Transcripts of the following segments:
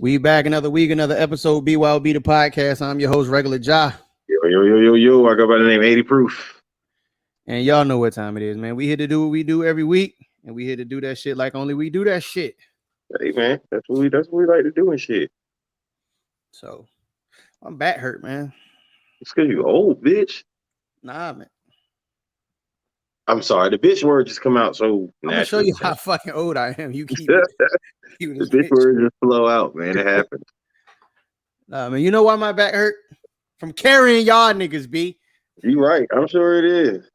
We back another week, another episode. B.Y.O.B the podcast. I'm your host, Regular Ja. Yo. I go by the name 80 Proof. And y'all know what time it is, man. We here to do what we do every week, and we here to do that shit like only we do that shit. Hey man, that's what we like to do and shit. So my back hurt, man. It's because you old, bitch. Nah, man. I'm sorry, the bitch word just come out so I'm gonna show you how fucking old I am. You keep it. The bitch word just flow out, man. It happens. Nah, man. You know why my back hurt? From carrying y'all niggas, B. You right. I'm sure it is.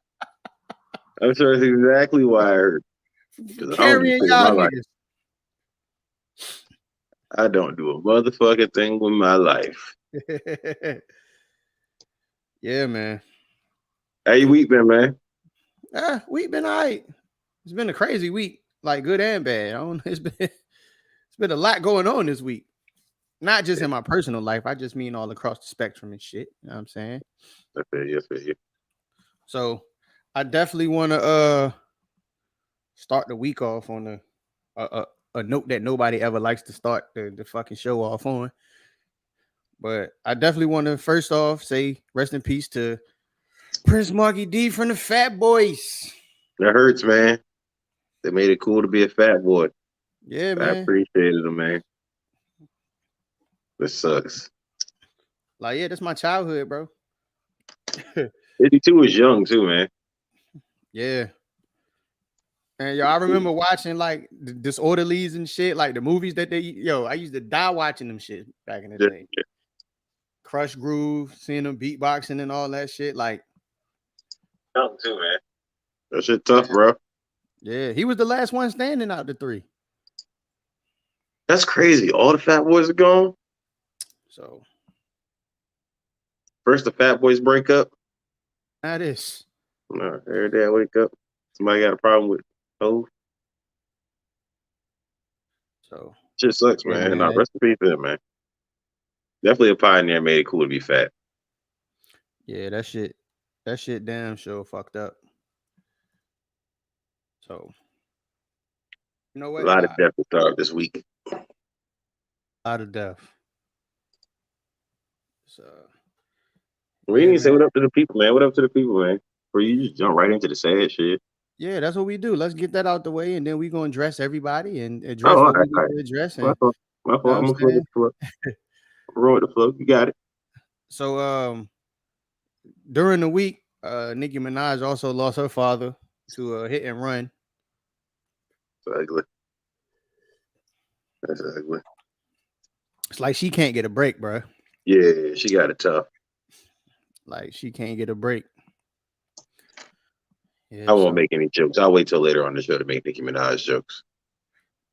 I'm sure it's exactly why I hurt. Carrying y'all niggas. I don't do a motherfucking thing with my life. Yeah, man. How your week been, man? Week been all right. It's been a crazy week, like good and bad. I don't know. It's been a lot going on this week. Not just in my personal life. I just mean all across the spectrum and shit. You know what I'm saying? I feel you. So I definitely want to start the week off on a note that nobody ever likes to start the fucking show off on. But I definitely want to first off say rest in peace to Prince Marky D from the Fat Boys. That hurts, man. They made it cool to be a fat boy. Yeah, man. I appreciated them, man. This sucks. Like, yeah, that's my childhood, bro. 52 is young too, man. Yeah. And I remember watching like the Disorderlies and shit, like the movies that I used to die watching them shit back in the day. Yeah. Crush Groove, seeing them beatboxing and all that shit. Like, young too, man. That shit tough, bro. Yeah, he was the last one standing out the three. That's crazy. All the fat boys are gone. So first the fat boys break up. That is. No, every day I wake up, somebody got a problem with Hov. So shit sucks, man. Yeah, no, rest in peace, man. Definitely a pioneer. Made it cool to be fat. Yeah, that shit damn sure fucked up. So you know what? A lot of death to start this week. A lot of death. So we didn't say what up to the people, man. What up to the people, man? Or you just jump right into the sad shit. Yeah, that's what we do. Let's get that out the way, and then we're gonna address everybody and address what we need to address. And, my fault. I'm gonna roll the flow. You got it. So during the week, Nicki Minaj also lost her father to a hit and run. That's ugly. That's ugly. It's like she can't get a break, bro. Yeah, she got it tough. Like she can't get a break. Yeah, I won't make any jokes. I'll wait till later on the show to make Nicki Minaj jokes.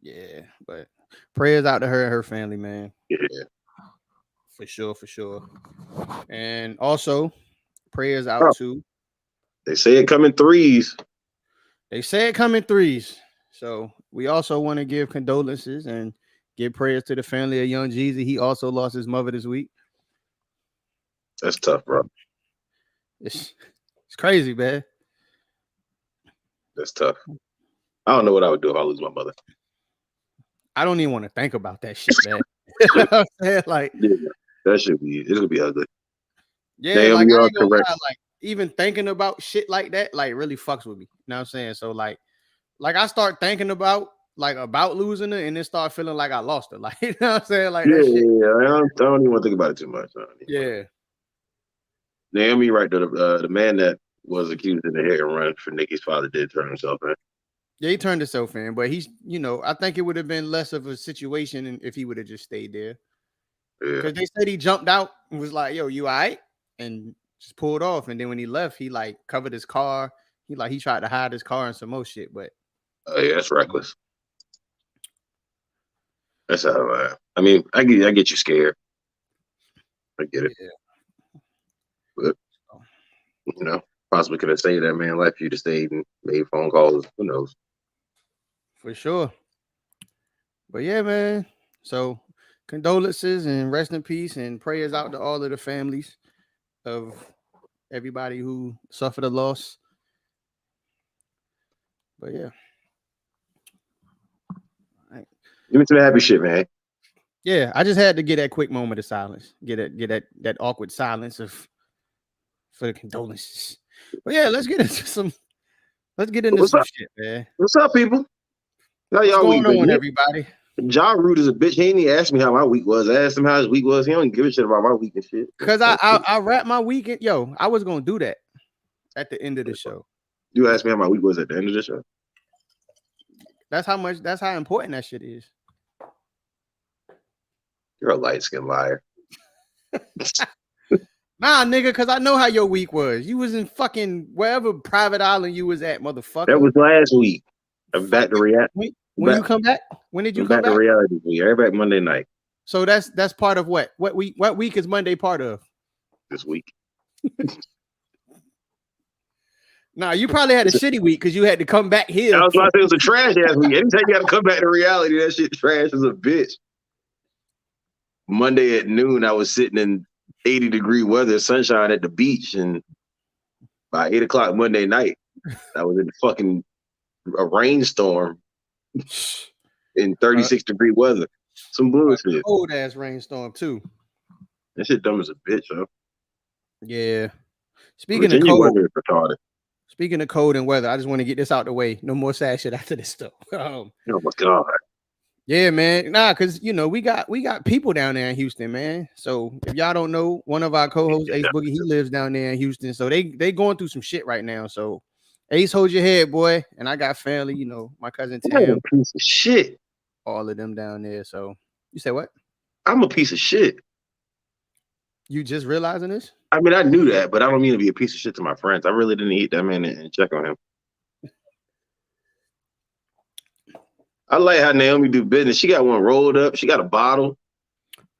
Yeah, but prayers out to her and her family, man. Yeah. For sure. And also, prayers out to... They say it come in threes. So we also want to give condolences and give prayers to the family of Young Jeezy. He also lost his mother this week. That's tough, bro. It's crazy, man. That's tough. I don't know what I would do if I lose my mother. I don't even want to think about that shit, man. You know what I'm saying? Like, yeah, it's gonna be ugly. Yeah, like, I ain't gonna lie, like even thinking about shit like that, like really fucks with me. You know what I'm saying? So like I start thinking about losing her and then start feeling like I lost her. Like, you know what I'm saying? Like, yeah, I don't even want to think about it too much. Yeah. Naomi, right? The man that was accused in the hit and run for Nicki's father did turn himself in. Yeah, he turned himself in, but he's, I think it would have been less of a situation if he would have just stayed there. Yeah. Because they said he jumped out and was like, "Yo, you all right?" And just pulled off. And then when he left, he like covered his car. He tried to hide his car and some more shit, but yeah, that's reckless. That's how I mean, I get you scared. I get it. Yeah. But possibly could have saved that man life if you'd have stayed and made phone calls. Who knows? For sure. But yeah, man. So condolences and rest in peace and prayers out to all of the families of everybody who suffered a loss. But yeah. Give me some happy shit, man. Yeah, I just had to get that quick moment of silence. Get that awkward silence for the condolences. But yeah, let's get into some What's up? shit, man. What's up, people? How What's y'all week going been? on, everybody? Ja Rude is a bitch. He ain't even asked me how my week was. I asked him how his week was. He don't give a shit about my week and shit. Cause I wrap my weekend. Yo, I was gonna do that at the end of the show. You asked me how my week was at the end of the show. That's how important that shit is. You're a light-skinned liar. Nah, nigga, cause I know how your week was. You was in fucking wherever private island you was at, motherfucker. That was last week. I'm back to reality. When you come back? When did you come back? To reality. You're back Monday night. So that's part of what? What week is Monday part of? This week. Nah, you probably had a shitty week because you had to come back here. I was about to say it was a trash ass week. Anytime you got to come back to reality, that shit trash as a bitch. Monday at noon, I was sitting in 80-degree weather, sunshine at the beach, and by 8 o'clock Monday night, I was in fucking a rainstorm in 36-degree weather. Some bullshit. Cold ass rainstorm too. That shit dumb as a bitch, huh? Yeah. Speaking of cold, retarded. Speaking of cold and weather, I just want to get this out the way. No more sad shit after this stuff. Oh my god. Yeah, man. Nah, because you know we got people down there in Houston, man. So if y'all don't know, one of our co-hosts, Ace Boogie, he lives down there in Houston. So they going through some shit right now. So Ace, hold your head, boy. And I got family, you know, my cousin Tam, a piece of shit. All of them down there. So you say what? I'm a piece of shit. You just realizing this? I mean, I knew that, but I don't mean to be a piece of shit to my friends. I really didn't eat that man and check on him. I like how Naomi do business. She got one rolled up. She got a bottle.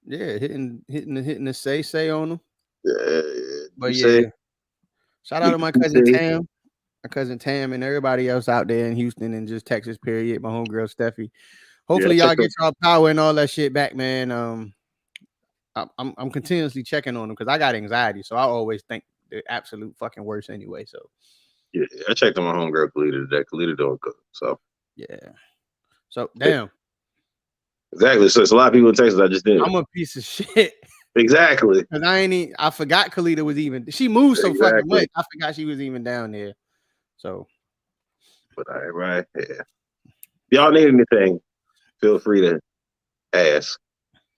Yeah, hitting the say on them. Yeah, but yeah, shout out to my cousin Tam. My cousin Tam and everybody else out there in Houston and just Texas, period. My homegirl Steffi. Hopefully y'all get y'all power and all that shit back, man. I'm continuously checking on them because I got anxiety, so I always think the absolute fucking worst anyway. So yeah, I checked on my homegirl Kalita today. Kalita doing good. So yeah. So damn. Exactly. So it's a lot of people in Texas. I just didn't. I'm a piece of shit. Exactly. Because I forgot Kalita was even. She moved so fucking much. I forgot she was even down there. So. But all right, yeah. Y'all need anything, feel free to ask.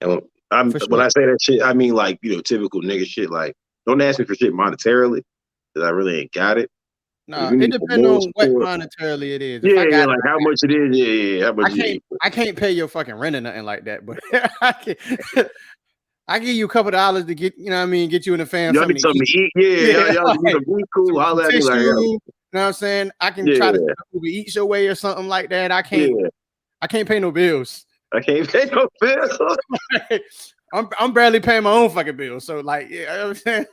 And when I say that shit, I mean like, you know, typical nigga shit. Like, don't ask me for shit monetarily, because I really ain't got it. No, it depends on what monetarily it is. Yeah, like how much it is. Yeah, how much I can't pay your fucking rent or nothing like that, but I give you a couple of dollars to get, you know what I mean, get you in the fam. Y'all need something to eat. Yeah, y'all need to be cool. Holla at me like, yo. You know what I'm saying? I can try to eat your way or something like that. I can't pay no bills. I can't pay no bills. I'm barely paying my own fucking bills. So like, yeah, you know what I'm saying?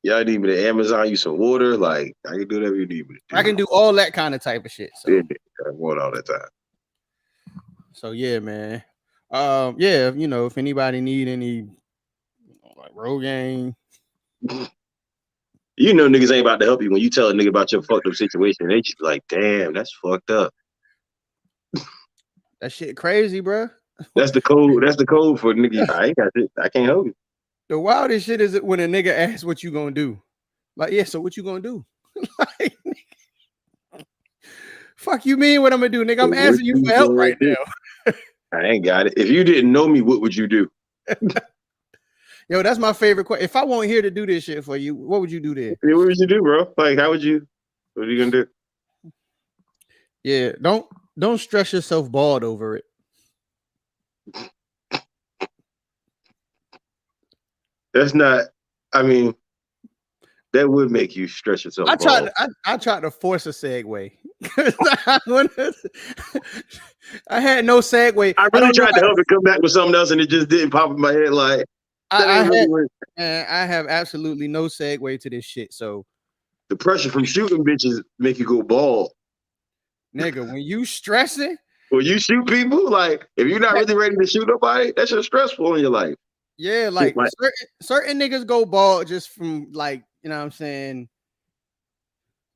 Y'all need me to Amazon you some water. Like, I can do whatever you need me to do. I can do all that kind of type of shit. So yeah, I want all that time. So yeah, man. Yeah, you know, if anybody need any like Rogaine. You know niggas ain't about to help you when you tell a nigga about your fucked up situation. They just be like, damn, that's fucked up. That shit crazy, bro. That's the code. That's the code for nigga. I ain't got shit. I can't help you. The wildest shit is when a nigga asks what you gonna do. Like, yeah, so what you gonna do? Like, fuck you mean what I'm gonna do, nigga? I'm asking you for help right now. I ain't got it. If you didn't know me, what would you do? Yo, that's my favorite question. If I weren't here to do this shit for you, what would you do then? Yeah, what would you do, bro? Like, how would you? What are you gonna do? Yeah, don't stress yourself bald over it. That's not. I mean, that would make you stress yourself. I tried to force a segue. I had no segue. I really tried to help it come back with something else, and it just didn't pop in my head. Like, I have absolutely no segue to this shit. So the pressure from shooting bitches make you go bald. Nigga, when you stressing, when you shoot people, like if you're not really ready to shoot nobody, that's just stressful in your life. Yeah, like certain niggas go bald just from like, you know what I'm saying,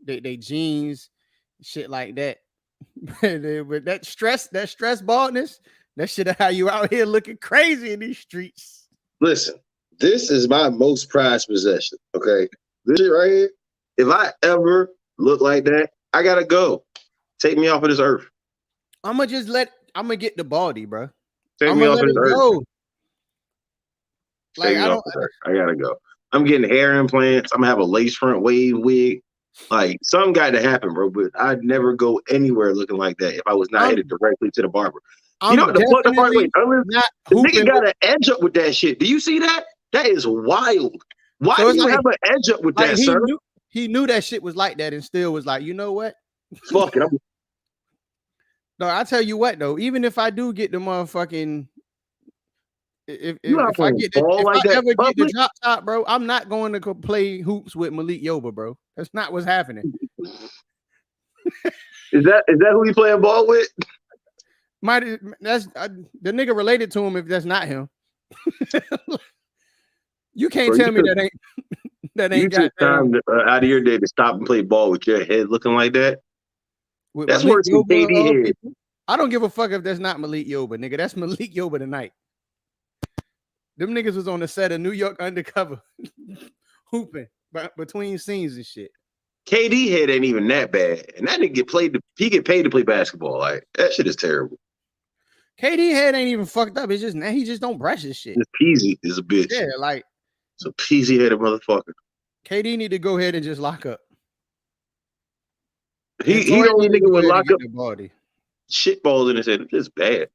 they jeans, shit like that. But that stress baldness, That shit how you out here looking crazy in these streets. Listen, this is my most prized possession. Okay, this shit right here. If I ever look like that, I gotta go. Take me off of this earth. I'm gonna get the baldy, bro. Take I'm me gonna off let of it this earth. go. Take me off the earth. I gotta go. I'm getting hair implants. I'm gonna have a lace front wave wig. Like, something got to happen, bro. But I'd never go anywhere looking like that if I was not headed directly to the barber. You know what the fuck the part? Wait, not the nigga got an edge up with that shit. Do you see that? That is wild. Why do you have an edge up with that, sir? He knew that shit was like that and still was like, you know what? Fuck it. No, I tell you what though, even if I do get the motherfucking if I ever get the drop top, bro, I'm not going to go play hoops with Malik Yoba, bro. That's not what's happening. Is that who you playing ball with? That's the nigga related to him if that's not him. You can't tell me that ain't got time out of your day to stop and play ball with your head looking like that. That's worse than KD head. I don't give a fuck if that's not Malik Yoba, nigga. That's Malik Yoba tonight. Them niggas was on the set of New York Undercover hooping between scenes and shit. KD head ain't even that bad. And that nigga get paid to play basketball. Like, that shit is terrible. KD head ain't even fucked up. It's just he just don't brush his shit. It's peasy is a bitch. Yeah, like it's a peasy headed motherfucker. KD need to go ahead and just lock up. He the only nigga would lock up shit balls in his head. It's bad.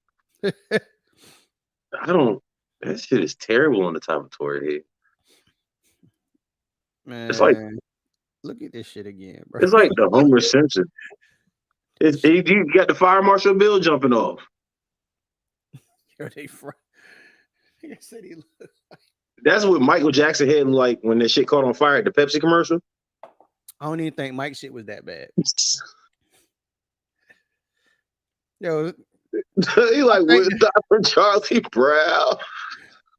That shit is terrible on the top of Tory head. Man, it's like, look at this shit again, bro. It's like the Homer Simpson. You got the fire marshal bill jumping off. Yo, they said he looked like. That's what Michael Jackson had like when that shit caught on fire at the Pepsi commercial. I don't even think Mike's shit was that bad. Yo, he like with Dr. Charlie Brown.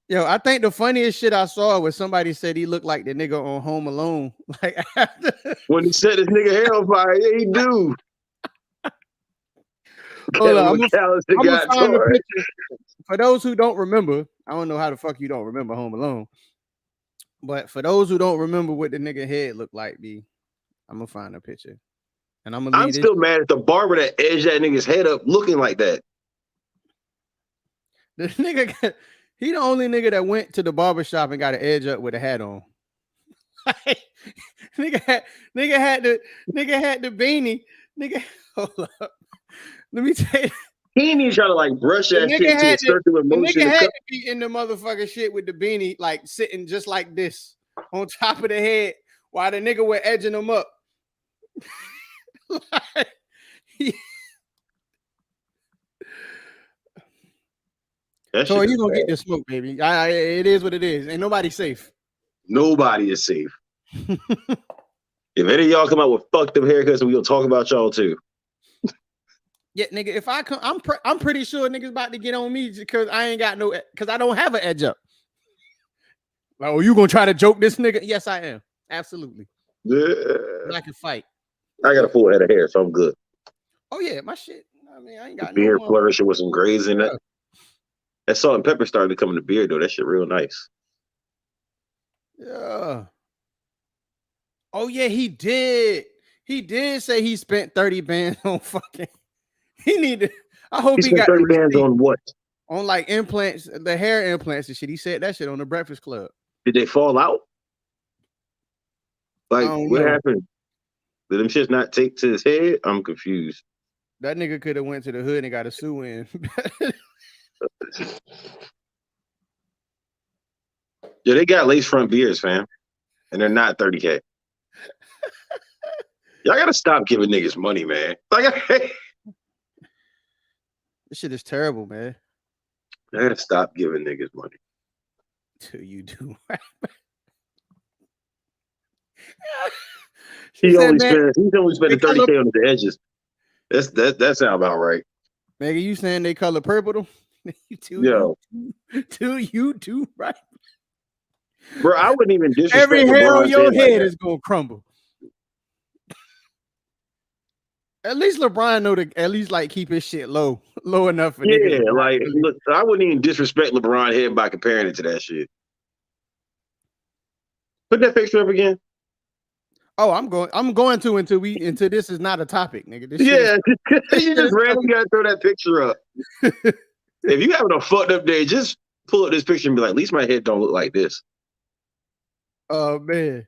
Yo, I think the funniest shit I saw was somebody said he looked like the nigga on Home Alone. Like after when he set his nigga hair on fire, yeah, he do. Hold on, I'm gonna find the picture. For those who don't remember, I don't know how the fuck you don't remember Home Alone. But for those who don't remember what the nigga head looked like, I'm gonna find a picture. And I'm still mad at the barber that edged that nigga's head up looking like that. The nigga, he the only nigga that went to the barbershop and got an edge up with a hat on. nigga had the beanie. Nigga, hold up. Let me tell you. He didn't even try to like brush that shit to a circular motion. The nigga had to be in the motherfucking shit with the beanie, like sitting just like this on top of the head while the nigga were edging him up. So you gonna get the smoke, baby. It is what it is. Ain't nobody safe. Nobody is safe. If any of y'all come out with fucked up haircuts, we gonna talk about y'all too. Yeah, nigga. If I come, I'm pretty sure niggas about to get on me because I ain't got because I don't have an edge up. Like, oh, you gonna try to joke this nigga? Yes, I am. Absolutely. Yeah. I can fight. I got a full head of hair, so I'm good. Oh yeah, my shit. I mean, I ain't got beard flourishing with some grays in it. That salt and pepper started to come in the beard though. That shit real nice. Yeah. Oh yeah, he did. He did say he spent 30 bands on fucking. He needed. I hope he got 30 bands on what? On like implants, the hair implants and shit. He said that shit on the Breakfast Club. Did they fall out? Like what happened? Did them shits not take to his head? I'm confused. That nigga could have went to the hood and got a sue in. Yeah, they got lace front beards, fam, and they're not 30K. Y'all gotta stop giving niggas money, man. Like, this shit is terrible, man. I gotta stop giving niggas money. Till you do. He's only spending 30K on the edges. That sound about right. Nigga, you saying they color purple? You too, right? Bro, I wouldn't even disrespect every hair on your head is gonna crumble. At least LeBron know to at least like keep his shit low enough for niggas. Yeah, like look, I wouldn't even disrespect LeBron head by comparing it to that shit. Put that picture up again. Oh, I'm going to until this is not a topic, nigga. This Yeah, this you shit just randomly gotta throw that picture up. If you having a fucked up day, just pull up this picture and be like, at least my head don't look like this. Oh man.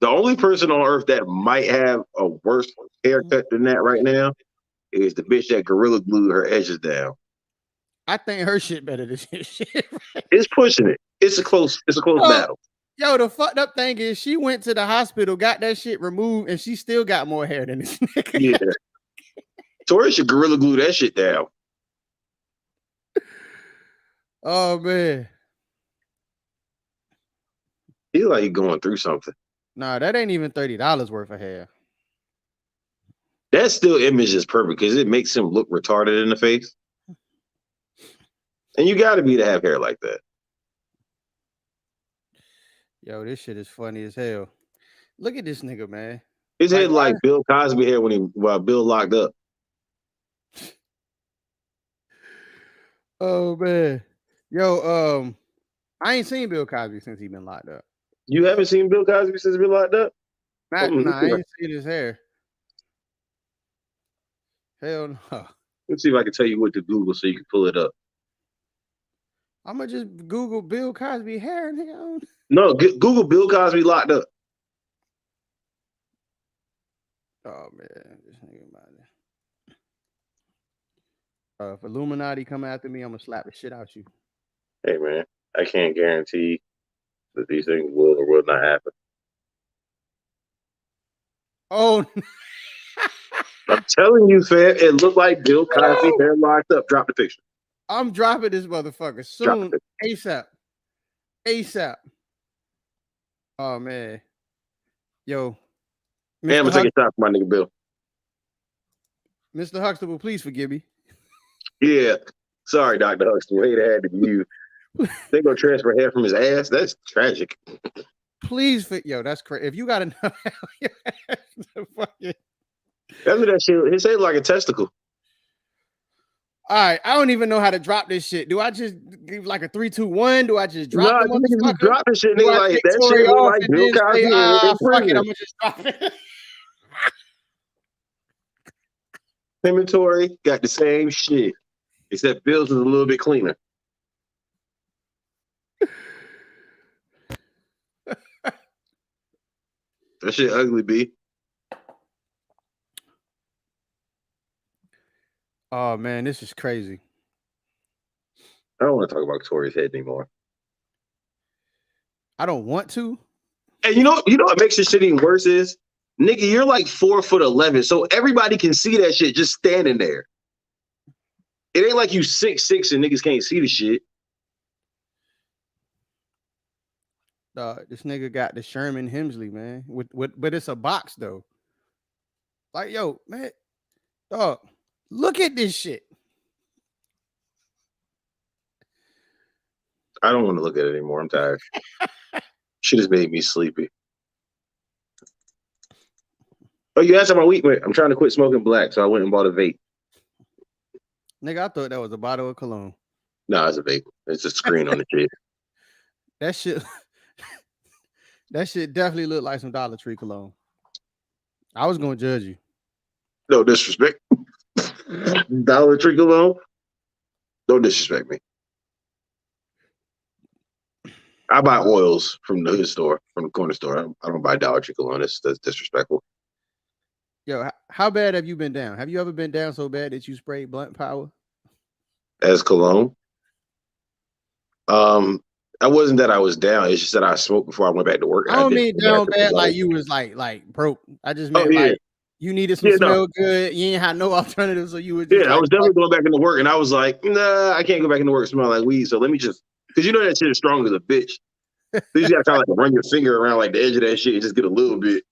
The only person on earth that might have a worse haircut than that right now is the bitch that gorilla glued her edges down. I think her shit better than shit. It's pushing it. It's a close battle. Yo, the fucked up thing is she went to the hospital, got that shit removed, and she still got more hair than this nigga. Yeah. Tory should gorilla glue that shit down. Oh man. He's like he's going through something. Nah, that ain't even $30 worth of hair. That still image is perfect because it makes him look retarded in the face. And you gotta be to have hair like that. Yo, this shit is funny as hell. Look at this nigga, man. His head like Bill Cosby hair while Bill locked up. Oh man. Yo, I ain't seen Bill Cosby since he been locked up. You haven't seen Bill Cosby since he's been locked up? I ain't seen his hair. Hell no. Let's see if I can tell you what to Google so you can pull it up. I'm gonna just Google Bill Cosby hair. Nigga. No, Google Bill Cosby locked up. Oh man, this nigga about it. If Illuminati come after me, I'm gonna slap the shit out you. Hey man, I can't guarantee that these things will or will not happen. Oh, I'm telling you, fam, it looked like Bill Cosby hair locked up. Drop the picture. I'm dropping this motherfucker soon. ASAP. Oh man. Yo. Man, I'm gonna take a shot for my nigga Bill. Mr. Huxtable, please forgive me. Yeah. Sorry, Dr. Huxtable. Hate it had to be you. They gonna transfer hair from his ass? That's tragic. Please, yo, that's crazy. If you got enough fucking... That's what that shit. His head like a testicle. All right, I don't even know how to drop this shit. Do I just give like a 3, 2, 1? Do I just drop the drop this shit? Nigga, like that Tory shit look off like and Bill then Cosby. say, fuck it, I'm gonna just drop it. Him and Tory got the same shit, except Bill's is a little bit cleaner. That shit ugly, B. Oh man, this is crazy. I don't want to talk about Tory's head anymore. I don't want to. And you know what makes this shit even worse is, nigga, you're like 4'11", so everybody can see that shit just standing there. It ain't like you 6'6" and niggas can't see the shit. This nigga got the Sherman Hemsley, man. But it's a box though. Like, yo, man, dog, look at this shit. I don't want to look at it anymore. I'm tired. Shit has made me sleepy. Oh, you asked about my week, man. I'm trying to quit smoking black, so I went and bought a vape. Nigga, I thought that was a bottle of cologne. No, it's a vape. It's a screen on the shit. That shit definitely looked like some Dollar Tree cologne. I was gonna judge you. No disrespect. Dollar Tree cologne. Don't disrespect me. I buy oils from the hood store, from the corner store. I don't buy Dollar Tree cologne. That's disrespectful. Yo, how bad have you been down? Have you ever been down so bad that you sprayed blunt power? As cologne? I wasn't that I was down. It's just that I smoked before I went back to work. I don't mean down bad like you was like broke. I just meant like you needed some smell good. You ain't had no alternative, so you would just I was definitely going back into work, and I was like, nah, I can't go back into work and smell like weed. So let me just, because you know that shit is strong as a bitch. So you gotta kind of like run your finger around like the edge of that shit and just get a little bit.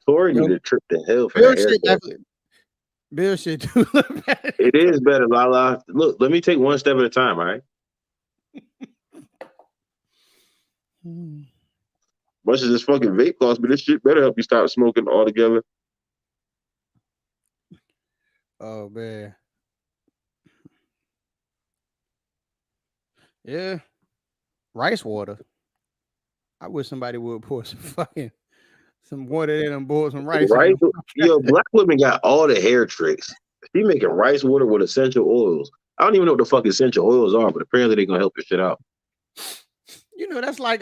Tory need a trip to hell for that. Bill shit do look better. It is better, Lala. Look, let me take one step at a time, all right? Much as this fucking vape costs, but this shit better help you stop smoking altogether. Oh man. Yeah. Rice water. I wish somebody would pour some water in and boil some rice Rice, in them. yo, black women got all the hair tricks. She making rice water with essential oils. I don't even know what the fuck essential oils are, but apparently they're gonna help your shit out. You know, that's like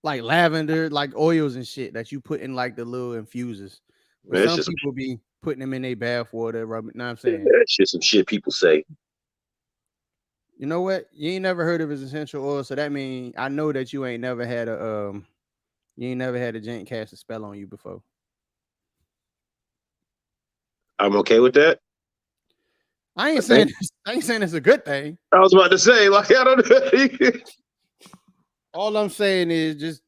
lavender, like oils and shit that you put in like the little infusers. But Man, some people be putting them in their bath water, rubbing. Know what I'm saying? That's just some shit people say. You know what? You ain't never heard of his essential oil, so that means I know that you ain't never had a gent cast a spell on you before. I'm okay with that. I ain't saying it's a good thing. I was about to say, like, I don't know. All I'm saying is just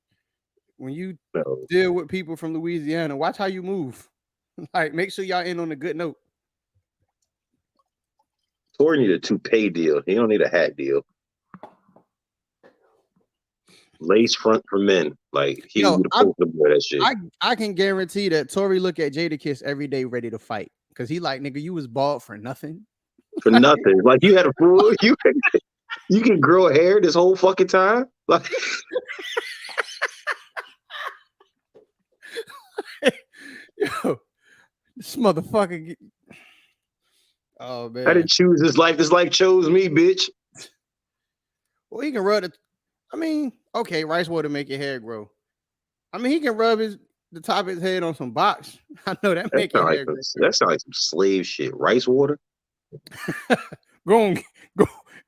when you deal with people from Louisiana, watch how you move. Like, make sure y'all in on a good note. Tory need a toupee deal. He don't need a hat deal. Lace front for men. Like, he would have wear that shit. I can guarantee that Tory look at Jadakiss every day ready to fight. Because he like, nigga, you was bald for nothing. For nothing. Like, you had a fool. You can grow hair this whole fucking time? Like, yo, this motherfucker. Oh man, I didn't choose this life. This life chose me, bitch. Well, he can rub it. I mean, okay, rice water make your hair grow. I mean, he can rub the top of his head on some box. I know that make your hair grow. That sounds like some slave shit. Rice water. Go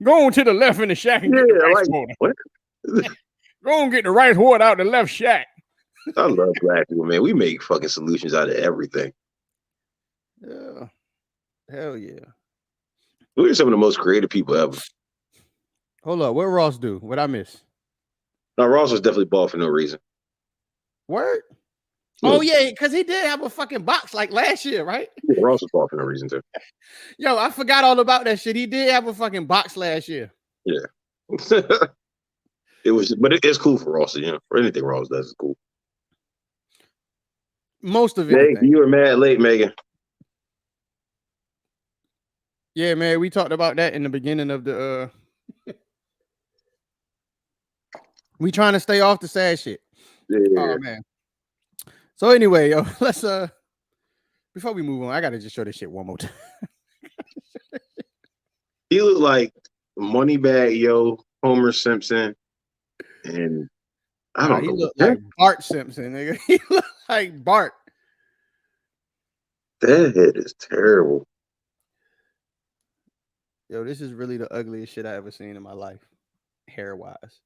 on to the left in the shack and get the rice water. What? Go on get the rice water out the left shack. I love black people, man. We make fucking solutions out of everything. Yeah. Hell yeah. We're some of the most creative people ever. Hold up. What Ross do? What I miss? No, Ross was definitely bald for no reason. Word? Oh, yeah, because he did have a fucking box like last year, right? Yeah, Ross was bald for no reason, too. Yo, I forgot all about that shit. He did have a fucking box last year. Yeah. It's cool for Ross, you know. For anything Ross does is cool. Most of it. You were mad late, Megan. Yeah, man, we talked about that in the beginning of the we trying to stay off the sad shit. Yeah. Oh man. So anyway, yo, let's before we move on, I gotta just show this shit one more time. He looked like Moneybag Yo, Homer Simpson, and I don't know. He looked like Bart Simpson, nigga. He looked like Bart. That head is terrible. Yo, this is really the ugliest shit I ever seen in my life, hair-wise.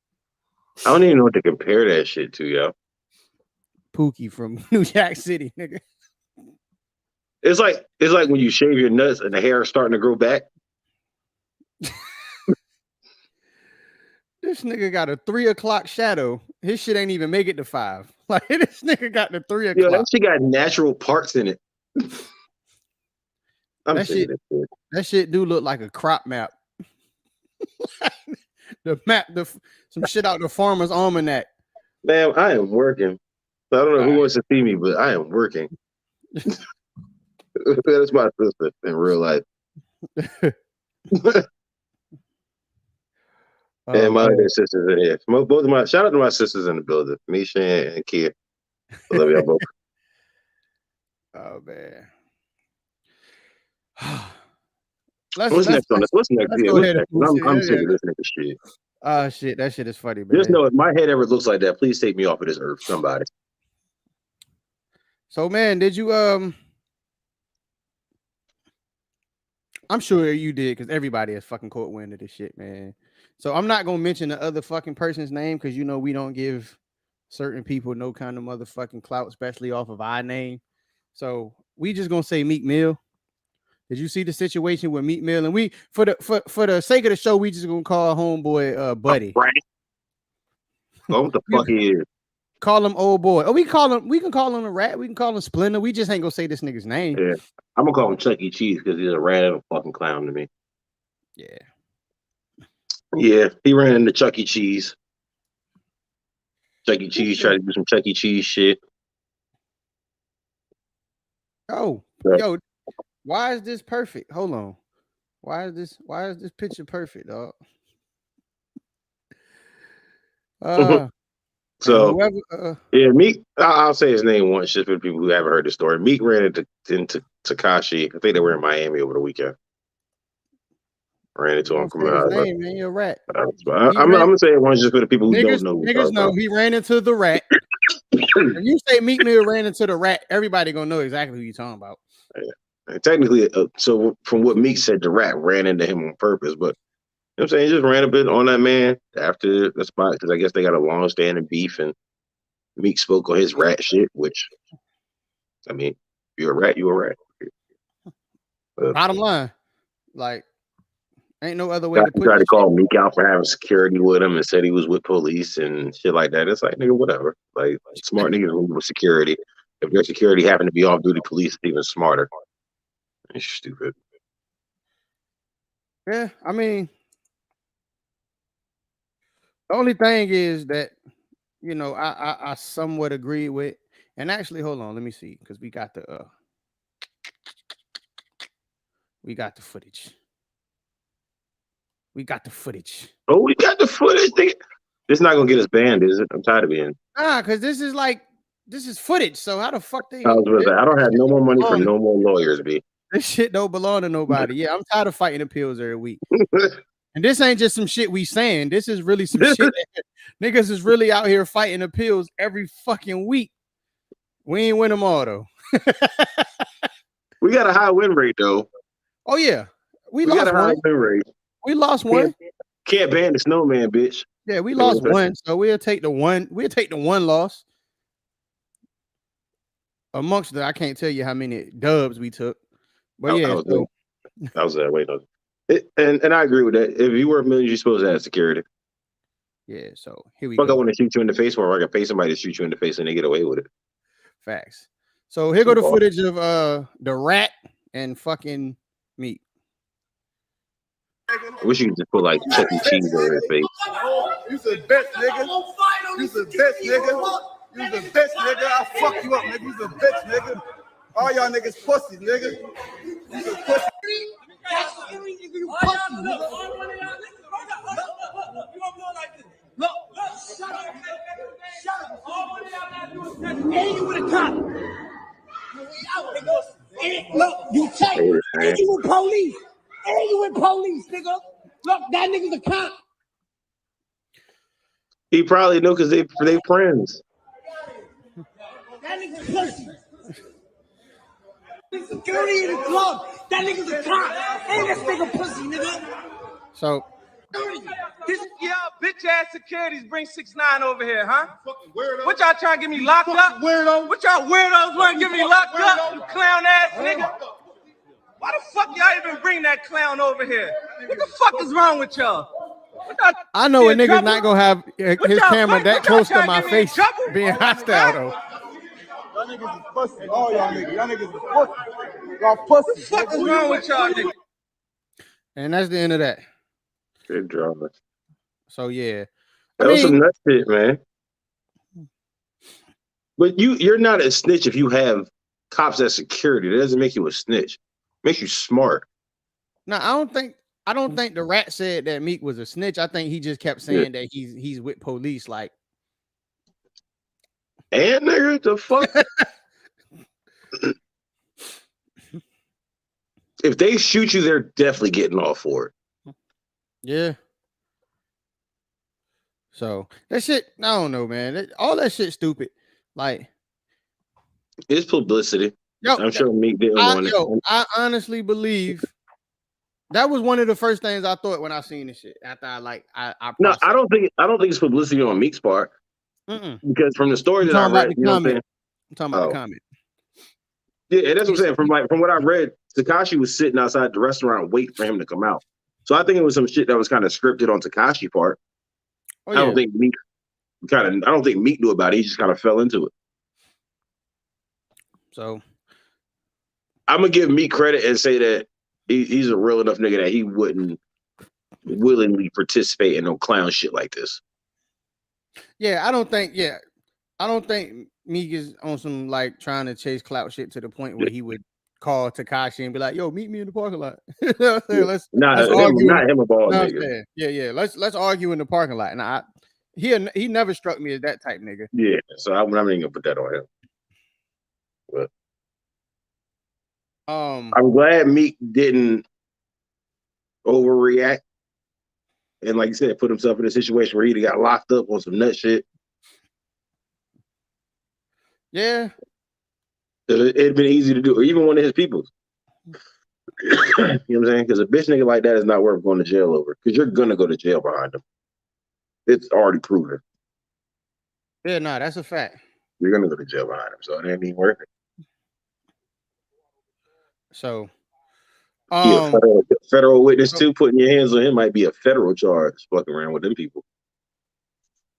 I don't even know what to compare that shit to, yo. Pookie from New Jack City, nigga. It's like when you shave your nuts and the hair is starting to grow back. This nigga got a 3 o'clock shadow. His shit ain't even make it to 5. Like, this nigga got the 3 o'clock. Yo, that shit got natural parts in it. That shit do look like a crop map. Some shit out the Farmer's Almanac. Man, I am working. I don't know who wants to see me, but I am working. That's my sister in real life. And my other sisters in here. Both of my shout out to my sisters in the building, Misha and Kia. I love y'all both. Oh man. What's next on this? What's next? I'm sick of this nigga shit. Oh shit, that shit is funny, man. Just know if my head ever looks like that, please take me off of this earth, somebody. So man, did you I'm sure you did, because everybody has fucking caught wind of this shit, man. So I'm not gonna mention the other fucking person's name, because you know we don't give certain people no kind of motherfucking clout, especially off of our name. So we just gonna say Meek Mill. Did you see the situation with Meek Mill? And we for the sake of the show, we just gonna call homeboy Buddy. Right. Oh, what the fuck he is? Call him old boy. Oh, we can call him a rat. We can call him Splinter. We just ain't gonna say this nigga's name. Yeah, I'm gonna call him Chuck E. Cheese because he's a rat and a fucking clown to me. Yeah. Yeah, he ran into Chuck E. Cheese. Chuck E. Cheese tried to do some Chuck E. Cheese shit. Oh, Yeah. yo, why is this perfect? Hold on. Why is this picture perfect, dog? So whoever yeah, Meek. I'll say his name once, just for the people who haven't heard the story. Meek ran into Tekashi. I think they were in Miami over the weekend. Ran into him. don't say his name, man. You're a rat. I'm gonna say it once just for the people who don't know. Niggas know he ran into the rat. If you say Meek Mill ran into the rat, everybody gonna know exactly who you're talking about. Yeah. Technically, so from what Meek said, the rat ran into him on purpose, but you know what I'm saying, he just ran a bit on that man after the spot because I guess they got a long standing beef, and Meek spoke on his rat shit, which I mean, you're a rat, you're a rat. Bottom line, like, ain't no other way to put tried to this call shit. Meek out for having security with him and said he was with police and shit like that. It's like, nigga, whatever. Like, smart niggas move with security. If your security happened to be off duty police, it's even smarter. It's stupid. Yeah, I mean, the only thing is that, you know, I somewhat agree with, and actually, hold on, let me see, because we got the footage. We got the footage. Oh, we got the footage. This not gonna get us banned, is it? I'm tired of being. Because this is footage. So how the fuck they? I don't have no more money for no more lawyers, B. This shit don't belong to nobody. Yeah, I'm tired of fighting appeals every week. And this ain't just some shit we saying. This is really some shit that niggas is really out here fighting appeals every fucking week. We ain't win them all though. We got a high win rate though. Oh yeah, we lost got a high win rate. We lost one. Can't ban the snowman, bitch. Yeah, we lost one. So we'll take the one. We'll take the one loss. Amongst I can't tell you how many dubs we took. But yeah, I was wait, no. And I agree with that. If you were a million, you're supposed to have security. Yeah, so here we go. go. I want to shoot you in the face, or I can pay somebody to shoot you in the face and they get away with it. Facts. So here go the footage of the rat and fucking Meek. I wish you could just put like Chuck E. Cheese over his face. You the best, nigga. You the best, nigga. You the best, nigga. I'll fuck you up, nigga. You the best, nigga. All y'all niggas pussies, nigga. You the pussy. You pussy, nigga. Look, shut up. Shut up. And you with a cop. Look, you take. And you with police. And you with police, nigga. Look, that nigga's a cop. He probably knew because they friends. That nigga's pussy. Security in the club. That nigga's a cop. And this nigga pussy, nigga. So. Yeah, bitch ass securities bring 6ix9ine over here, huh? What y'all trying to get me locked up? Weirdo. What y'all weirdos want to get me locked up? You clown ass nigga. Why the fuck y'all even bring that clown over here? What the fuck is wrong with y'all? I know a nigga's not gonna have his camera that close to my face being hostile though. Y'all niggas is pussy. All y'all niggas. Y'all niggas is pussy. Y'all pussy. What the fuck is wrong with y'all niggas? And that's the end of that. Good drama. So yeah. That was some nut shit, man. But you're not a snitch if you have cops as security. That doesn't make you a snitch. It makes you smart. No, I don't think the rat said that Meek was a snitch. I think he just kept saying that he's with police, like. And nigga, the fuck? If they shoot you, they're definitely getting off for it. Yeah. So that shit, I don't know, man. All that shit stupid. Like, it's publicity. I'm sure Meek didn't want it. I honestly believe that was one of the first things I thought when I seen this shit. After no, I don't think it's publicity on Meek's part. Because from the story that I read, you know what I'm saying? I'm talking about the comment. Yeah, that's what I'm saying. From what I read, Tekashi was sitting outside the restaurant waiting for him to come out. So I think it was some shit that was kind of scripted on Tekashi's part. I don't think Meek knew about it. He just kind of fell into it. So I'm gonna give Meek credit and say that he's a real enough nigga that he wouldn't willingly participate in no clown shit like this. Yeah, I don't think Meek is on some like trying to chase clout shit to the point where he would call Tekashi and be like, "Yo, meet me in the parking lot." let's argue. Not him about No, nigga. Yeah. Let's argue in the parking lot. And he never struck me as that type nigga. Yeah, so I'm not even gonna put that on him. But I'm glad Meek didn't overreact and, like you said, put himself in a situation where he got locked up on some nut shit. Yeah, it'd been easy to do, or even one of his people. You know what I'm saying? Because a bitch nigga like that is not worth going to jail over. Because you're gonna go to jail behind him. It's already proven. Yeah, no, that's a fact. You're gonna go to jail behind him, so it ain't even worth it. So, federal witness too. Putting your hands on him might be a federal charge. Fucking around with them people.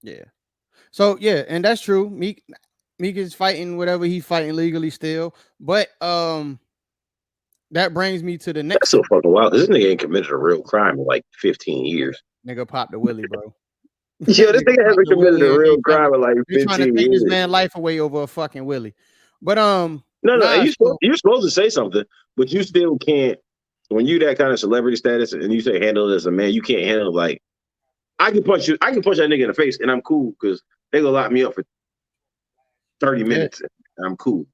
Yeah. So yeah, and that's true. Meek is fighting whatever he's fighting legally still, but that brings me to the next. That's so fucking wild. This nigga ain't committed a real crime in like 15 years. Nigga popped the willy, bro. Yo, this nigga hasn't committed a real crime in like 15 years. Trying to take this man's life away over a fucking willy. But no, you're supposed to say something, but you still can't. When you that kind of celebrity status and you say handle it as a man, you can't handle like I can punch that nigga in the face and I'm cool because they gonna lock me up for 30 minutes and I'm cool.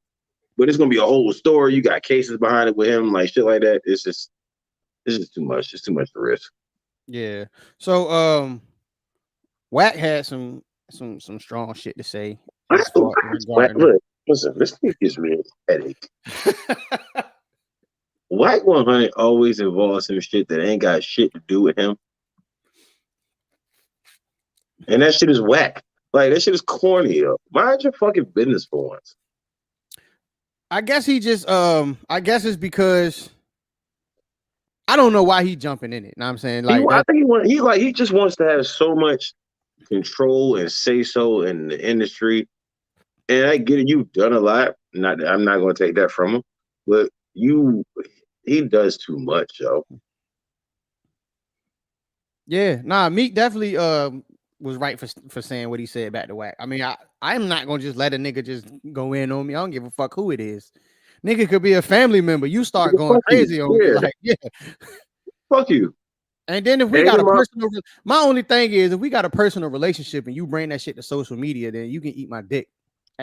But it's gonna be a whole story. You got cases behind it with him, like shit like that. It's just too much. It's too much to risk. Yeah. So Wack had some strong shit to say. Look, listen, this thing gives me a headache. Wack 100 always involves some shit that ain't got shit to do with him. And that shit is whack. Like, that shit is corny, yo. Mind your fucking business for once. I guess he just, I guess it's because I don't know why he jumping in it. Know what I'm saying? Like, I think he just wants to have so much control and say so in the industry. And I get it, you've done a lot. I'm not going to take that from him. But he does too much, yo. Yeah, nah, Meek definitely was right for saying what he said back to Wack. I mean, I'm not gonna just let a nigga just go in on me. I don't give a fuck who it is. Nigga could be a family member. You start going crazy on me, like, yeah. Fuck you. And then if we got a personal, my only thing is if we got a personal relationship and you bring that shit to social media, then you can eat my dick.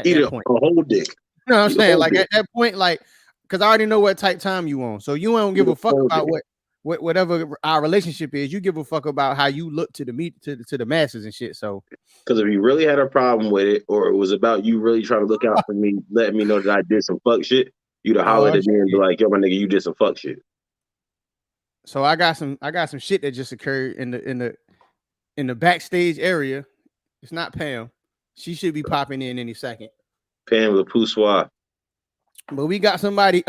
Eat a whole dick. You know what I'm saying? Like at that point, like, because I already know what type time you on. So you don't give a fuck about whatever our relationship is. You give a fuck about how you look to the masses and shit. So because if you really had a problem with it, or it was about you really trying to look out for me, letting me know that I did some fuck shit, you'd have hollered at me and be like, "Yo, my nigga, you did some fuck shit." So I got some shit that just occurred in the backstage area. It's not Pam. She should be popping in any second. Pam the poussoir. But we got somebody.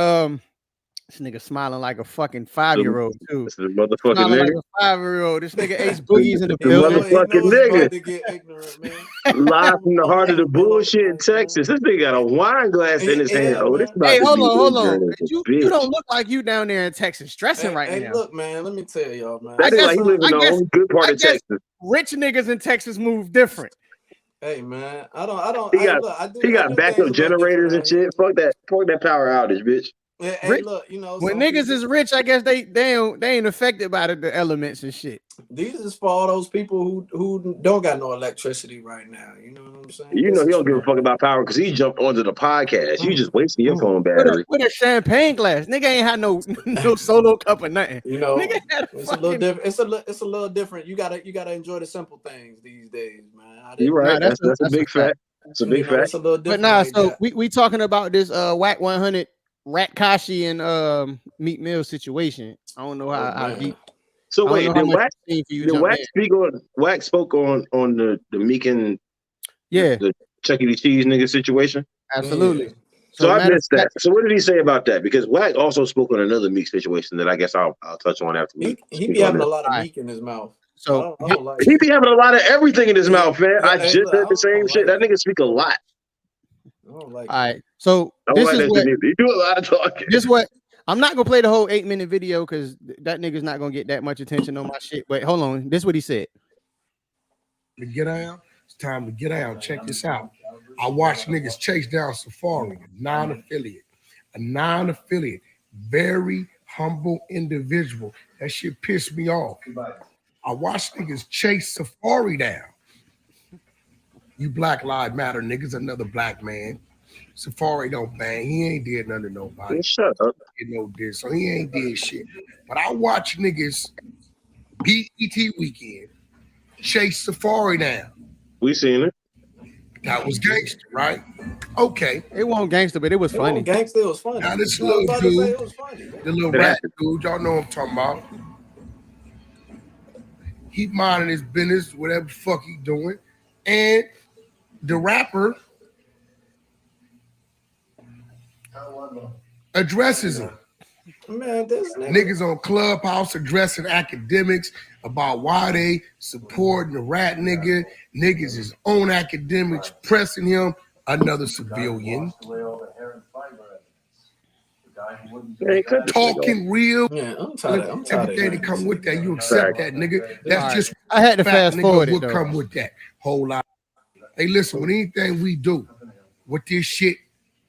This nigga smiling like a fucking 5-year-old too. This is a motherfucking nigga. Like a 5-year-old. This nigga Ace Boogie's in the building. Motherfucking nigga. To get ignorant, man. Live from the heart of the bullshit in Texas. This nigga got a wine glass in his hand. Oh, this hey, hold on. You don't look like you down there in Texas stressing right now. Hey, look, man. Let me tell y'all, man. I guess he live in the only good part of Texas. Rich niggas in Texas move different. Hey, man. I don't. He got backup generators and shit. Fuck that power outage, bitch. Hey, look, you know, when niggas is rich, I guess they ain't affected by the elements and shit. These is for all those people who don't got no electricity right now. You know what I'm saying? You know he don't give a fuck about power because he jumped onto the podcast. You just wasting your phone battery. With a champagne glass, nigga ain't had no solo cup or nothing. You know, it's a little different. It's a little different. You gotta enjoy the simple things these days, man. You're right. That's a big fact. It's a big fact. It's a little different. But nah, so we talking about this Wack 100. Tekashi and Meek Mill situation. I don't know how deep. So wait, did Wack spoke on the Meek and the Chuck E. Cheese nigga situation? Absolutely. Yeah. So I missed that. So what did he say about that? Because Wack also spoke on another Meek situation that I guess I'll touch on after. He be having a lot of Meek in his mouth. So he be having a lot of everything in his mouth, man. I just said the same shit. That nigga speak a lot. All right, so this is what you do a lot of talking. This what I'm not gonna play the whole 8-minute video because that nigga's not gonna get that much attention on my shit. But hold on, this is what he said. To get out, it's time to get out. Check this out. I watched niggas chase down Safari, a non-affiliate, very humble individual. That shit pissed me off. I watched niggas chase Safari down. You Black Lives Matter niggas, another black man. Safari don't bang. He ain't did nothing to nobody. Shut up. So he ain't did shit. But I watch niggas BET weekend chase Safari down. We seen it. That was gangster, right? Okay. It wasn't gangster, but it was funny. Gangster, it was funny. Now this little dude, it was funny. the little rat dude, y'all know what I'm talking about. He minding his business, whatever the fuck he doing. And the rapper addresses him. Man, this niggas on Clubhouse addressing academics about why they supporting the rat nigga. Niggas is on academics pressing him, another civilian. Talking real. Yeah, I'm tired. Everything that come with that, you accept that, nigga. That's just I had to fast forward it, would though. come with that whole lot. Hey, listen, with anything we do with this shit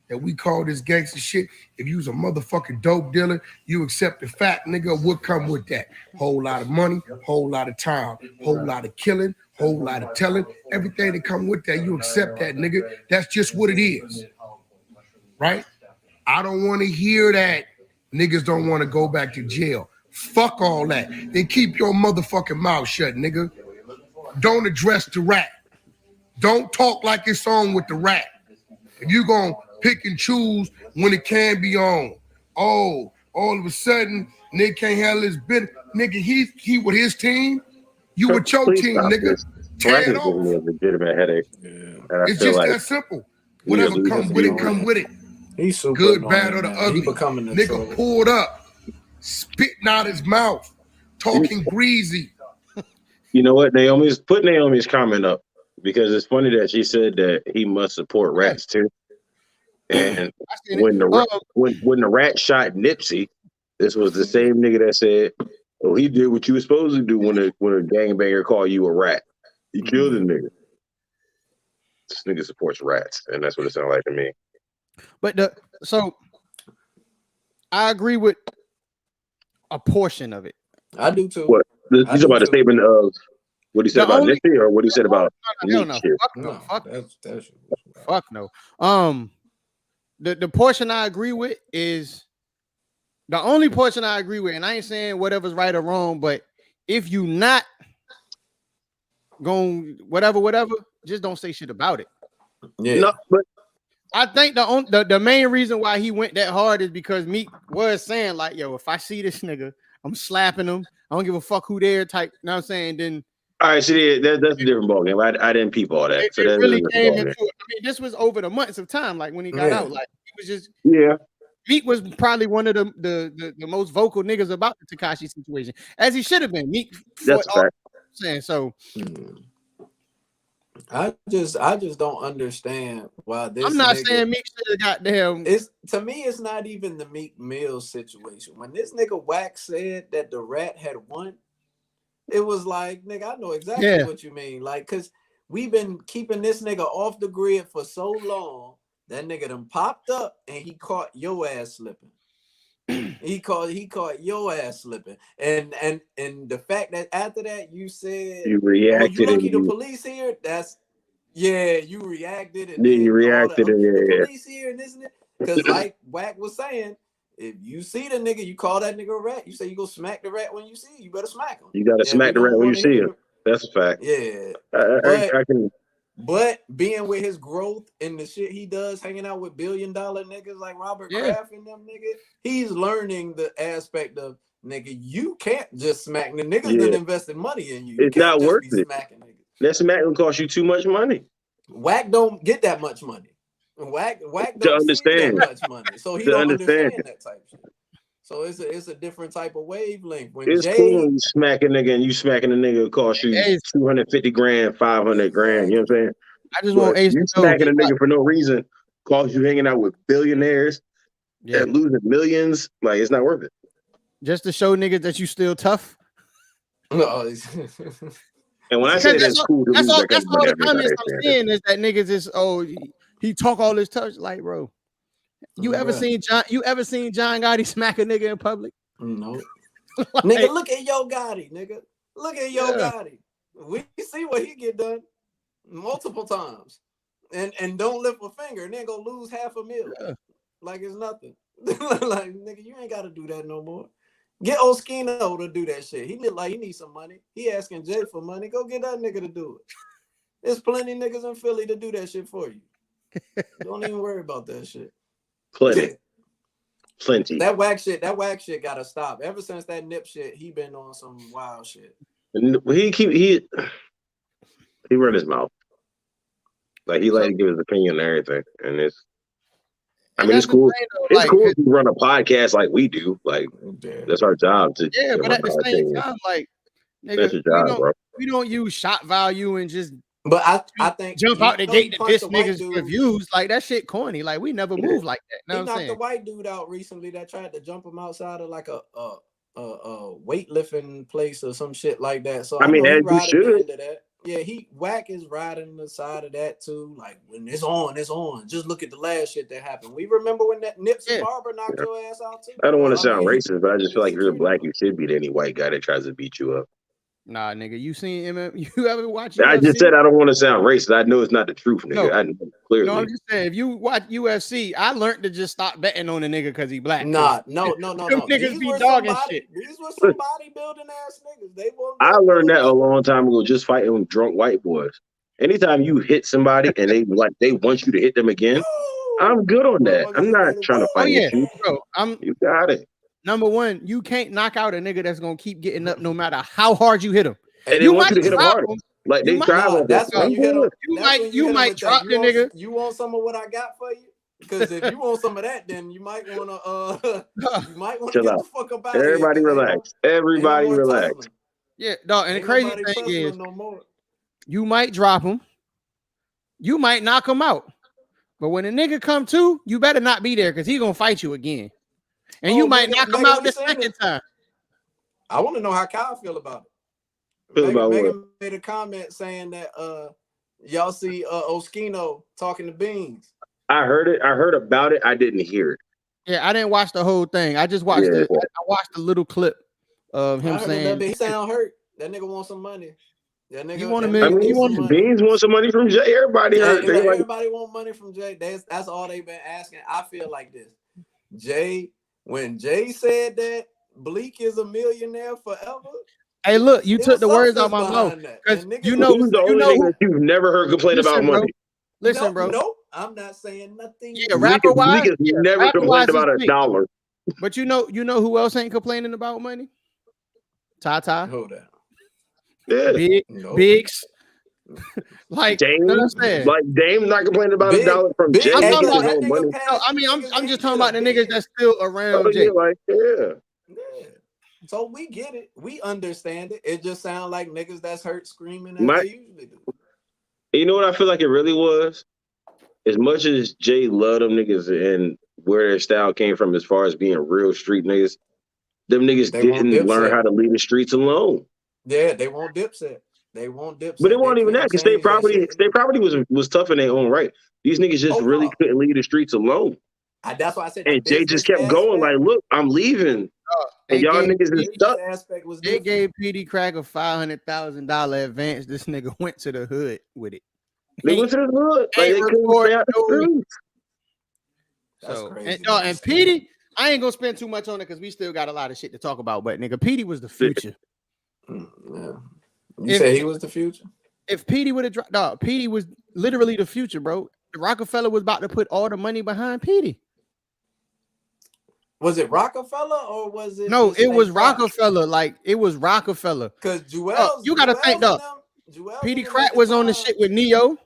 that we call this gangster shit, if you was a motherfucking dope dealer, you accept the fact, nigga, what come with that? Whole lot of money, whole lot of time, whole lot of killing, whole lot of telling, everything that come with that, you accept that, nigga. That's just what it is, right? I don't want to hear that niggas don't want to go back to jail. Fuck all that. Then keep your motherfucking mouth shut, nigga. Don't address the rat. Don't talk like it's on with the rat. If you gonna pick and choose when it can be on. Oh, all of a sudden, nigga can't handle his business. Nigga, he with his team. You with your team, nigga. Tear it off. Me a legitimate headache. Yeah. It's just that simple. Whatever comes with it, come with it. He's super good, bad, or the ugly. Nigga troll. Pulled up, spitting out his mouth, talking greasy. You know what? Put Naomi's comment up because it's funny that she said that he must support rats too. And when the rat shot Nipsey, this was the same nigga that said, "Oh, he did what you were supposed to do when a gangbanger call you a rat. You killed a nigga." This nigga supports rats, and that's what it sounds like to me. But so I agree with a portion of it. I do too. What? You talking about the statement of what he said about Nipsey, or what he said about no. Fuck no. The portion I agree with is the only portion I agree with, and I ain't saying whatever's right or wrong, but if you not going whatever, just don't say shit about it. Yeah. No, but I think the main reason why he went that hard is because Meek was saying like, yo, if I see this nigga, I'm slapping him. I don't give a fuck who there type. You know what I'm saying? Then all right, see, that's a different ballgame. I didn't peep all that. It really came into it. I mean, this was over the months of time. Like when he got out, like he was just Meek was probably one of the most vocal niggas about the Tekashi situation, as he should have been. Meek, that's a fact. Saying so. I just don't understand why this. I'm not saying Meek should have got them. It's to me, it's not even the Meek Mill situation. When this nigga Wax said that the rat had won, it was like, nigga, I know exactly what you mean. Like, cause we've been keeping this nigga off the grid for so long. That nigga done popped up and he caught your ass slipping. he caught your ass slipping. And the fact that after that you said you reacted, you lucky the police here. That's you reacted and then you reacted the police here and this and that. Because like Wack was saying, if you see the nigga, you call that nigga a rat. You say you go smack the rat when you see him. You better smack him. You gotta smack the rat when you see him. That's a fact. Yeah. I can. But being with his growth and the shit he does, hanging out with $1 billion niggas like Robert Kraft and them niggas, he's learning the aspect of nigga. You can't just smack the niggas that invested money in you. It's not worth it. That smack will cost you too much money. Wack don't get that much money. Wack don't to understand that much money, so he don't understand that type of shit. So it's a different type of wavelength. When it's cool when you smack a nigga and you smacking a nigga cost you 250 grand, 500 grand. You know what I'm saying? I just want Ace you smacking a nigga for no reason, cause you hanging out with billionaires. and losing millions, like it's not worth it. Just to show niggas that you still tough. No. And when I say that's cool, that's all the comments I'm seeing is that niggas is he talk all this touch, like, bro. You ever seen John Gotti smack a nigga in public? No. Like, nigga, look at Yo Gotti, nigga. Look at Yo Gotti. We see what he get done multiple times. And don't lift a finger and then go lose $500,000. Yeah. Like it's nothing. Like, nigga, you ain't gotta do that no more. Get Oskino to do that shit. He look like he needs some money. He asking Jay for money. Go get that nigga to do it. There's plenty niggas in Philly to do that shit for you. Don't even worry about that shit. Plenty. That whack shit gotta stop. Ever since that Nip shit, he been on some wild shit. He run his mouth. Like he like to give his opinion on everything. And it's cool. It's cool if you run a podcast like we do. Like that's our job to but at the same time, like nigga, that's your job, bro. We don't use shot value and just I think jump out the gate to diss niggas reviews. Like that shit corny. Like we never move like that. He knocked the white dude out recently that tried to jump him outside of like a weightlifting place or some shit like that. So I mean, as you should. Yeah, Wack is riding the side of that too. Like when it's on, it's on. Just look at the last shit that happened. We remember when that Nipsey Barber knocked your ass out too. I don't want to sound racist, but I just feel like if you're black, you should beat any white guy that tries to beat you up. Nah, nigga, you seen him? You ever watch? I just said I don't want to sound racist. I know it's not the truth, nigga. No. I know clearly. No, I'm just saying if you watch UFC, I learned to just stop betting on a nigga because he black. No. Niggas be dogging shit. These were some bodybuilding ass niggas. I learned that a long time ago, just fighting drunk white boys. Anytime you hit somebody and they want you to hit them again, I'm good on that. I'm not trying to fight with you. Bro, you got it. Number one, you can't knock out a nigga that's gonna keep getting up no matter how hard you hit him. And they want you to hit him harder. Like they try. That's when you hit him. You might drop the nigga. You want some of what I got for you? Because if you want some of that, then you might want to get the fuck up out of here. Everybody relax. Everybody relax. Yeah, dog. And the crazy thing is, you might drop him. You might knock him out. But when a nigga come to, you better not be there because he's gonna fight you again. And you might knock him out the second time. I want to know how Kyle feel about it. Megan made a comment saying that y'all see Oskino talking to Beans. I heard it. I heard about it. I didn't hear it. Yeah, I didn't watch the whole thing. I just watched I watched a little clip of him saying he sound hurt. That nigga want some money. That nigga Beans want some money from Jay. Everybody hurt. Everybody want money from Jay. That's all they've been asking. I feel like this. When Jay said that Bleak is a millionaire forever. Hey, look, you took the words out my mouth. Because you know you've never heard complain about money. Listen, bro. Nope, I'm not saying nothing. Yeah, rapper wise, never complained about $1. But you know who else ain't complaining about money? Tata. Hold on. Yeah. Bigs. Like Dame, like Dame not complaining about $1 from Jay. I'm just talking about the niggas that's still around Jay. So we get it. We understand it. It just sounds like niggas that's hurt screaming as they usually do. You know what I feel like it really was? As much as Jay loved them niggas and where their style came from as far as being real street niggas, them niggas didn't learn how to leave the streets alone. Yeah, they want Dipset. They want Dipset. But it wasn't even that because state property was tough in their own right. These niggas just really couldn't leave the streets alone. That's why I said. And Jay just kept going like, "Look, I'm leaving." And y'all niggas is stuck. They gave PD Crack a $500,000 advance. This nigga went to the hood with it. They went to the hood. Like, they couldn't stay out the streets. That's crazy. And PD, I ain't gonna spend too much on it because we still got a lot of shit to talk about. But nigga, PD was the future. Yeah. You say he was the future? If PD would have dropped, PD was literally the future, bro. Rockefeller was about to put all the money behind PD. Was it Rockefeller or was it? No, it was Rockefeller. Like it was Rockefeller. Because Joel, you gotta think though. PD Crack was on the shit with Neo.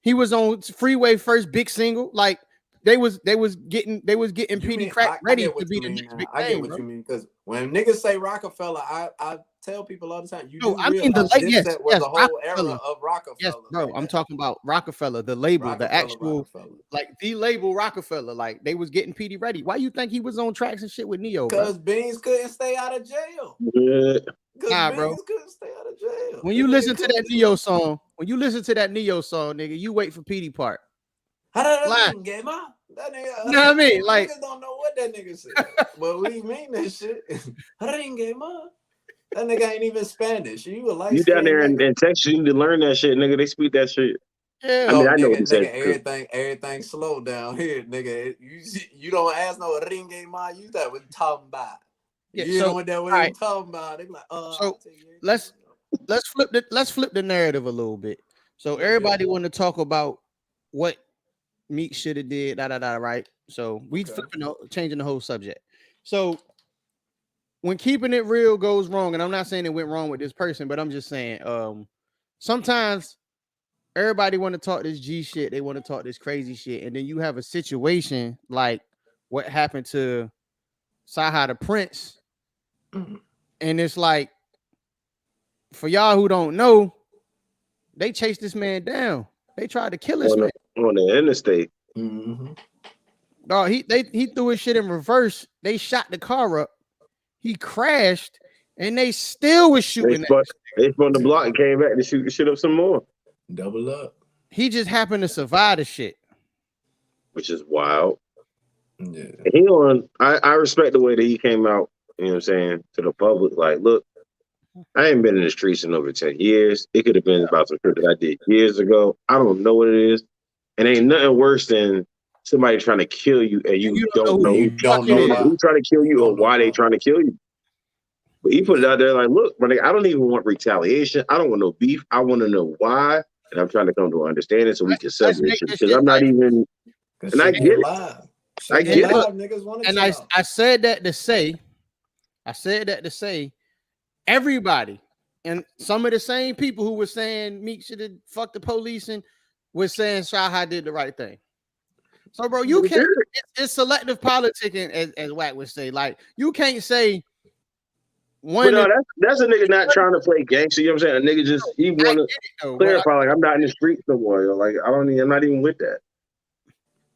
He was on Freeway first big single. Like they was getting Petey Crack ready to be the next big I get thing, what bro. you mean, because when niggas say Rockefeller, I tell people all the time, you No, do I mean realize this set was yes, the whole era Rockefeller. of Rockefeller. Yes, bro. like I'm that. talking about Rockefeller, the label, the actual, like the label Rockefeller. Like they was getting Petey ready. Why you think he was on tracks and shit with Neo, bro? Because Beans couldn't stay out of jail. Yeah. Nah, bro. Beans couldn't stay out of jail. When you listen to that Neo song, nigga, you wait for Petey part. How did Lie. that game out? That nigga, You know what I mean? Like, niggas don't know what that nigga said, but we mean that shit. How did game out? That nigga ain't even Spanish. You a light You down there in nigga. Texas, you need to learn that shit, nigga. They speak that shit. Yeah. I mean, I know nigga, what he said. Everything slow down here, nigga. You don't ask no ringe ma. You that what talking about. Yeah, you so, know what that way right. talking about. They be like, so let's flip the narrative a little bit. So everybody want to talk about what Meek should have did, right? So we changing the whole subject. So when keeping it real goes wrong, and I'm not saying it went wrong with this person, but I'm just saying, sometimes everybody want to talk this G shit, they want to talk this crazy shit, and then you have a situation like what happened to Cyhi The Prynce, and it's like, for y'all who don't know, they chased this man down. They tried to kill this man on the interstate. Dog, he threw his shit in reverse. They shot the car up. He crashed, and they still was shooting. They spun the block and came back to shoot the shit up some more. Double up. He just happened to survive the shit, which is wild. Yeah. I respect the way that he came out. You know what I'm saying, to the public. Like, look, I ain't been in the streets in over 10 years. It could have been about some shit that I did years ago. I don't know what it is, and ain't nothing worse than somebody trying to kill you and you don't know who's trying to kill you or why they trying to kill you. But he put it out there like, look, I don't even want retaliation. I don't want no beef. I want to know why, and I'm trying to come to an understanding so we can settle this shit. Because I'm not even, and I get it. I get it. And I said that to say, everybody, and some of the same people who were saying Meek should have fucked the police and was saying Cyhi did the right thing. So, bro, you can't. It's selective politicking, as Wack would say. Like, you can't say one. But no, that's a nigga not trying to play gangster. You know what I'm saying? A nigga he want to clarify, like, I'm not in the streets no more. Like, I'm not even with that.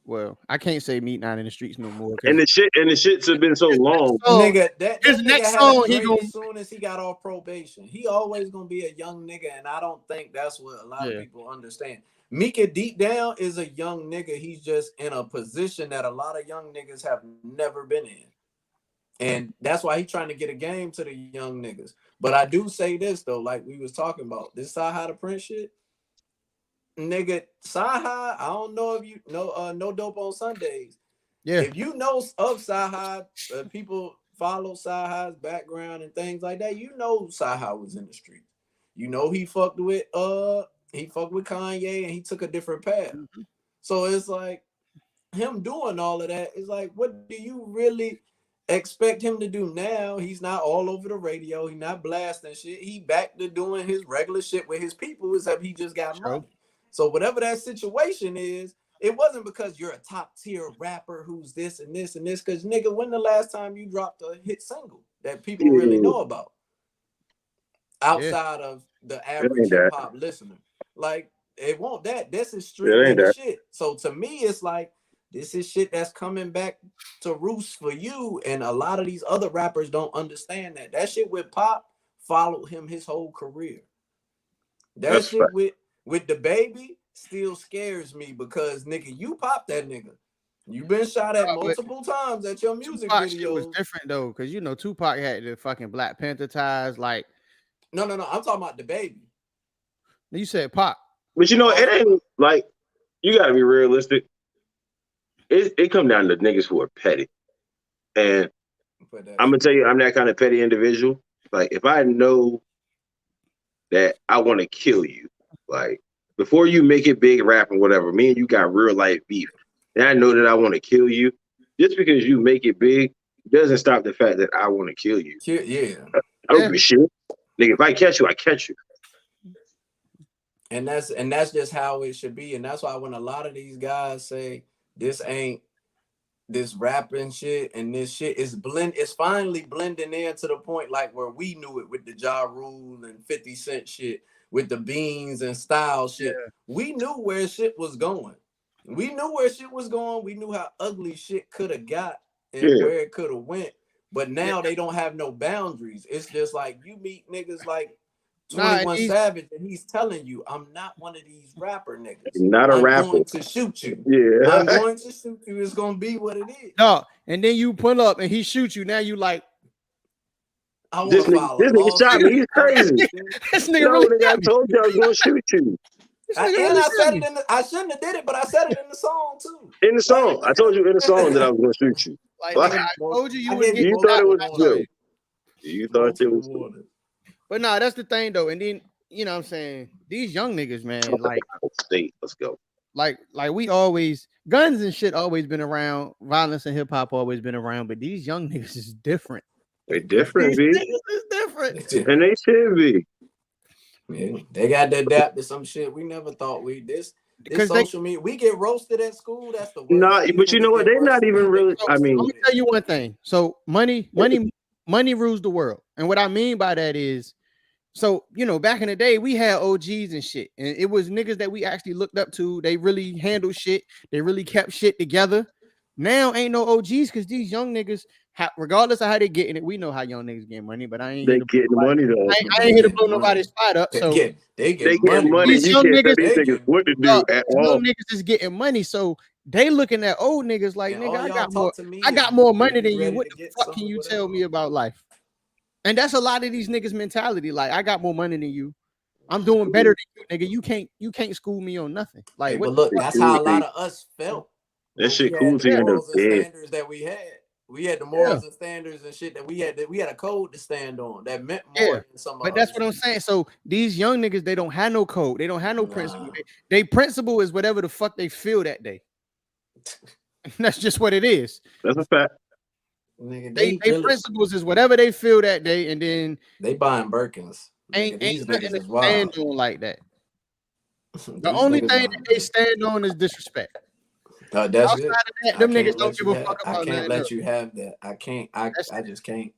Well, I can't say Meek not in the streets no more. And the shits have been so long. Nigga, his next song, as soon as he got off probation, he always gonna be a young nigga, and I don't think that's what a lot of people understand. Meek deep down is a young nigga. He's just in a position that a lot of young niggas have never been in. And that's why he's trying to get a game to the young niggas. But I do say this, though, like we was talking about, this Cyhi The Prynce shit. Nigga, Cyhi, I don't know if you know No Dope on Sundays. Yeah. If you know of Cyhi, people follow Cyhi's background and things like that, you know Cyhi was in the street. You know he fucked with Kanye and he took a different path. So it's like him doing all of that is like, what do you really expect him to do now? He's not all over the radio. He's not blasting shit. He back to doing his regular shit with his people, except he just got money. So whatever that situation is, it wasn't because you're a top tier rapper who's this and this and this. Because nigga, when the last time you dropped a hit single that people really know about outside of the average hip hop listener? Like, it won't that. This is street nigga shit. So to me, it's like, this is shit that's coming back to roost for you. And a lot of these other rappers don't understand that. That shit with Pop followed him his whole career. That shit with the baby still scares me because, nigga, you popped that nigga. You've been shot at multiple times at your music Tupac videos. Shit was different, though, because, you know, Tupac had the fucking Black Panther ties. Like, no. I'm talking about the baby. You said Pop. But, you know, it ain't like, you got to be realistic. It come down to niggas who are petty. And I'm going to tell you, I'm that kind of petty individual. Like, if I know that I want to kill you, like, before you make it big rap and whatever, me and you got real life beef, and I know that I want to kill you, just because you make it big doesn't stop the fact that I want to kill you. Yeah. I don't give a shit. Nigga, if I catch you, I catch you. And that's just how it should be. And that's why when a lot of these guys say this ain't this rapping shit, and this shit is it's finally blending in to the point like where we knew it with the Ja Rule and 50 Cent shit, with the Beans and Style shit. Yeah. We knew where shit was going. We knew how ugly shit could have got and where it could have went. But now they don't have no boundaries. It's just like you meet niggas like 21 Savage, and he's telling you, I'm not one of these rapper niggas. Not a rapper. I'm going to shoot you. Yeah. I'm going to shoot you. It's going to be what it is. No, and then you pull up and he shoots you. Now you like, this nigga shot me. He's crazy. This nigga really I told you I was going to shoot you. I shouldn't have did it, but I said it in the song too. In the song. I told you in the song that I was going to shoot you. Like, nigga, I told you you would get you thought it was good. You thought it was good. But nah, that's the thing though. And then, you know what I'm saying? These young niggas, man, like state, let's go. Like we always, guns and shit always been around. Violence and hip hop always been around, but these young niggas is different. They different, B. It's different. And they should be. Yeah, they got to adapt to some shit we never thought this social media. We get roasted at school. That's the worst. Nah, but you know what? They're not even really. I mean, let me tell you one thing. So money rules the world. And what I mean by that is, so, you know, back in the day, we had OGs and shit. And it was niggas that we actually looked up to. They really handled shit. They really kept shit together. Now ain't no OGs because these young niggas, regardless of how they getting it, we know how young niggas get money, but I ain't they getting money though. I ain't here to blow nobody's spot up. So they get money. These young niggas, what to do at all. Young niggas is getting money, so they looking at old niggas like, nigga, I got more money than you. What the fuck can you tell me about life? And that's a lot of these niggas' mentality. Like, I got more money than you. I'm doing better than you, nigga. You can't school me on nothing. Like, but look, that's how a lot of us felt. That shit cool to you. Standards that we had. We had the morals and standards and shit that we had a code to stand on that meant more than some. But that's what I'm saying. So these young niggas, they don't have no code. They don't have no principle. They principle is whatever the fuck they feel that day. That's just what it is. That's a fact. Nigga, they principles is whatever they feel that day, and then they buying Birkins. Ain't nothing to stand on like that. The only thing that they stand on is disrespect. That's outside it. Of that, them niggas don't give a fuck about I can't let you have that. I can't. I just can't.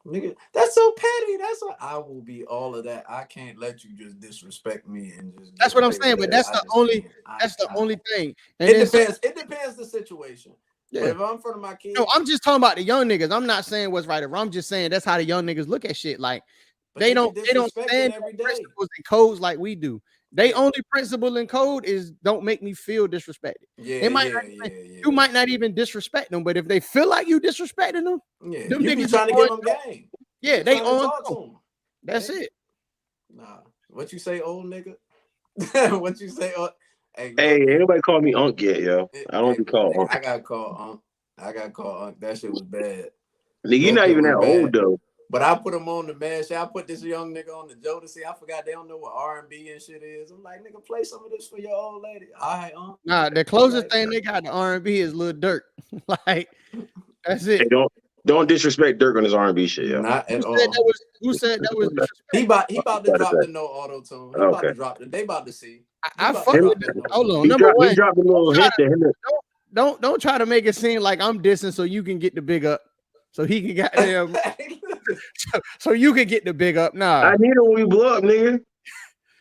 Nigga, that's so petty. That's what I will be. All of that. I can't let you just disrespect me and just. That's what I'm saying. But that's the only. That's the only thing. And it depends. It depends the situation. Yeah. But if I'm in front of my kids, no, I'm just talking about the young niggas. I'm not saying what's right or wrong. I'm just saying that's how the young niggas look at shit. Like they don't stand on principles and codes like we do. They only principle and code is don't make me feel disrespected. You might not even disrespect them, but if they feel like you disrespecting them, them you niggas trying to give them game. Yeah, they on. That's it. Nah, what you say, old nigga? What you say? Hey, ain't nobody call me Unc yet, yo. I don't be called Unc. I got called Unc. That shit was bad. Nigga, you're not even that old though. But I put him on the mash. I put this young nigga on the Jodeci. I forgot they don't know what R&B and shit is. I'm like, nigga, play some of this for your old lady. All right, Nah, the closest thing they got to R&B is Lil Durk. Like, that's it. Hey, don't disrespect Durk on his R&B shit, yo. Not at all. Who said that was he about to drop the no auto tune. He about to drop the. They about to see. I fuck with it. Hold on. Number one, he dropped a little hit to him. Don't try to make it seem like I'm dissing so you can get the big up. So he can get them. so you can get the big up. Nah, I need him when we blow up, nigga.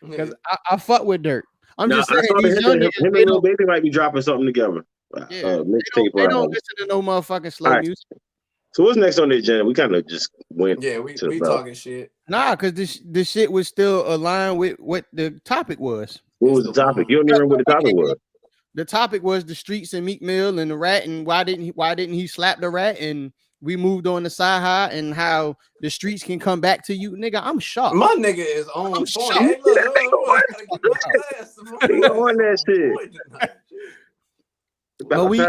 Because I fuck with Durk. I'm just saying these young niggas, him and Lil Baby might be dropping something together. Yeah, they don't listen to no motherfucking slow music. So what's next on the agenda? We kind of just went. Yeah, we talking shit. Nah, because this shit was still aligned with what the topic was. What was the topic? You don't even remember what the topic was. The topic was the streets and Meek Mill and the rat, and why didn't he slap the rat? And we moved on to Cyhi and how the streets can come back to you, nigga. I'm shocked. My nigga is on point. Hey, on that shit. But we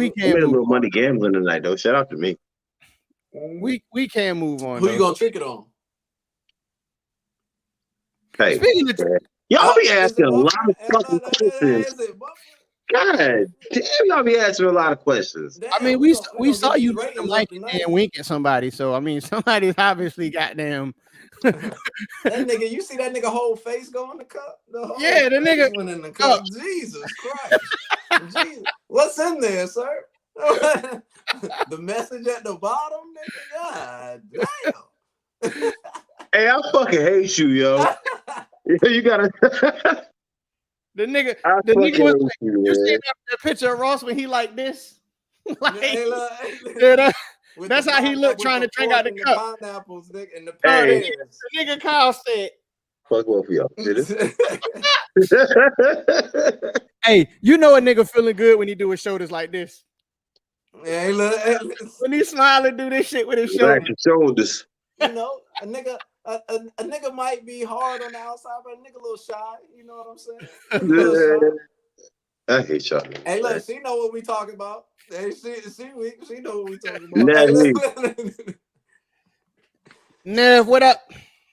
can't. Made a little money gambling tonight, though. Shout out to me. We can't move on. Who you gonna trick it on? Hey, y'all be asking a lot of fucking questions. God damn, y'all be asking a lot of questions. I mean, we saw you like and wink at somebody, so I mean, somebody's obviously goddamn That nigga, you see that nigga whole face go in the cup? The whole Yeah, the nigga went in the cup. Jesus Christ. Jesus. What's in there, sir? The message at the bottom, nigga. God damn. Hey, I fucking hate you, yo. You gotta. The nigga I was fucking like, hate you, you see man. that picture of Ross when he like this? Like, Hey, look, yeah, with that's the how he looked with trying the to drink out the fork and cup. the pineapples, nigga, and the Hey. pears. The nigga Kyle said, Fuck both of y'all. hey, you know a nigga feeling good when he do his shoulders like this. Hey, look, When he smile and do this shit with his Back shoulders. your shoulders. you know, a nigga might be hard on the outside, but a nigga a little shy. You know what I'm saying? A little shy. I hate y'all. Hey, look, she know what we talking about. Hey, she know what we talking about. Nev, what up?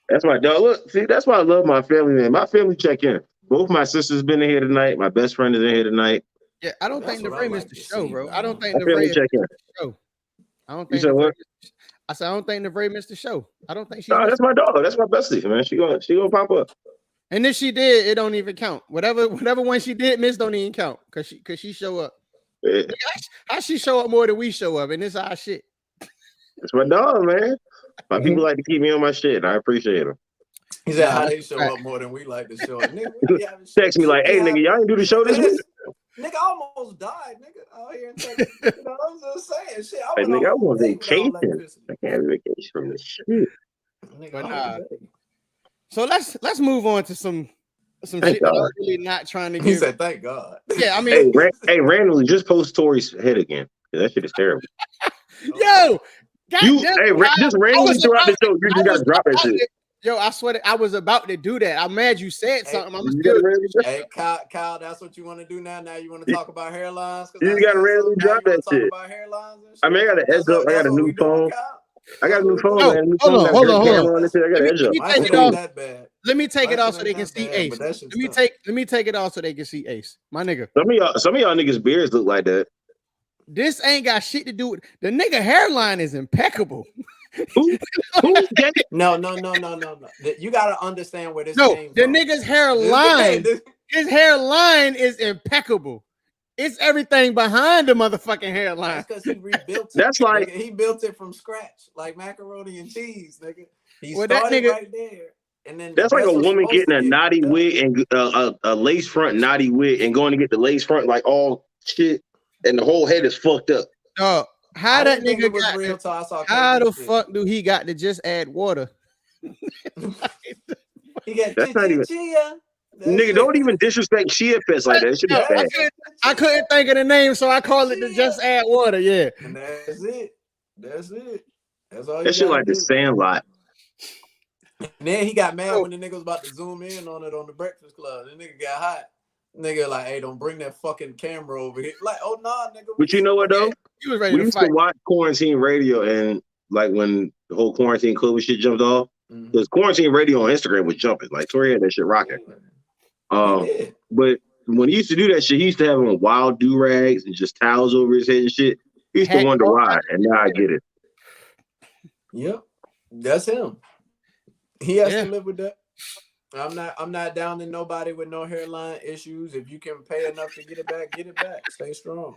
That's my dog. Look, see, that's why I love my family, man. My family check in. Both my sisters been in here tonight. My best friend is in here tonight. Yeah, I don't think Navray missed the show, bro. I don't think my family check in. Show. I don't You think said what? I said I don't think Navray missed the show. I don't think she's. No, that's my dog. That's my bestie, man. She gonna pop up. And if she did, it don't even count. Whatever one she did miss don't even count because she show up. Yeah. How she show up more than we show up, and this our shit. That's my dog, man. My people like to keep me on my shit, and I appreciate them. He said, "How they show up more than we like to show up." Nigga, text me like, "Hey, nigga, y'all ain't do the show this week." Nigga, I almost died, nigga. Out here in Texas. You know, I'm just saying, shit. Like, nigga, I want vacation. I can't have vacation from this shit. Nigga, so let's move on to some Thank shit God. that I'm really not trying to He give. said, "Thank God." Yeah, I mean, hey, randomly, just post Tory's head again. That shit is terrible. Yo, just randomly throughout the show, you just got to drop that shit. Yo, I swear I was about to do that. I'm mad you said something. Hey, Kyle, that's what you want to do now? Now you want to talk about hairlines? You got to randomly drop that shit. About hairlines and shit? I mean, I got an edge up. I got a new phone. I got a new phone, man. New hold phone, on. I got an edge up. Let me take it off so they can see Ace. Let me take it off so they can see Ace. My nigga. Some of y'all niggas' beards look like that. This ain't got shit to do with the nigga hairline is impeccable. No. You gotta understand where this came from. The nigga's hairline, his hairline is impeccable. It's everything behind the motherfucking hairline. That's because he rebuilt it. That's like he built it from scratch, like macaroni and cheese, nigga. He started right there. And then that's like a woman getting a knotty wig and a lace front knotty wig and going to get the lace front like all shit, and the whole head is fucked up. How that nigga was got real till I saw how the fuck do he got to just add water? He got that's not even chia. Nigga, don't even disrespect chia pets like that. It should be bad. I couldn't think of the name, so I call it the just add water. Yeah, and that's it. That's all. That shit like the Sandlot. And then he got mad when the nigga was about to zoom in on it on the Breakfast Club. The nigga got hot. Nigga like, hey, don't bring that fucking camera over here. Like, oh nah, nigga. But you know what though? Was ready we used to watch quarantine radio, and like when the whole quarantine COVID shit jumped off, because quarantine radio on Instagram was jumping. Like Tory had that shit rocking. But when he used to do that shit, he used to have on wild do-rags and just towels over his head and shit. He used to wonder why, and now I get it. Yep, that's him. He has to live with that. I'm not downing nobody with no hairline issues. If you can pay enough to get it back, get it back. Stay strong.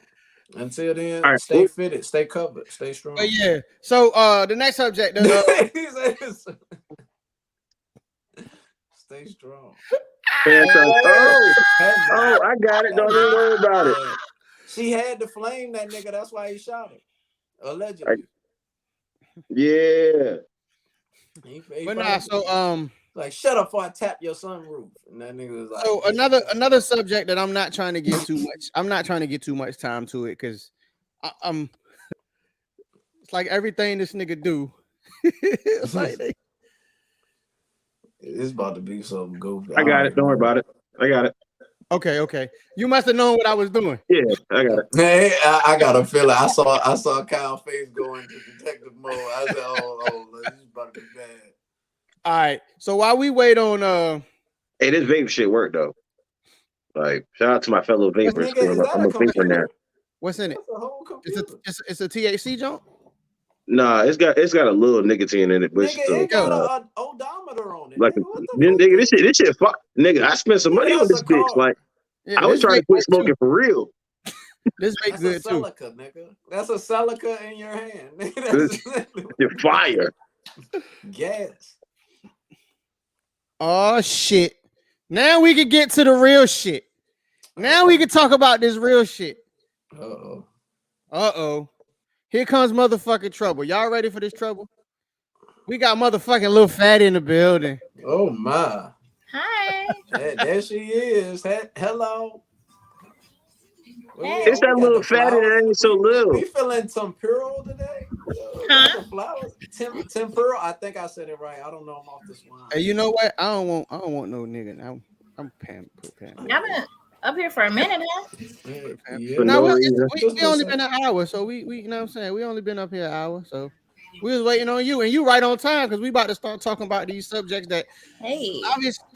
Until then, stay fitted, stay covered, stay strong. But yeah. So the next subject. Stay strong. Oh, I got it. Don't even worry about it. She had to flame that nigga. That's why he shot her. Allegedly. Yeah. But nah, so like shut up before I tap your sunroof. And that nigga was like, so another subject that I'm not trying to get too much. I'm not trying to get too much time to it because I'm it's like everything this nigga do. It's like it's about to be something goofy. I got it. Don't worry about it. I got it. Okay. You must have known what I was doing. Yeah, I got it. Hey, I got a feeling. I saw Kyle's face go into detective mode. I said, oh, this is about to be bad. All right. So while we wait on hey, this vape shit worked though. Like, shout out to my fellow vapors. I'm a vaper now. What's in it? It's a THC jump? Nah, it's got a little nicotine in it, but Nigga, it got an odometer on it. like, nigga, what the nigga, fuck? this shit, fuck, nigga. I spent some money on this bitch. Like, I was trying to quit smoking for real. This make good too. Celica, nigga. That's a Celica in your hand. You're fire. Gas. Oh shit! Now we can get to the real shit. Now we can talk about this real shit. Uh-oh. Here comes motherfucking trouble. Y'all ready for this trouble? We got motherfucking Lil Fatty in the building. Oh my. Hi. There she is. Hello. It's that little fatty that ain't so little. We feeling tempura today? Huh? Flowers? Tempura? I think I said it right. I don't know. I'm off this wine. Hey, you know what? I don't want no nigga now. I'm Pam. Y'all been up here for a minute, huh? Yeah. No, we only been an hour, so we you know what I'm saying? We only been up here an hour, so we was waiting on you, and you right on time because we about to start talking about these subjects that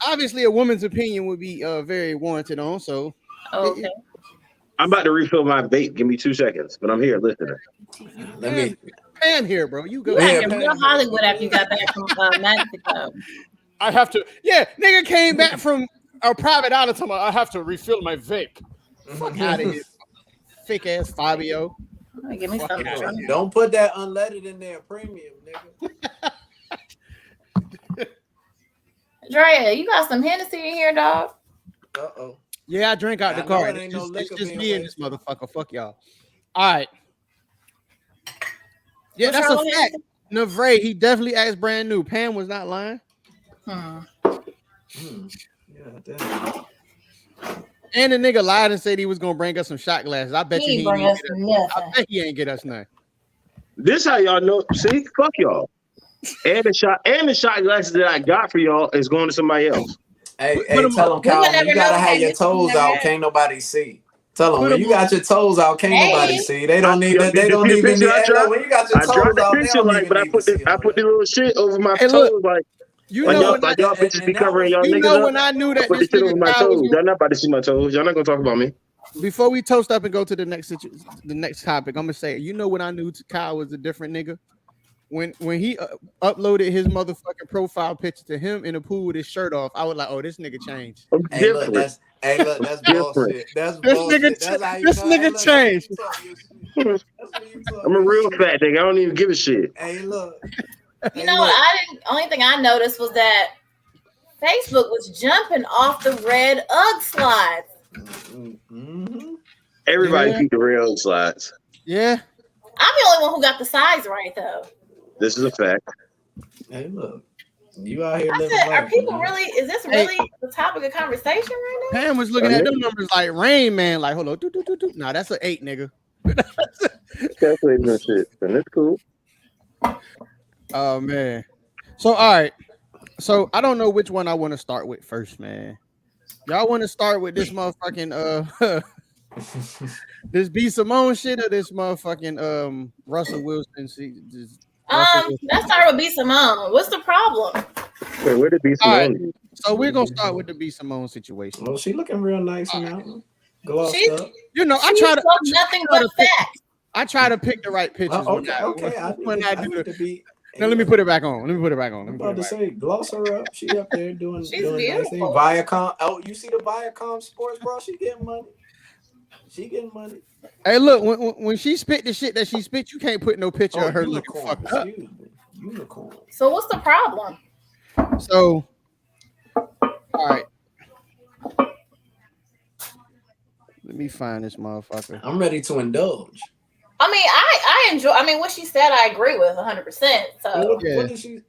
obviously a woman's opinion would be very warranted on. So okay. I'm about to refill my vape. Give me 2 seconds, but I'm here listening. Let me. Pam here, bro. You go. You got real Hollywood after you got back from Mexico. I have to. Yeah, nigga came back from a private island. Talking about I have to refill my vape. Fuck out of here, fake ass Fabio. Give me something. Don't put that unleaded in there, premium, nigga. Drea, you got some Hennessy in here, dog? Uh-oh. Yeah, I drink out the car. It's just me and this motherfucker. Fuck y'all. All right. Yeah, that's a fact. Navray, he definitely acts brand new. Pam was not lying. Yeah, damn. And the nigga lied and said he was gonna bring us some shot glasses. I bet you I bet he ain't get us none. This how y'all know. See, fuck y'all. And the shot glasses that I got for y'all is going to somebody else. Hey, tell them, Kyle, you gotta have your toes out. Can't nobody see. Tell them when you got your toes out, can't nobody see. They don't need that. They don't even need that. When you got your toes out, they don't even need to see. I put the little shit over my toes, like you know, like y'all bitches be covering y'all niggas. You know when I knew that this shit over my toes. Y'all not about to see my toes. Y'all not gonna talk about me. Before we toast up and go to the next topic, I'm gonna say, you know when I knew Kyle was a different nigga? When he uploaded his motherfucking profile picture to him in the pool with his shirt off, I was like, oh, this nigga changed. Hey, look, that's bullshit. That's bullshit. This nigga changed. I'm a real fat nigga. I don't even give a shit. Hey, look. You know what? Only thing I noticed was that Facebook was jumping off the red UGG slides. Mm-hmm. Everybody keep the real slides. Yeah. I'm the only one who got the size right, though. This is a fact. Hey, look. You out here living life, are people really, is this really the topic of conversation right now? Pam was looking at them numbers like Rain Man, like, hold on. Nah, that's an 8, nigga. Calculating that shit. And it's cool. Oh, man. So, all right. So, I don't know which one I want to start with first, man. Y'all want to start with this motherfucking this B. Simone shit or this motherfucking Russell Wilson? Let's start with B. Simone. What's the problem? Wait, where did B. Simone? Right. So we're gonna start with the B. Simone situation. Well, she looking real nice now. Glossed up. You know, I try to pick the right pictures. When I do the now, let me put it back on. Let me put it back on. I'm about to say, gloss her up. She up there doing nice things. Viacom. Oh, you see the Viacom Sports, bro? She getting money. Hey, look, when she spit the shit that she spit, you can't put no picture of her looking fucked up. Unicorn. So what's the problem? So, all right. Let me find this motherfucker. I'm ready to indulge. I mean, I enjoy. I mean, what she said, I agree with 100%. So, yeah. What did she?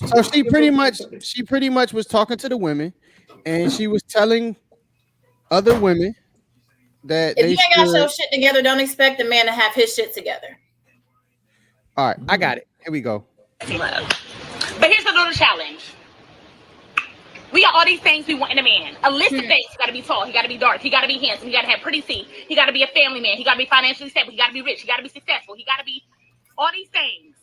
So she pretty much was talking to the women, and she was telling other women that if you ain't got your shit together, don't expect a man to have his shit together. All right, I got it. Here we go. But here's a little challenge. We got all these things we want in a man. A list of things. He got to be tall. He got to be dark. He got to be handsome. He got to have pretty teeth. He got to be a family man. He got to be financially stable. He got to be rich. He got to be successful. He got to be all these things.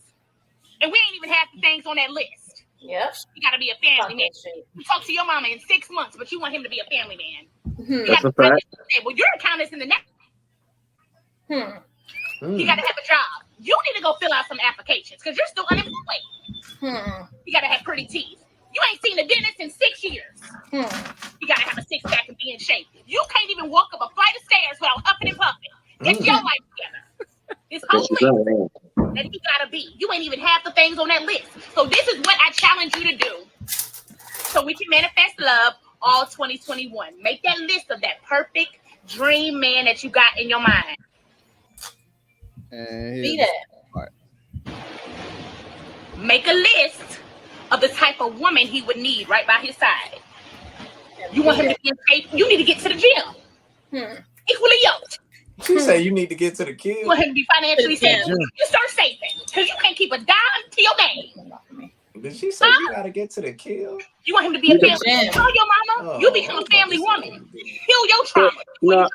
And we ain't even half the things on that list. Yep. He got to be a family man. You talk to your mama in 6 months, but you want him to be a family man. That's a fact. Well, your account is in the next. You got to have a job. You need to go fill out some applications. because you're still unemployed. You gotta have pretty teeth. You ain't seen a dentist in 6 years. You gotta have a six-pack and be in shape. You can't even walk up a flight of stairs without huffing and puffing. Get your life together. This whole list that you gotta be. You ain't even half the things on that list. So this is what I challenge you to do, so we can manifest love all 2021. Make that list of that perfect dream man that you got in your mind. Be that. Make a list of the type of woman he would need right by his side. You want him to be in shape? You need to get to the gym. Equally yoked. She say you need to get to the kill. You want him to be financially stable. You start saving because you can't keep a dime to your name. Did she say you gotta get to the kill? You want him to be a family. Tell your mama you become a family woman. Heal your trauma.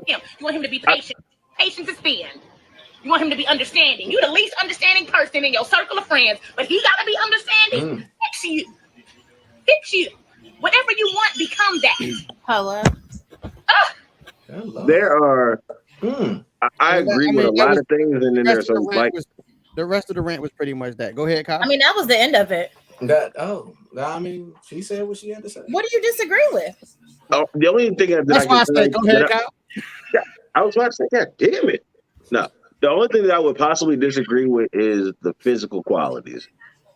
You want him to be patient. Patience is thin. You want him to be understanding. You the least understanding person in your circle of friends, but he gotta be understanding. Fix you. Fix you. Whatever you want, become that. Hello. There are. I agree with a lot of things, and then there's some like the rest of the rant was pretty much that. Go ahead, Kyle. I mean, that was the end of it. I mean, she said what she had to say. What do you disagree with? Oh, the only thing that That's why I said, go ahead, Kyle. I was about to say, God damn it. No, the only thing that I would possibly disagree with is the physical qualities,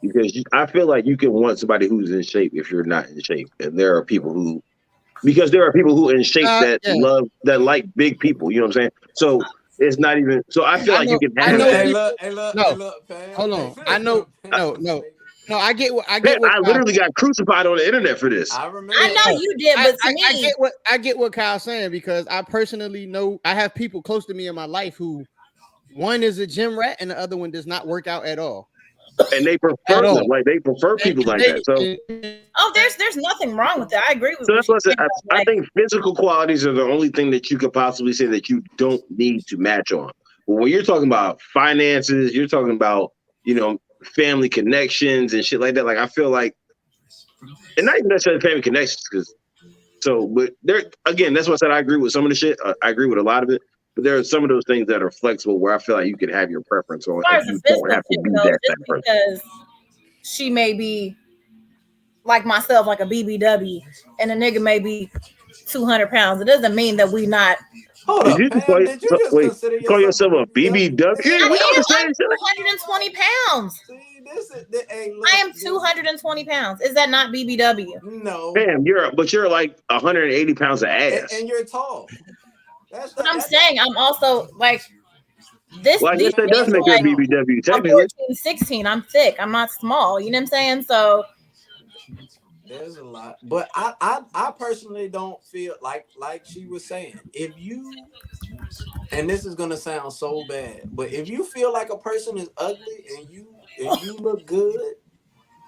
because I feel like you can want somebody who's in shape if you're not in shape, and there are people who in shape that like big people. You know what I'm saying? So it's not even. So I feel like you can have. Hold on. I know. No, I get what I literally got crucified on the internet for this. I know you did, but to me, I get what Kyle's saying, because I personally know I have people close to me in my life who, one is a gym rat and the other one does not work out at all. And they prefer them, like they prefer people like that. So there's nothing wrong with that. I agree with. So that's what I think physical qualities are the only thing that you could possibly say that you don't need to match on. But when you're talking about finances, you're talking about, family connections and shit like that. Like I feel like, and not even necessarily family connections, but there again, that's what I said. I agree with some of the shit. I agree with a lot of it. But there are some of those things that are flexible where I feel like you can have your preference on. You don't have to be that person. Because she may be like myself, like a BBW, and a nigga may be 200 pounds. It doesn't mean that we not. Hold up, did you just call yourself a BBW? I am 220 pounds. I am 220 pounds. Is that not BBW? No. Damn, you're like 180 pounds of ass. And you're tall. That's what I'm saying. I'm also like this. Well, I guess that does make her BBW. Technically, I'm 14, 16. I'm thick. I'm not small. You know what I'm saying? So there's a lot, but I personally don't feel like she was saying. If you, and this is gonna sound so bad, but if you feel like a person is ugly and you look good,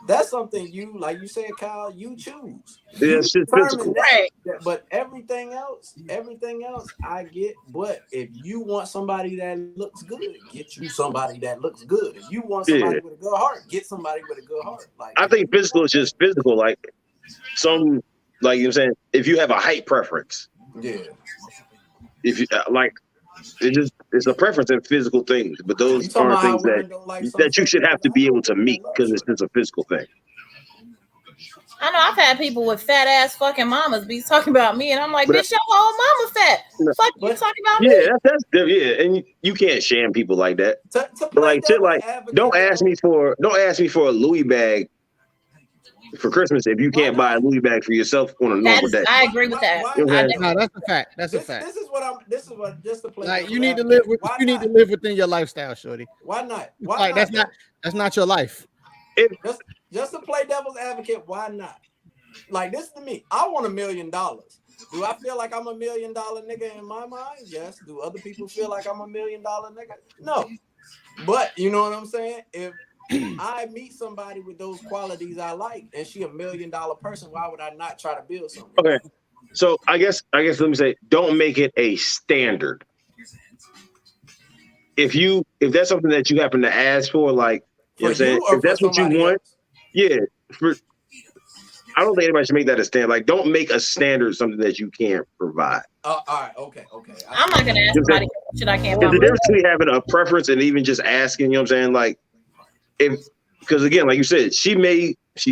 that's something you, like you said, Kyle, you choose. Yeah, it's just physical. Right. But everything else, I get. But if you want somebody that looks good, get you somebody that looks good. If you want somebody with a good heart, get somebody with a good heart. Like I think physical is just physical. Like some, like you know what I'm saying, if you have a height preference, if you like. It's a preference in physical things, but those aren't things that you should have to be able to meet because it's just a physical thing. I know I've had people with fat ass fucking mamas be talking about me, and I'm like, bitch, your whole mama fat. Fuck you talking about me? Yeah, and you can't sham people like that. But like shit, like don't ask me for a Louis bag for Christmas if you can't buy a Louis bag for yourself on a normal day. I agree with that. No, that's a fact. That's a fact. This is what just to play. Like you need to live within your lifestyle, shorty. Why not? That's not your life. Just to play devil's advocate, why not? Like this to me, I want $1 million. Do I feel like I'm $1 million nigga in my mind? Yes. Do other people feel like I'm $1 million nigga? No. But you know what I'm saying? If I meet somebody with those qualities I like, and she $1 million person, why would I not try to build something? Okay, so I guess let me say, don't make it a standard. If that's something that you happen to ask for, like you know what I'm saying, if that's what you want, I don't think anybody should make that a standard. Like, don't make a standard something that you can't provide. All right, okay. I'm not gonna ask somebody shit I can't. There's a difference between having a preference and even just asking. You know what I'm saying, like. because again, like you said, she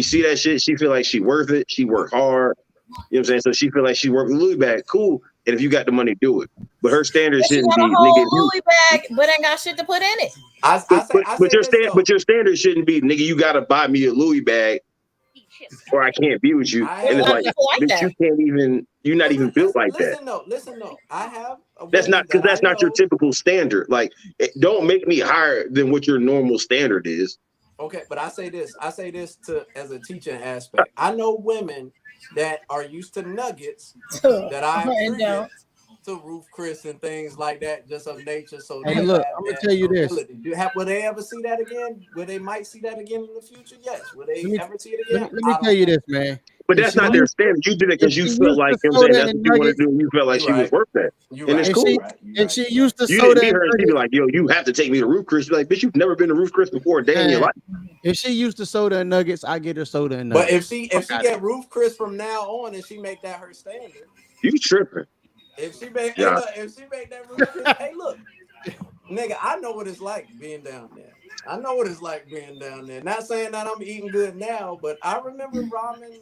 see that shit, she feel like she worth it, she work hard. You know what I'm saying? So she feel like she worked with Louis bag. Cool. And if you got the money, do it. But her standards shouldn't be a whole Louis bag, but ain't got shit to put in it. But your standards shouldn't be, nigga, you gotta buy me a Louis bag or I can't be with you. And it's like, bitch, you can't even, you're not even built like that. Listen, I have that's not your typical standard. Like, don't make me higher than what your normal standard is. Okay, but I say this to as a teaching aspect. I know women that are used to nuggets that I treated to Roof Chris and things like that, just of nature. So hey, look, I'm gonna tell you this. Will they ever see that again? Will they might see that again in the future? Yes. Will they ever see it again? Let me tell you this, man. But that's not their standard. You did it because you felt like, you know what I'm saying, that's what you want to do. You felt like she was worth that. And it's cool. And she used to soda. You didn't be like, yo, you have to take me to Roof Chris. You're like, bitch, you've never been to Roof Chris before a day in your life. If she used to soda and nuggets, I get her soda and nuggets. But if she get Roof Chris from now on and she make that her standard, you tripping. If she make that Roof Chris, hey, look, nigga, I know what it's like being down there. I know what it's like being down there. Not saying that I'm eating good now, but I remember ramen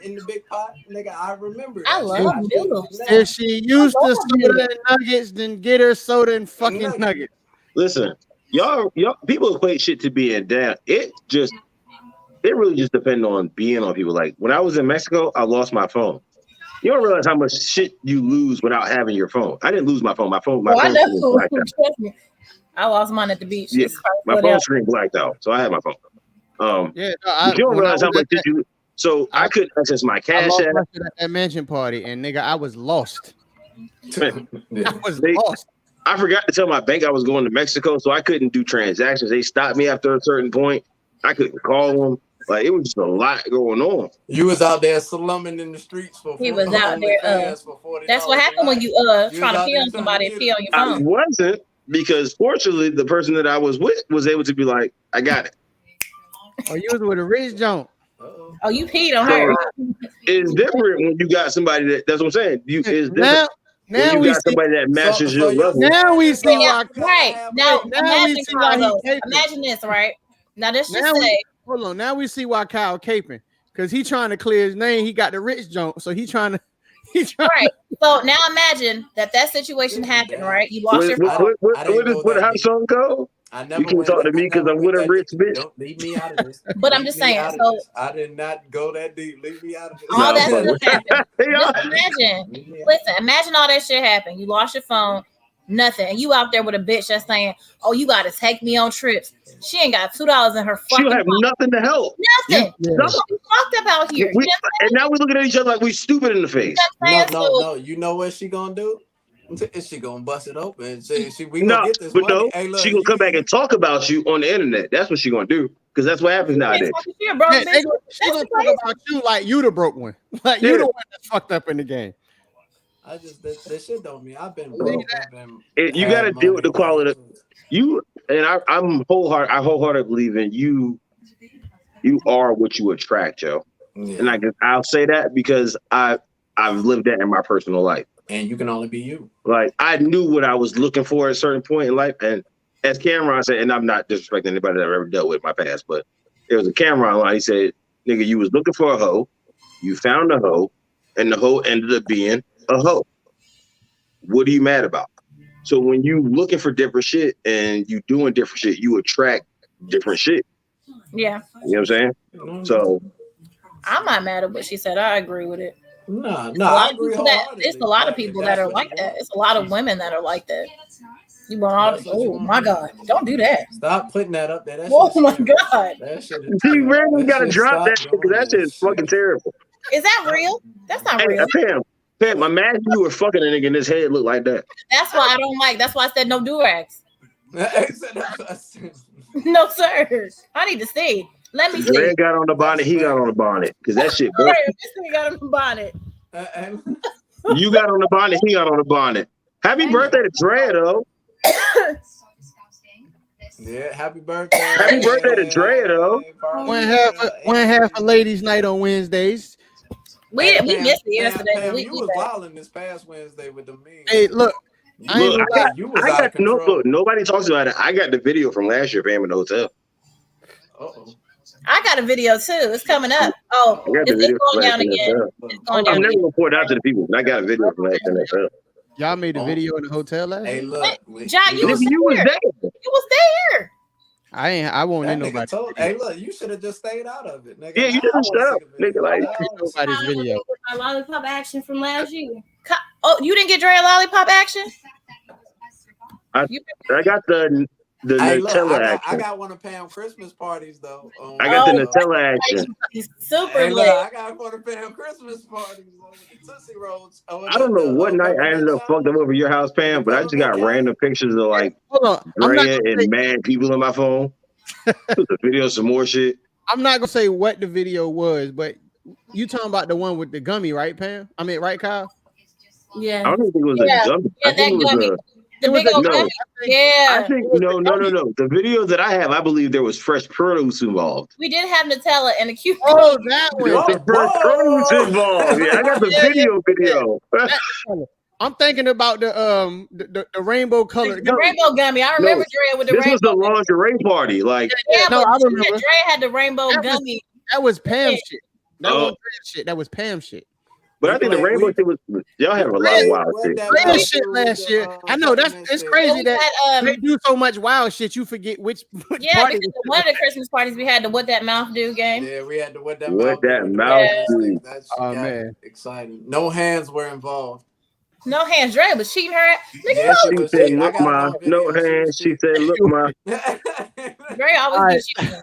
in the big pot, nigga. I remember. I love noodles. If she used to soda and nuggets, then get her soda and fucking nuggets. Listen, y'all, people equate shit to being down. It really just depends on being on people. Like when I was in Mexico, I lost my phone. You don't realize how much shit you lose without having your phone. I didn't lose my phone. My phone. I know. Trust me. I lost mine at the beach. Yeah, my phone screen blacked out, so I had my phone. You don't realize how much did you. So I couldn't access my cash app at that mansion party, and nigga, I was lost. I was lost. I forgot to tell my bank I was going to Mexico, so I couldn't do transactions. They stopped me after a certain point. I couldn't call them. Like it was just a lot going on. You was out there slumming in the streets for. He was out there. That's what happened when you trying to pee on somebody and pee on your phone. I wasn't. Because fortunately, the person that I was with was able to be like, I got it. Oh, you was with a rich junk. Oh, you peed on her. It's different when you got somebody that's what I'm saying. It's different. Now we got somebody that matches your level. Now we see why. Right. Now imagine this, right? Now let's just say. Hold on. Now we see why Kyle caping. Because he trying to clear his name. He got the rich junk. So he trying to. Right. So now imagine that situation happened, right? You lost your phone. What how the song go? You can talk to me because I'm with a rich bitch. Don't leave me out of this. But I'm just saying. So I did not go that deep. Leave me out of this. All that stuff happened. Imagine all that shit happened. You lost your phone, nothing, and you out there with a bitch that's saying, "Oh, you got to take me on trips." She ain't got $2 in her fucking. She don't have nothing to help. Nothing. That's what we talked about here. And now we're looking at each other like we stupid in the face. No. You know what she gonna do? Is she gonna bust it open? We gonna get this money. No, hey, look, she gonna come back and talk about you on the internet. That's what she gonna do because that's what happens nowadays. She gonna talk about you like you the broke one, like you the one that's fucked up in the game. I just that shit don't mean I've been broke. You got to deal with the quality. I'm wholeheartedly believe in you. You are what you attract, Joe. Yeah. And I'll say that because I've lived that in my personal life. And you can only be you. Like I knew what I was looking for at a certain point in life. And as Cameron said, and I'm not disrespecting anybody that I've ever dealt with in my past, but there was a Cameron line. He said, "Nigga, you was looking for a hoe, you found a hoe, and the hoe ended up being a hoe. What are you mad about?" So when you looking for different shit and you doing different shit, you attract different shit. Yeah. You know what I'm saying? So I'm not mad at what she said. I agree with it. No, I agree. It's a lot of people that are like that. It's a lot of women that are like that. You want all the, oh my God, don't do that. Stop putting that up there. Oh my God. That shit you really gotta drop that because that shit is fucking terrible. Is that real? That's not real. Pam, imagine you were fucking a nigga and his head looked like that. That's why I don't like. That's why I said no do-rags. No, sir. I need to see. Let me see. Dre got on the bonnet. He got on the bonnet because that shit. This nigga got on the bonnet. You got on the bonnet. He got on the bonnet. Happy birthday to Dre, though. Yeah, happy birthday. Happy birthday to Dre, though. One half a ladies' night on Wednesdays. We missed it yesterday. You was wilding this past Wednesday with the memes. Hey, look. I got notebook. Nobody talks about it. I got the video from last year, Fam, in the hotel. I got a video too. It's coming up. Oh, it's going down again. I'm never gonna report out to the people. I got a video from last NFL. Y'all made a video in the hotel last night? Hey, look, John, you was there. You was there. I won't need nobody. Hey, look, you should have just stayed out of it, nigga. Yeah, you didn't stop, nigga. Like nobody's video. My lollipop action from last year. Oh, you didn't get Dre a lollipop action? I got the Nutella action. I got one of Pam Christmas parties though. I got the Nutella action. Super lit. I got one of Pam Christmas parties with the Tootsie Rolls. I don't know what night I ended up fucked up over your house, Pam, but I just got random pictures of like Drea and mad people on my phone. The video, some more shit. I'm not gonna say what the video was, but you talking about the one with the gummy, right, Pam? I mean, right, Kyle? Yeah. I don't think it was a gummy. I think it was the big old gummy. Yeah. I think no. The video that I have, I believe there was fresh produce involved. We did have Nutella and a cute. Oh, that one. The fresh produce involved. Yeah, I got the video. I'm thinking about the rainbow colored gummy. Rainbow gummy. I remember Dre with the rainbow. This was the lingerie party. Like I remember. Dre had the rainbow gummy. That was Pam shit. That was Pam shit. But I think the rainbow shit was y'all have a lot of wild shit. Real shit last year. I know it's crazy that they do so much wild shit. You forget which party. Because one of the Christmas parties we had the What That Mouth Do game. Yeah, we had the What That Mouth Do. Oh man, exciting. No hands were involved. No hands. Dre was cheating her. Yeah, she said, "Look, ma." No hands. She said, "Look, ma." Dre always be cheating.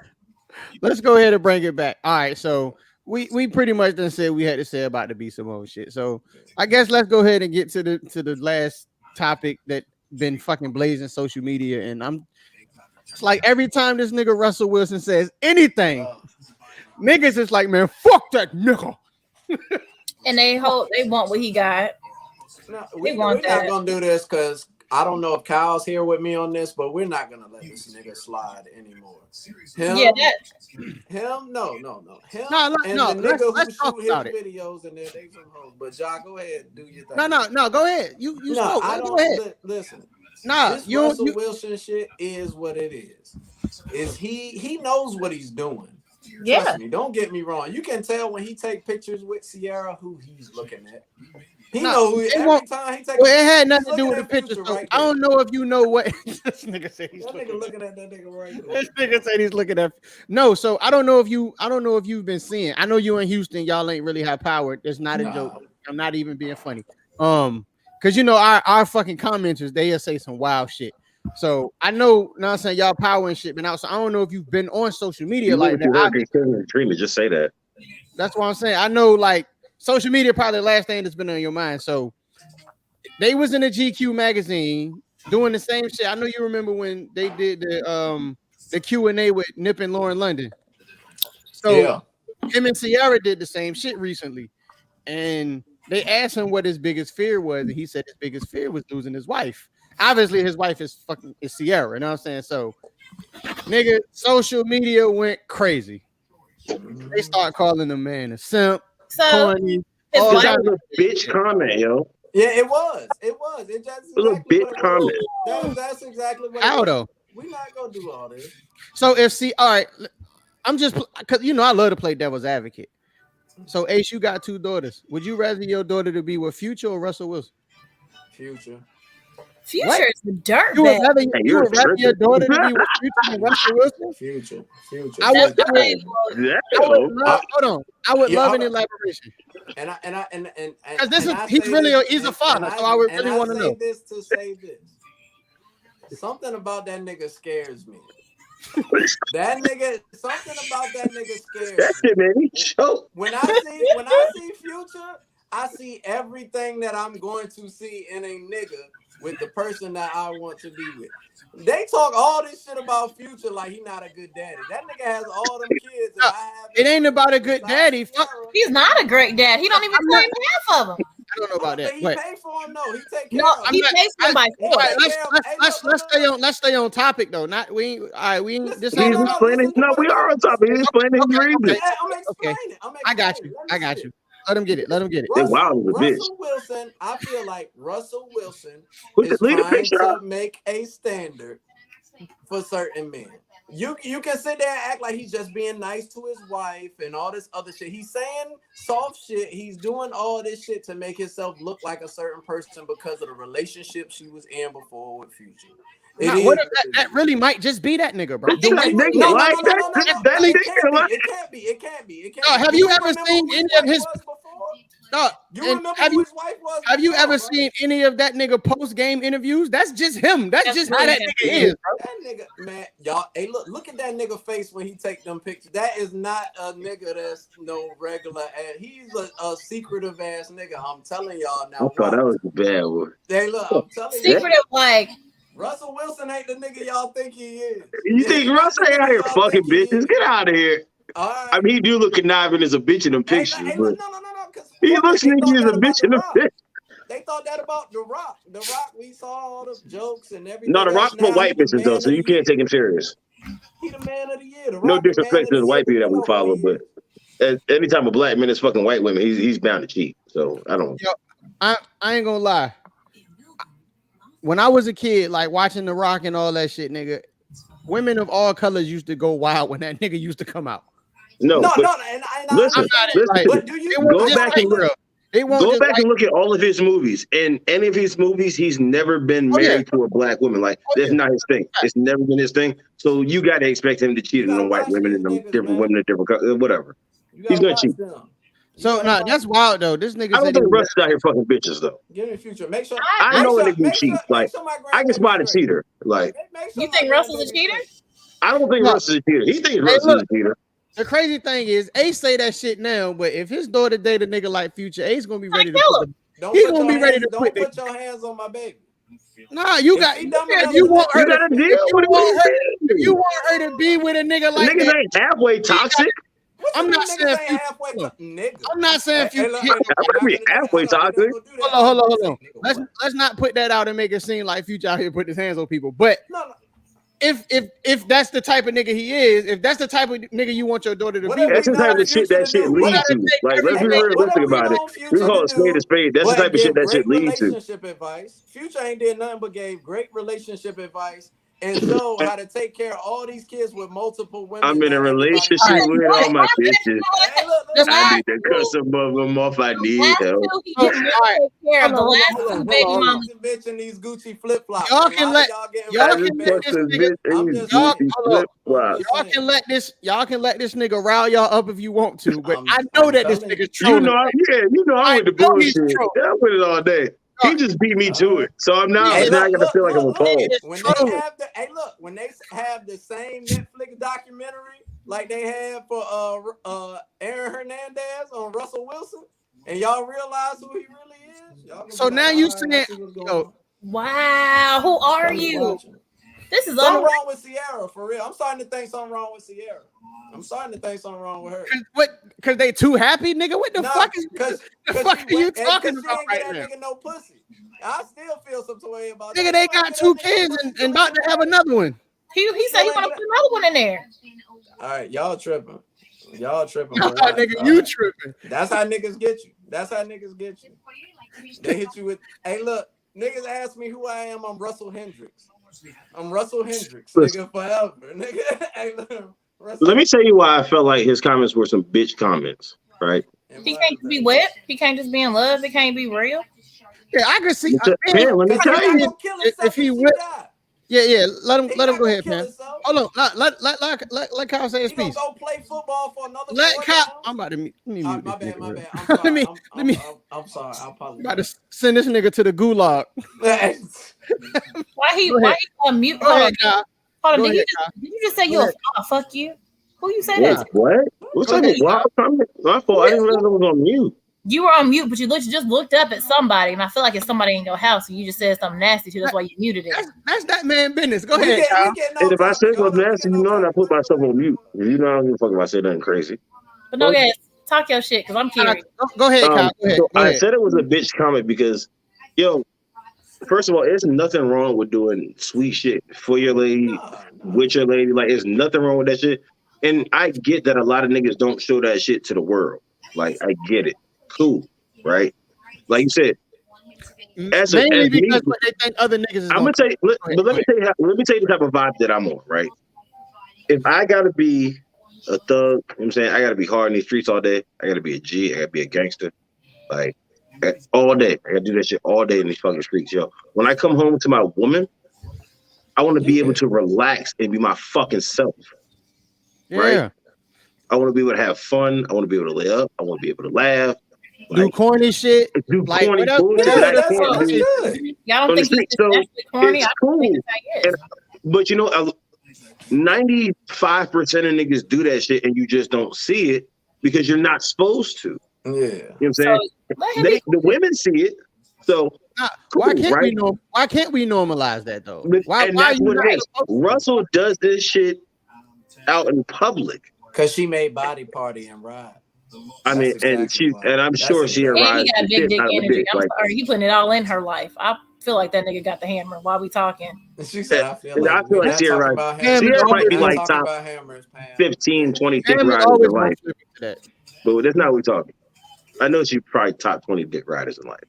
Let's go ahead and bring it back. All right, so we pretty much done said we had to say about the B. Simone shit. So I guess let's go ahead and get to the last topic that been fucking blazing social media. And it's like every time this nigga Russell Wilson says anything, niggas is like, man, fuck that nigga. And they want what he got. No, we're not gonna do this because I don't know if Kyle's here with me on this, but we're not gonna let this nigga slide anymore. Him, no. Him, and the nigga who shoot his videos and they some hoes. But y'all, go ahead, do your thing. No, go ahead. You spoke. I don't go ahead. Listen. This Russell Wilson shit is what it is. Is he knows what he's doing. Yeah. Trust me, don't get me wrong. You can tell when he take pictures with Sierra who he's looking at. He knows every time he takes. Well, it had nothing to do with the pictures. Right, I don't know if you know what this nigga said. He's looking at that nigga right there. This nigga said he's looking at. No, so I don't know if you've been seeing. I know you in Houston, y'all ain't really have power. It's not a joke. I'm not even being funny. Because you know our fucking commenters, they'll say some wild shit. So I know, I'm saying y'all power and shit been out. So I don't know if you've been on social media like that. Dreamer, just say that. That's what I'm saying. I know, like, social media probably the last thing that's been on your mind. So they was in a GQ magazine doing the same shit. I know you remember when they did the Q&A with Nip and Lauren London. So him and Sierra did the same shit recently. And they asked him what his biggest fear was, and he said his biggest fear was losing his wife. Obviously, his wife is Sierra, you know what I'm saying? So, nigga, social media went crazy. They start calling the man a simp. So, corny. That was a bitch comment, yo. Yeah, it was. It just was a bitch comment. That's exactly what. How though? We're not gonna do all this. So all right, I'm just because I love to play devil's advocate. So Ace, you got 2 daughters. Would you rather your daughter to be with Future or Russell Wilson? Future is the dirt. You would rather your daughter to be with Future than Russell Wilson? Future. I would love an elaboration. And he's a father, so I would really want to know. This to say this. Something about that nigga scares me. Something about that nigga scares me. That shit made me choke. When I see Future, I see everything that I'm going to see in a nigga with the person that I want to be with. They talk all this shit about Future like he not a good daddy. That nigga has all them kids. And it ain't about a good daddy. He's not a great dad. He don't even claim half of them. I don't know about that. He pay for him, no. He take care of him. He pays for him by force. Let's stay on topic though. Not we. All right, we. This ain't explaining. No, we are on topic. He's explaining his reason. Okay, I got you. Let him get it. Russell Wilson, I feel like Russell Wilson is trying to make a standard for certain men. You can sit there and act like he's just being nice to his wife and all this other shit. He's saying soft shit. He's doing all this shit to make himself look like a certain person because of the relationship she was in before with Future. What if that really might just be that nigga, bro? It can't be. Have you ever seen any of his? Have you ever seen any of that nigga post game interviews? That's just him. That's just how that nigga is, bro. That nigga, man, y'all. Hey, look at that nigga face when he take them pictures. That is not a nigga that's no regular ass. He's a secretive ass nigga. I'm telling y'all now. I thought that was a bad one. Hey, look, I'm telling you. Secretive, like Russell Wilson ain't the nigga y'all think he is. You think Russell ain't out here fucking bitches? Get out of here. Right. I mean, he do look conniving as a bitch in them pictures. No. He looks nigga as a bitch in them pictures. They thought that about The Rock. The Rock, we saw all the jokes and everything. No, The Rock's for white bitches though, so you can't take him serious. He the man of the year. No disrespect to the white people that we follow, but anytime a black man is fucking white women, he's bound to cheat. So I don't. Yo, I ain't gonna lie. When I was a kid, like watching The Rock and all that shit, nigga, women of all colors used to go wild when that nigga used to come out. Listen, but do you go back and look? Go back and look at all of his movies. In any of his movies, he's never been married to a black woman. Like that's not his thing. It's never been his thing. So you got to expect him to cheat on white women and different women in different whatever. He's gonna cheat. So that's wild though. This nigga. I don't think Russ is out here fucking bitches though. Give me Future. Make sure I know a nigga cheats. Like I can spot a cheater. Like you think Russell's a cheater? I don't think Russ is a cheater. He thinks Russ is a cheater. The crazy thing is, Ace say that shit now, but if his daughter date a nigga like Future, Ace gonna be ready to put Don't put your hands on my baby. Nah, you got. If you want her to be with a nigga like niggas that, ain't halfway toxic. I'm not saying I'm not saying halfway toxic. Hold on. Let's not put that out and make it seem like Future out here putting his hands on people. But if that's the type of nigga he is, if that's the type of nigga you want your daughter to be, that's the type of shit that shit leads to. Like, let's be realistic about it. We call it spade a spade. That's the type of shit that shit leads to. Relationship advice. Future ain't did nothing but gave great relationship advice and showed how to take care of all these kids with multiple women. I'm in a relationship with all my bitches. I need to cut some of them off. I need help. The last two baby mamas. Bitch in these Gucci flip flops. Y'all can let this nigga rile y'all up if you want to, but I know that this nigga's trolling. I'm with the bullshit. I'm with it all day. He just beat me to it, so I'm not gonna feel like I'm a fool. When they have the same Netflix documentary like they had for Aaron Hernandez on Russell Wilson, and y'all realize who he really is. So now you saying, wow, who are you? This is something wrong with Sierra, for real. I'm starting to think something wrong with Sierra. I'm starting to think something wrong with her. Because they too happy, nigga? What the fuck is the fuck are you talking about right now? Nigga no pussy. I still feel some way about nigga, they got 2 kids and about to have another one. He said he want to put another one in there. All right, y'all tripping. Nigga, you tripping. That's how niggas get you. They hit you with, hey, look, niggas ask me who I am. I'm Russell Hendricks. Nigga, forever. Nigga, hey, look. Let me tell you why I felt like his comments were some bitch comments, right? He can't just be wet. He can't just be in love. He can't be real. Yeah, I can see. Let me tell you. If he would, let him go ahead, man. Hold on, let Kyle say his piece. Go play football for another. Let Kyle. I'm about to mute. My bad. I'm sorry. I apologize. About to send this nigga to the gulag. Why he mute? Hold on, did you just say you a fuck you? Who you say that? What? What's up? My fault. I didn't realize I was on mute. You were on mute, but you just looked up at somebody, and I feel like it's somebody in your house, and you just said something nasty too. That's why you muted it. That's that man business. Go ahead, Kyle. And if I said something nasty, you know, and I put myself on mute. You know, I don't give a fuck if I said nothing crazy. But no, guys, talk your shit because I'm curious. Go ahead, Kyle. Go ahead. I said it was a bitch comment because, first of all, there's nothing wrong with doing sweet shit for your lady, with your lady. Like, there's nothing wrong with that shit. And I get that a lot of niggas don't show that shit to the world. Like, I get it. Cool, right? Like you said, mainly because what they think other niggas is. I'm gonna tell you, let me tell you the type of vibe that I'm on, right? if I gotta be a thug, you know what I'm saying, I gotta be hard in these streets all day. I gotta be a G. I gotta be a gangster. Like all day. I gotta do that shit all day in these fucking streets, yo. When I come home to my woman, I want to be able to relax and be my fucking self. Right? Yeah. I want to be able to have fun. I want to be able to lay up. I want to be able to laugh. Do corny shit. Do Like corny whatever. bullshit that I can't do Y'all don't on the think he's street. So especially corny? it's I don't think cool. it's And, but you know, 95% of niggas do that shit and you just don't see it because you're not supposed to. Yeah. You know what I'm saying? So, The women see it. So cool, why can't right? why can't we normalize that though? Why And why that's you what not it is. Russell does this shit out in public. Because she made Body Party and Ride. I mean, and I'm sure she and arrived. he got big dick energy. I'm like, sorry, you putting it all in her life. I feel like that nigga got the hammer while we talking. She said, I feel I like feel like Sierra might be like top 15, 20 dick riders in life. But that's not what we're talking. I know she's probably top 20 dick riders in life.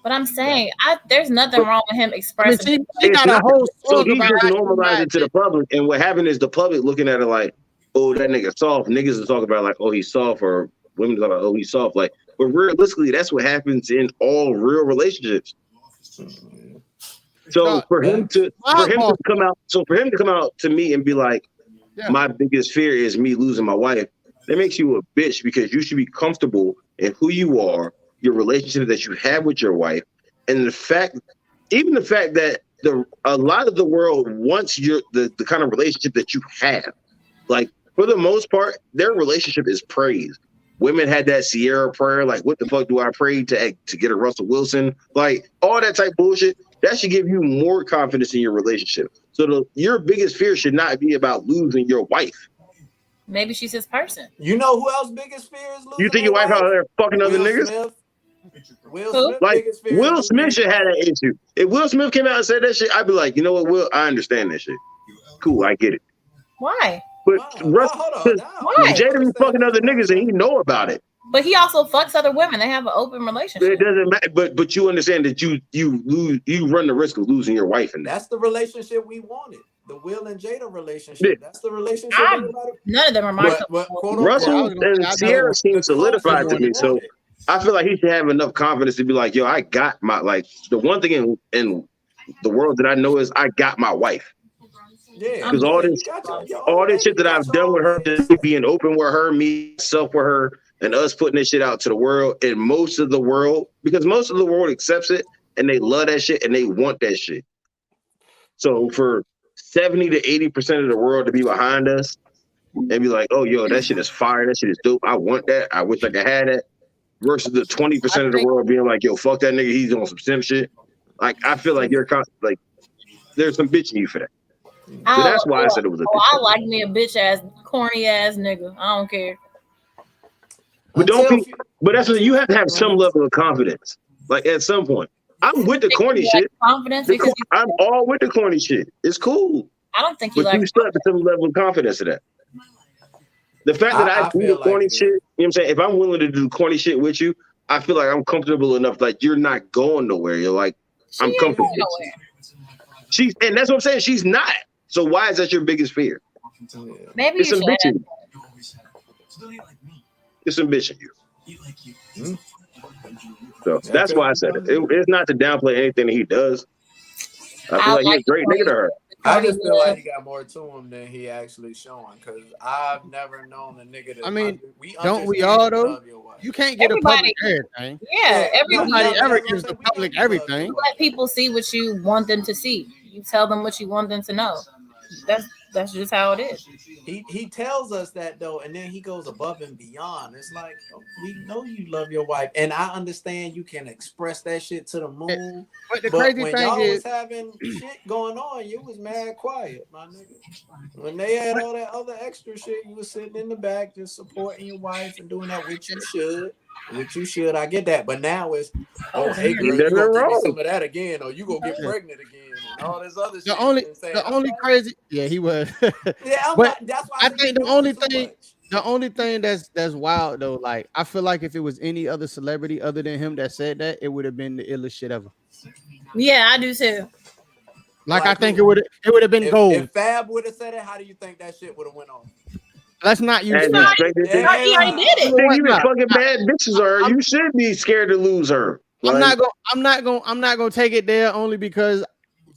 But I'm saying, there's nothing wrong with him expressing. She got a whole song about just normalized it to the public, and what happened is the public looking at it like, oh, that nigga soft. Niggas are talking about like, oh, he's soft, or women are like, oh, he's soft. Like, but realistically, that's what happens in all real relationships. So for him to come out to me and be like, my biggest fear is me losing my wife, that makes you a bitch because you should be comfortable in who you are, your relationship that you have with your wife, and the fact that a lot of the world wants the kind of relationship that you have. Like for the most part, their relationship is praised. Women had that Sierra prayer, like, what the fuck do I pray to get a Russell Wilson? Like all that type of bullshit. That should give you more confidence in your relationship. So your biggest fear should not be about losing your wife. Maybe she's his person. You know who else biggest fear is losing? You think your wife out there fucking other niggas? Will Smith, like Will Smith should have that issue. If Will Smith came out and said that shit, I'd be like, you know what, Will, I understand that shit. Cool, I get it. Why? But Jada be fucking other niggas and he know about it. But he also fucks other women. They have an open relationship. It doesn't matter. But you understand that you run the risk of losing your wife in that. That's the relationship we wanted. The Will and Jada relationship. That's the relationship. None of them are my Russell and Sierra seem solidified to me. So I feel like he should have enough confidence to be like, yo, I got my, like, the one thing in the world that I know is I got my wife. Yeah, because all this shit that I've done with her, just being open with her, me, self with her, and us putting this shit out to the world, and most of the world accepts it, and they love that shit, and they want that shit. So for 70 to 80% of the world to be behind us and be like, oh, yo, that shit is fire, that shit is dope, I want that, I wish I could have that, versus the 20% of the world being like, yo, fuck that nigga, he's on some simp shit. Like, I feel like like there's some bitch in you for that. So that's why I said it was a bitch. I like me a bitch ass, corny ass nigga. I don't care. But that's what you have to have some level of confidence. Like at some point. I'm with the corny shit. Confidence I'm all with the corny shit. It's cool. I don't think you but you still have some level of confidence in that. The fact that I do the corny shit, you know what I'm saying? If I'm willing to do corny shit with you, I feel like I'm comfortable enough. Like you're not going nowhere. You're like, I'm comfortable. And that's what I'm saying. She's not. So why is that your biggest fear? Maybe it's some bitch in you. It's some bitch in you. So that's why I said it. It's not to downplay anything that he does. I feel like he's a great nigga to her. I just feel like he got more to him than he actually showing, because I've never known a nigga that. I mean, don't we all though? You can't get a public everything. Yeah, everybody ever gives the public everything. You let people see what you want them to see. You tell them what you want them to know. That's just how it is. He tells us that though, and then he goes above and beyond. It's like, oh, we know you love your wife, and I understand you can express that shit to the moon. But the crazy when thing y'all is, was having shit going on, you was mad quiet, my nigga. When they had all that other extra shit, you was sitting in the back just supporting your wife and doing that, which you should. Which you should, I get that. But now it's, oh, hey girl, you gonna give me some of that again, or you gonna get pregnant again, and all this other shit. The only crazy, yeah, he was. Yeah, that's why I think the only thing that's wild though, like I feel like if it was any other celebrity other than him that said that, it would have been the illest shit ever. Yeah, I do too. Like I think it would have been gold. If Fab would have said it, how do you think that shit would have went on? Let's not use As that. expected. He already did it. Nigga, you been fucking bad bitches her. You should be scared to lose her. I'm not gonna take it there only because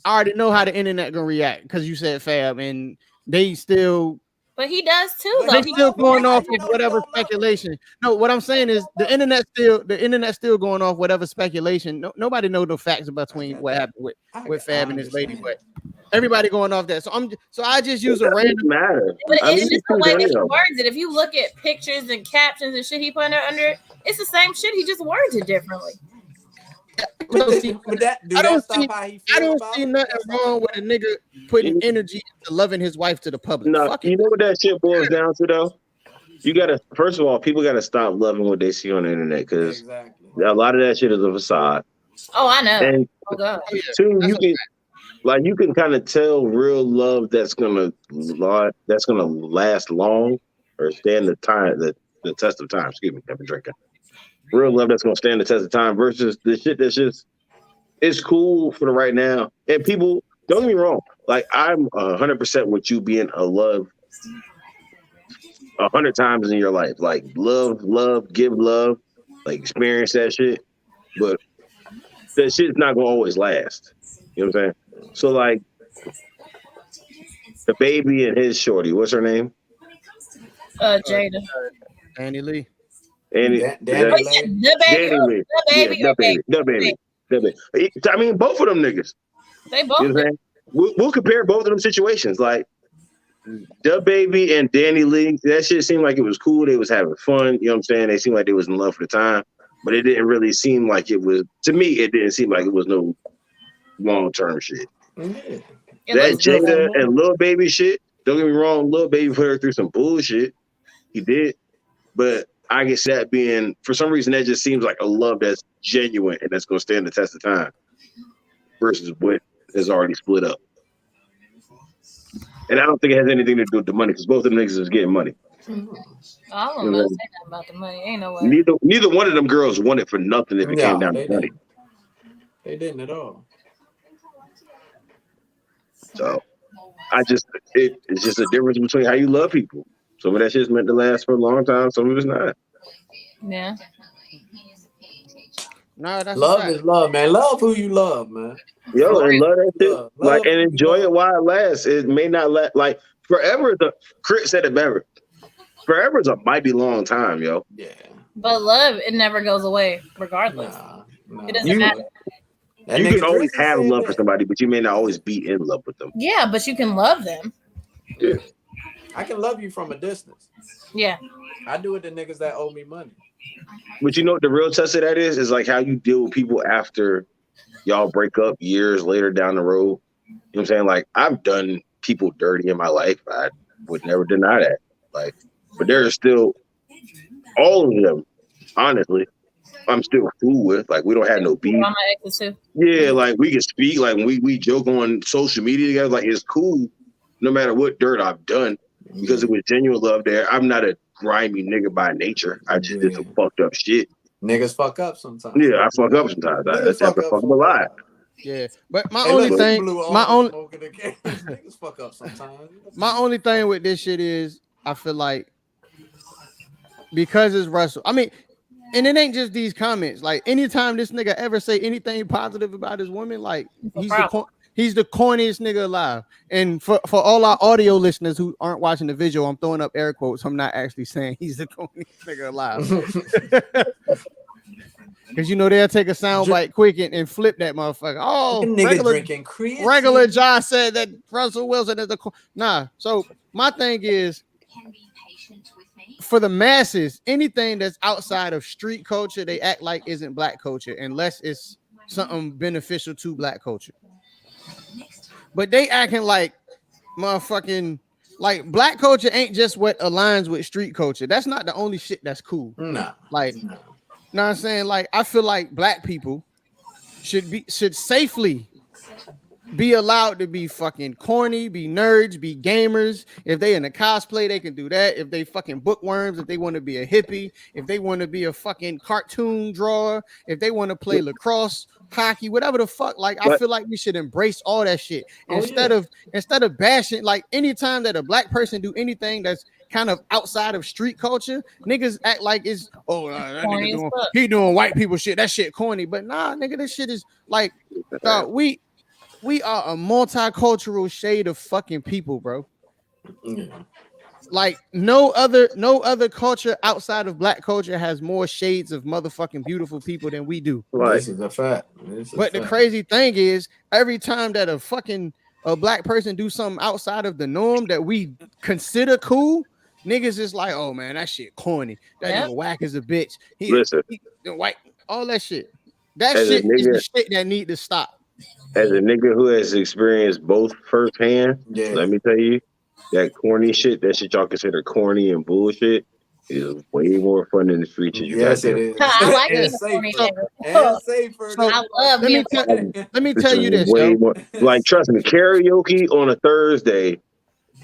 I already know how the internet gonna react because you said Fab and they still. But he does too, though. They still going off of whatever speculation. No, what I'm saying is the internet still going off whatever speculation. Nobody knows the facts between what happened with Fab and his lady, but everybody going off that. So I just use a random matter. But it's just the way that he words it. If you look at pictures and captions and shit he put under it, it's the same shit. He just words it differently. I don't see nothing wrong with a nigga putting energy into loving his wife to the public. No, you know what that shit boils down to though? You gotta, first of all, people gotta stop loving what they see on the internet because a lot of that shit is a facade. Oh, I know. And two, you can kind of tell real love that's gonna last long or stand the test of time. Excuse me, I've been drinking. Real love that's gonna stand the test of time versus the shit that's just it's cool for the right now. And people, don't get me wrong, like I'm 100% with you being a love 100 times in your life. Like love, give love, like experience that shit. But that shit's not gonna always last. You know what I'm saying? So like the baby and his shorty, what's her name? Jada. Danny Lee. Danny Lee. I mean, both of them niggas. They both. You know what I'm saying? We'll compare both of them situations. Like the baby and Danny Lee, that shit seemed like it was cool. They was having fun. You know what I'm saying? They seemed like they was in love for the time, but it didn't really seem like it was. To me, it didn't seem like it was no long-term shit. Mm-hmm. That Jada and Lil Baby shit. Don't get me wrong, Lil Baby put her through some bullshit. He did, but I guess that being, for some reason, that just seems like a love that's genuine and that's going to stand the test of time versus what is already split up. And I don't think it has anything to do with the money because both of them niggas is getting money. Mm-hmm. I don't know nothing about the money. Ain't no way. Neither one of them girls won it for nothing if it came down to money. They didn't at all. So it's just a difference between how you love people. Some of that shit's meant to last for a long time. Some of it's not. Yeah. No, that's love is love, man. Love who you love, man. Yo, and love that shit. Like, and enjoy it while it lasts. It may not last. Like, forever. Crit said it better. Forever is a mighty long time, yo. Yeah. But love, it never goes away, regardless. It doesn't matter. You can always have love for somebody, but you may not always be in love with them. Yeah, but you can love them. Yeah. I can love you from a distance. Yeah. I do it to niggas that owe me money. But you know what the real test of that is like how you deal with people after y'all break up years later down the road. You know what I'm saying? Like, I've done people dirty in my life. I would never deny that. Like, but there are still all of them, honestly, I'm still cool with. Like, we don't have no beef. My exes too. Yeah, like we can speak, like we joke on social media together, like it's cool no matter what dirt I've done because it was genuine love there. I'm not a grimy nigga by nature. I just did some fucked up shit. Niggas fuck up sometimes. Yeah, I fuck up sometimes. That's fuck up a lot. Yeah, but my only thing niggas fuck up sometimes. My only thing with this shit is I feel like because it's Russell. I mean, and it ain't just these comments. Like anytime this nigga ever say anything positive about his woman, like he's the corniest nigga alive. And for all our audio listeners who aren't watching the visual, I'm throwing up air quotes. I'm not actually saying he's the corniest nigga alive. Because you know they'll take a soundbite quick and flip that motherfucker. Oh, regular John said that Russell Wilson is the So my thing is, for the masses, anything that's outside of street culture, they act like isn't black culture unless it's something beneficial to black culture. But they acting like motherfucking like black culture ain't just what aligns with street culture. That's not the only shit that's cool. No. Like, know what I'm saying? Like, I feel like black people should safely be allowed to be fucking corny, be nerds, be gamers. If they in a cosplay, they can do that. If they fucking bookworms, if they want to be a hippie, if they want to be a fucking cartoon drawer, if they want to play lacrosse, hockey, whatever the fuck. Like, I feel like we should embrace all that shit instead of bashing. Like, anytime that a black person do anything that's kind of outside of street culture, niggas act like it's that nigga doing white people shit. That shit corny. But nah, nigga, this shit is like, we are a multicultural shade of fucking people, bro. Like no other culture outside of black culture has more shades of motherfucking beautiful people than we do. This is a fact. But the crazy thing is, every time that a black person do something outside of the norm that we consider cool, niggas is like, oh man, that shit corny. That nigga whack as a bitch. He white, all that shit. That shit is the shit that need to stop. As a nigga who has experienced both firsthand, let me tell you, that corny shit, that shit y'all consider corny and bullshit, is way more fun in the streets. Yes, it is. I like it. Safer. I love me. Let me tell you this. Way more, like, trust me, karaoke on a Thursday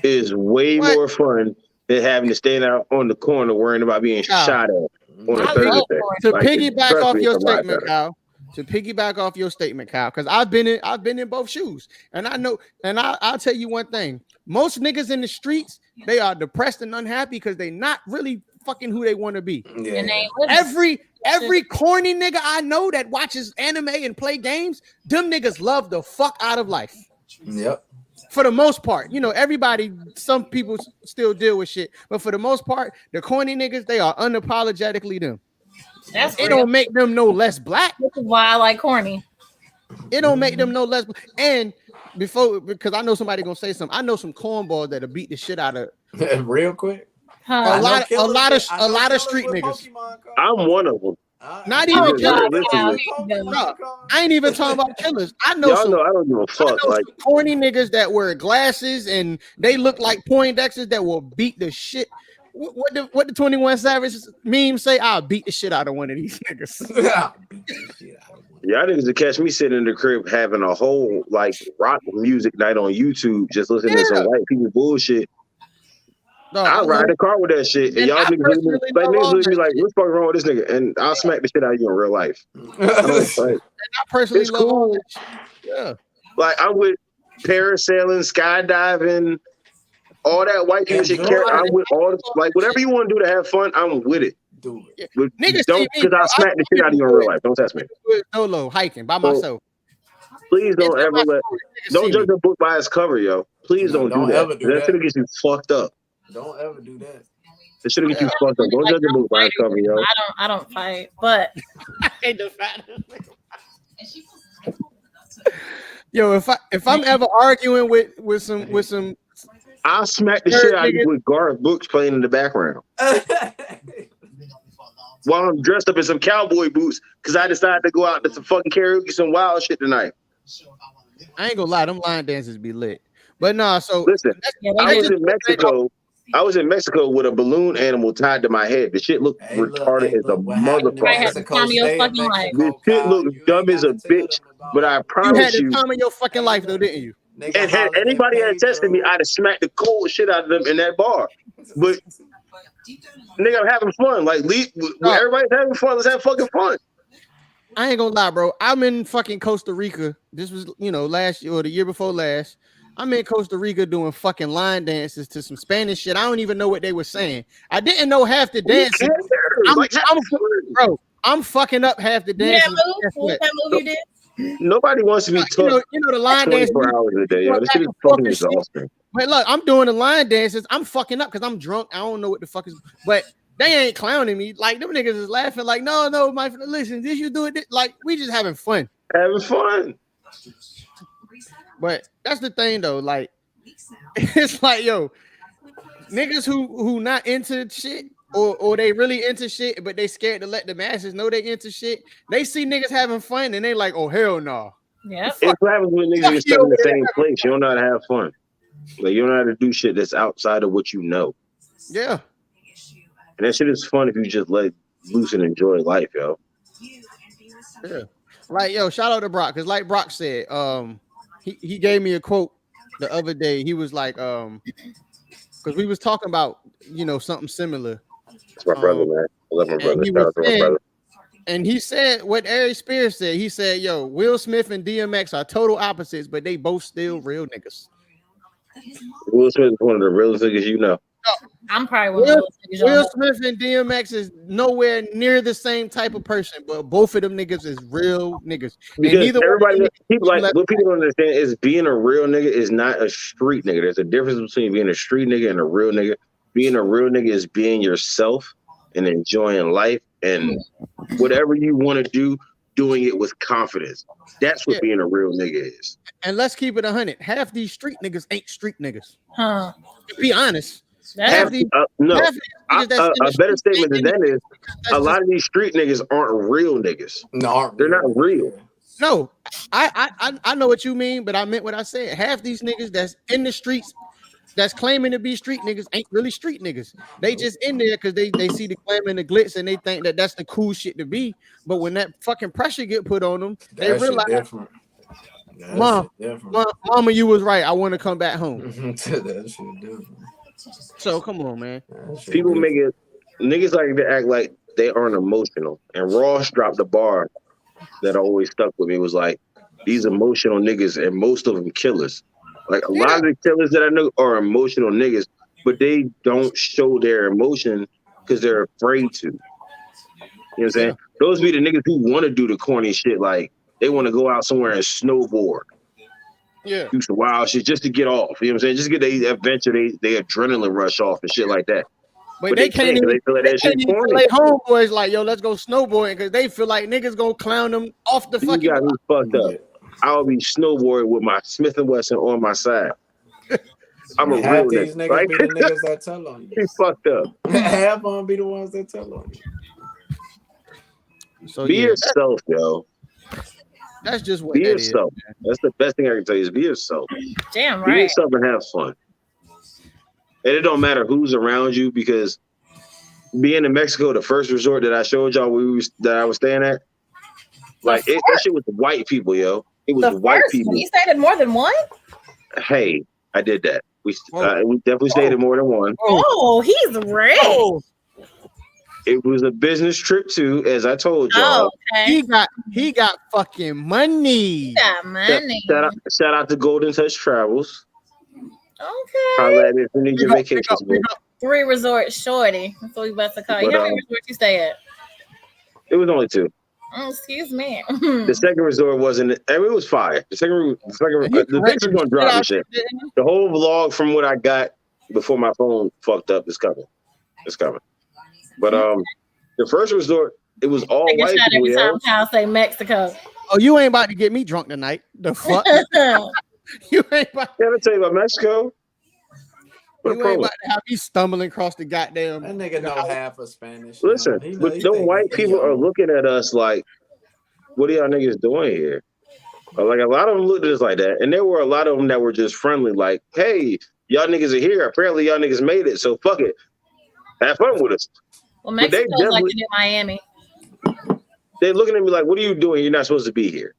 is way more fun than having to stand out on the corner worrying about being shot at on a Thursday. To piggyback off your statement, Kyle. To piggyback off your statement, Kyle, because I've been in both shoes, and I know, and I'll tell you one thing: most niggas in the streets, they are depressed and unhappy because they not really fucking who they want to be. Yeah. Every corny nigga I know that watches anime and play games, them niggas love the fuck out of life. Yep. For the most part, you know, everybody, some people still deal with shit, but for the most part, the corny niggas, they are unapologetically them. It don't make them no less black. This is why I like corny. It don't make them no less. And because I know somebody gonna say something. I know some cornballs that'll beat the shit out of real quick. A lot of street niggas. I'm one of them. Not even killers. I ain't even talking about killers. I know I don't give a fuck. Like corny niggas that wear glasses and they look like Poindexters that will beat the shit. What the 21 Savage meme say? I'll beat the shit out of one of these niggas. Y'all niggas to catch me sitting in the crib having a whole like rock music night on YouTube, just listening to some white people bullshit. No, I ride the car with that shit, and y'all niggas look at me like, what's fucking wrong with this nigga? And I'll smack the shit out of you in real life. I personally love all that shit. Yeah, like I'm with parasailing, skydiving. All that white people shit, I'm with all the, like whatever you want to do to have fun, I'm with it. Do it. Niggas don't, because I'll smack the shit out of you in real life. Don't test me. Solo hiking by myself. Please don't ever don't judge a book by its cover, yo. Please don't do that. That should get you fucked up. Don't ever do that. It should get you fucked up. Don't judge a book by its cover, yo. I don't fight, but yo, if I'm ever arguing with some. I'll smack the shit out of you with Garth Brooks playing in the background. While I'm dressed up in some cowboy boots because I decided to go out to some fucking karaoke, some wild shit tonight. I ain't gonna lie, them line dances be lit. But nah, so listen, I was in Mexico with a balloon animal tied to my head. The shit looked retarded as a motherfucker. The shit looked dumb as a bitch, but I promise you. You had the time of your fucking life though, didn't you? And had anybody had tested me, I'd have smacked the cold shit out of them in that bar. But nigga, I'm having fun. Like, everybody's having fun. Let's have fucking fun. I ain't gonna lie, bro. I'm in fucking Costa Rica. This was, last year or the year before last. I'm in Costa Rica doing fucking line dances to some Spanish shit. I don't even know what they were saying. I didn't know half the dances. I'm fucking up half the dances. What move you did? Nobody wants to be took. You know the line dance 24 hours a day. Yo. This shit is fucking exhausting. But look, I'm doing the line dances. I'm fucking up because I'm drunk. I don't know what the fuck is. But they ain't clowning me. Like them niggas is laughing. Like no, my listen. This you do it. Like we just having fun. Having fun. But that's the thing though. Like it's like yo, niggas who not into shit. Or they really into shit, but they scared to let the masses know they into shit. They see niggas having fun and they like, oh hell no. Yeah. It's what happens when niggas are stuck in the same place. You don't know how to have fun. Like you don't know how to do shit that's outside of what you know. Yeah. And that shit is fun if you just let loose and enjoy life, yo. Yeah. Like yo, shout out to Brock, because like Brock said, he gave me a quote the other day. He was like, because we was talking about something similar. It's my brother, man. I love my brother. And he Shout was out to my saying, brother. and he said what Ari Spears said. He said, "Yo, Will Smith and DMX are total opposites, but they both still real niggas." Will Smith is one of the realest niggas you know. I'm probably one of those niggas. Will Smith and DMX is nowhere near the same type of person, but both of them niggas is real niggas. Because and neither everybody, people like what people don't understand is being a real nigga is not a street nigga. There's a difference between being a street nigga and a real nigga. Being a real nigga is being yourself and enjoying life and whatever you want to do, doing it with confidence. That's what being a real nigga is. And let's keep it 100. Half these street niggas ain't street niggas. Huh? To be honest. A better statement than that is a lot of these street niggas aren't real niggas. No, they're not real. No, I know what you mean, but I meant what I said. Half these niggas that's in the streets that's claiming to be street niggas ain't really street niggas. They just in there because they see the glam and the glitz and they think that that's the cool shit to be. But when that fucking pressure get put on them, they realize, Mama, you was right. I want to come back home. That shit different. So come on, man. People make it niggas like to act like they aren't emotional. And Ross dropped the bar that always stuck with me. It was like these emotional niggas, and most of them killers. Like a lot of the killers that I know are emotional niggas, but they don't show their emotion because they're afraid to. You know what I'm saying? Those be the niggas who want to do the corny shit, like they want to go out somewhere and snowboard. Yeah. Do some wild shit just to get off. You know what I'm saying? Just get the adventure, they adrenaline rush off and shit like that. But they can't even, they feel like that shit corny. Like homeboys like, yo, let's go snowboarding because they feel like niggas gonna clown them off the fucking. You got me fucked up. I'll be snowboarding with my Smith & Wesson on my side. I'm a real these nigga. Niggas right? Be the niggas that tell on you. He fucked up. Half of them be the ones that tell on you. So be yourself, yo. That's just what be yourself. That's the best thing I can tell you is be yourself. Damn right. Be yourself and have fun. And it don't matter who's around you because being in Mexico, the first resort that I showed y'all that I was staying at, like that shit was white people, yo. It was white people. You stayed at more than one? Hey, I did that. We definitely stayed at more than one. Oh, he's rich. Oh. It was a business trip too, as I told y'all. Oh, okay. He got fucking money. He got money. Shout out to Golden Touch Travels. Okay. Holla at me if you need your vacations. 3 resorts shorty. That's what we about to call you. How many resorts you stay at? It was only 2. Excuse me. The second resort wasn't. I mean, it was fire. The picture's gonna drop and shit. The whole vlog from what I got before my phone fucked up is coming. It's coming. But the first resort, it was all white people. Every time Kyle say Mexico. Oh, you ain't about to get me drunk tonight. The fuck? You ain't about to tell you about Mexico. You ain't about to have me stumbling across the goddamn. That nigga know half of Spanish. Listen, but them white people are looking at us like, what are y'all niggas doing here? Like a lot of them looked at us like that. And there were a lot of them that were just friendly, like, hey, y'all niggas are here. Apparently y'all niggas made it. So fuck it. Have fun with us. Well, Mexico's like in Miami. They're looking at me like, what are you doing? You're not supposed to be here.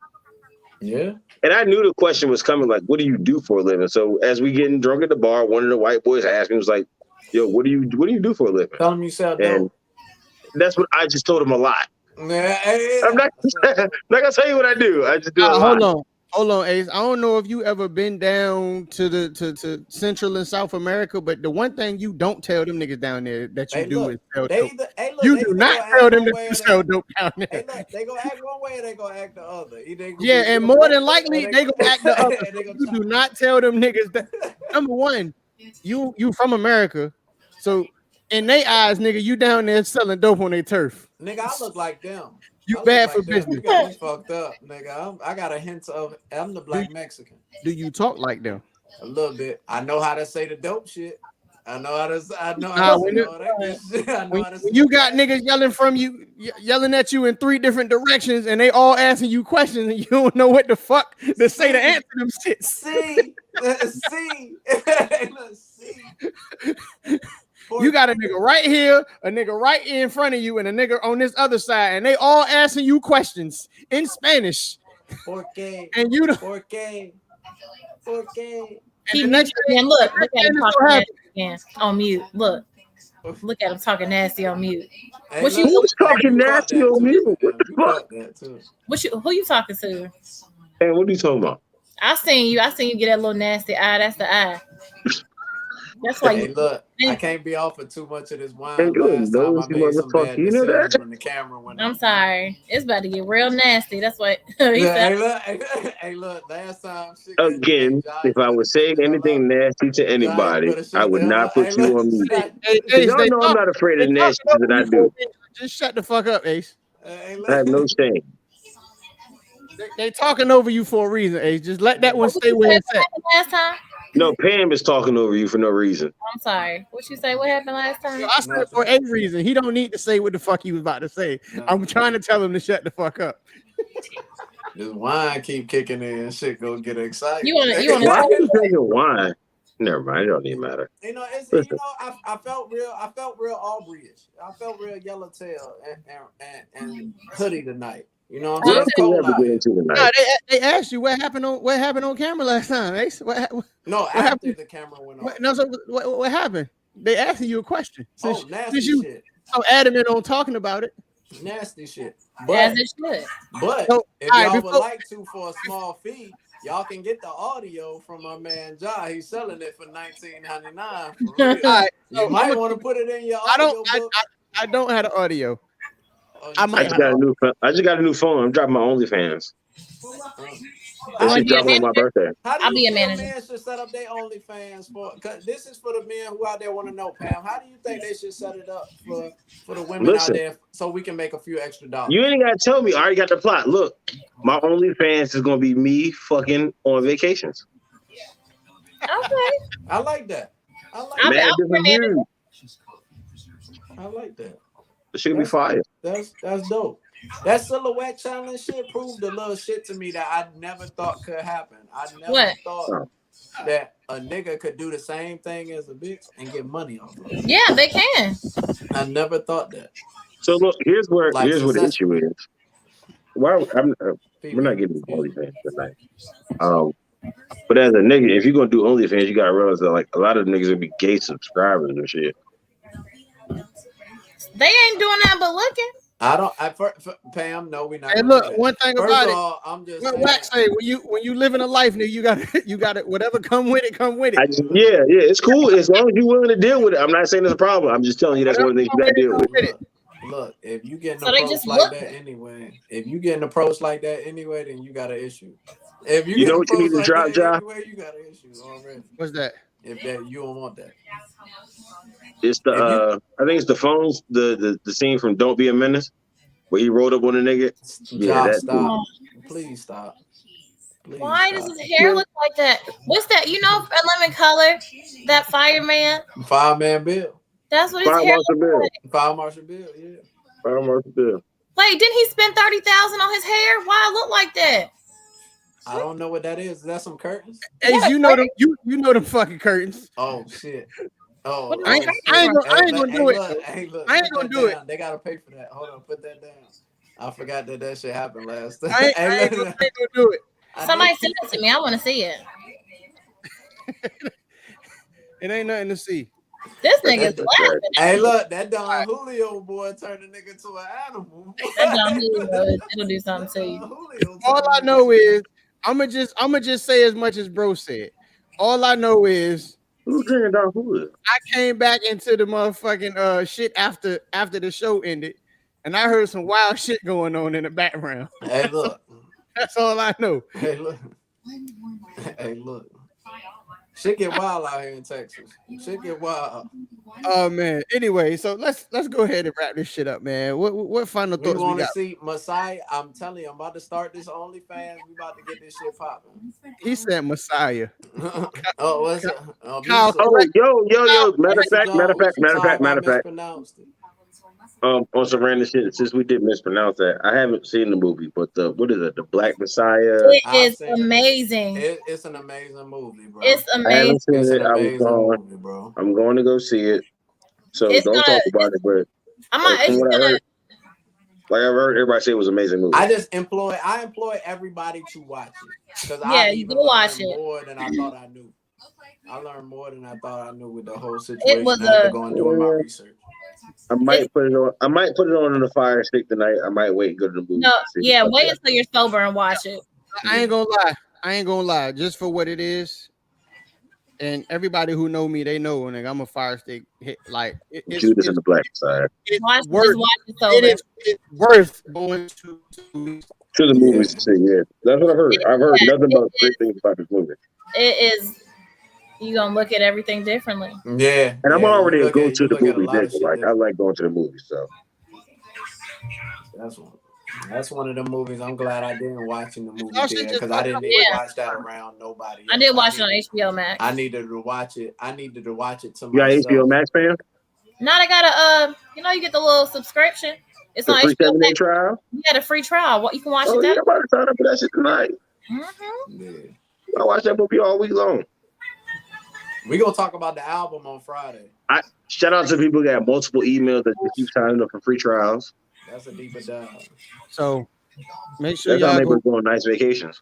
Yeah. And I knew the question was coming, like, what do you do for a living? So as we getting drunk at the bar, one of the white boys asked me, was like, yo, what do you do for a living? Tell him you sell dope. And that's what I just told him a lot. I'm not gonna tell you what I do. I just do a lot. Hold on, Ace. I don't know if you ever been down to Central and South America, but the one thing you don't tell them niggas down there that you do is sell dope. You do not tell them that you sell dope down there. Hey, look, they gonna act one way, they gonna act the other. Yeah, and more than likely they gonna act the other. You do not tell them niggas that. Number one, you from America, so in their eyes, nigga, you down there selling dope on their turf. Nigga, I look like them. You bad for business. You got me fucked up, nigga. I got a hint of I'm the black Mexican. Do you talk like them? A little bit. I know how to say the dope shit. I know how to say all that shit. When you got niggas yelling at you in 3 different directions, and they all asking you questions, and you don't know what the fuck to say to answer them shit. See. You got a nigga right here, a nigga right in front of you, and a nigga on this other side, and they all asking you questions in Spanish. ¿Por qué? And you ¿Por qué? Okay. Keep muting again. Look at him talking nasty again on mute. Look at him talking nasty on mute. Hey, What you? Who's talking nasty on mute? What the fuck? Who you talking to? Hey, what are you talking about? I seen you get that little nasty eye. That's the eye. That's why Hey, you look, I can't be offered too much of this wine. Hey, Last time I made some bad you know decisions that? when the camera went I'm on. sorry. It's about to get real nasty. That's what he said. Hey, look, last time shit Again, if I was saying anything nasty to anybody, I would not put you on mute. Ace, Y'all know I'm not afraid of nasty that I do. Just shut the fuck up, Ace. I have no shame. They talking over you for a reason, Ace. Just let that one stay where it's at. Last time? No, Pam is talking over you for no reason. I'm sorry. What you say? What happened last time? I said it for a reason. He don't need to say what the fuck he was about to say. I'm trying to tell him to shut the fuck up. This wine keep kicking in and shit go get excited. You want Why are you drinking wine? Never mind, it don't even matter. I felt real Aubrey-ish. I felt real Yellowtail and hoodie tonight. You know what I'm saying? No, they asked you what happened on camera last time, Ace. What happened? The camera went off. What happened? They asking you a question. Since Nasty shit. So adamant on talking about it. Nasty shit. As it should. But if y'all would like to for a small fee, y'all can get the audio from my man Ja. He's selling it for $19.99. You might want to put it in your audio book. I don't have the audio. I just got a new phone. I'm dropping my OnlyFans. This is dropping on my birthday. How do you think men should set up their OnlyFans for? Because this is for the men who out there want to know, Pam. How do you think they should set it up for the women out there so we can make a few extra dollars? You ain't gotta tell me. I already got the plot. Look, my OnlyFans is gonna be me fucking on vacations. Okay. I like that. I like that. It should be fire. That's dope. That silhouette challenge shit proved a little shit to me that I never thought could happen. I never thought that a nigga could do the same thing as a bitch and get money off of it. Yeah, they can. I never thought that. So look, here's where the issue is. We're not getting OnlyFans tonight. But as a nigga, if you're gonna do OnlyFans, you gotta realize that like a lot of niggas will be gay subscribers and shit. They ain't doing that but looking. Pam, no, we not. Hey, look, one thing about it. I'm just what Wax say when you live in a life, nigga, you got it. Whatever come with it, come with it. Yeah, it's cool as long as you're willing to deal with it. I'm not saying it's a problem. I'm just telling you that's one of the things you got to deal with. Look, if you get an approach like that anyway, then you got an issue. If you know what you need to drop, Ja? You got an issue already. What's that? If that you don't want that. It's the I think it's the phones, the scene from Don't Be a Menace where he rolled up on a nigga. Yeah, stop. Please stop. Why does his hair look like that? What's that? You know, a lemon color, that fireman. Fireman Bill. That's what his hair looks like. Fire Marshal Bill, yeah. Fire Marshal Bill. Wait, didn't he spend $30,000 on his hair? Why it look like that? I don't know what that is. Is that some curtains? Hey, you know them. You know them fucking curtains. Oh shit. Oh, I ain't gonna do it. I ain't gonna do it. They gotta pay for that. Hold on, put that down. I forgot that shit happened last time. I ain't gonna do it. Somebody send it to me. I want to see it. It ain't nothing to see. This nigga's laughing. Hey, look, that Don Julio boy turned a nigga to an animal. That Don Julio, it'll do something to you. All I know is I'ma just say as much as bro said. All I know is who's drinking Don Julio? I came back into the motherfucking shit after the show ended, and I heard some wild shit going on in the background. Hey, look. That's all I know. Hey, look. Hey, look. Shit get wild out here in Texas. Shit get wild. Oh man. Anyway, so let's go ahead and wrap this shit up, man. What final thoughts we got? We want to see Messiah. I'm telling you, I'm about to start this OnlyFans. We about to get this shit popping. He said Messiah. Oh, what's it? Yo. Matter of fact. On some random shit. Since we did mispronounce that, I haven't seen the movie, but what is it? The Black Messiah. It is amazing. It's an amazing movie, bro. It's amazing. I haven't seen it. I was going. Movie, bro. I'm going to go see it. So don't talk about it, but Like I've heard everybody say it was an amazing movie. I employ everybody to watch it because Yeah, you go watch it. More than I thought I knew. I learned more than I thought I knew with the whole situation. It was I had to go and do my research. I might put it on. I might put it on the Fire Stick tonight. I might wait and go to the movie. No, yeah, wait until you're sober and watch it. I ain't gonna lie. Just for what it is, and everybody who know me, they know when I'm a Fire Stick hit. Like Judas and the Black Side. It's watch it sober. It's worth going to the movies to see. Yeah, that's what I've heard. I've heard nothing but great things about this movie. It is. You gonna look at everything differently. Yeah, and I'm already a go to the movie nigga. Like I like going to the movies, so that's one of the movies I'm glad I didn't watch in the movie theater because I didn't even watch that around nobody else. I did watch it on HBO Max. I needed to watch it. To myself. You got HBO Max, fam? Now they got a you get the little subscription. It's on free HBO Max. Trial. You had a free trial. What you can watch it. Yeah, I'm about to sign up for that shit tonight. Yeah. I watch that movie all week long. We're gonna talk about the album on Friday. Shout out to people who got multiple emails that keep signing up for free trials. That's a deeper dive. So make sure y'all go on nice vacations.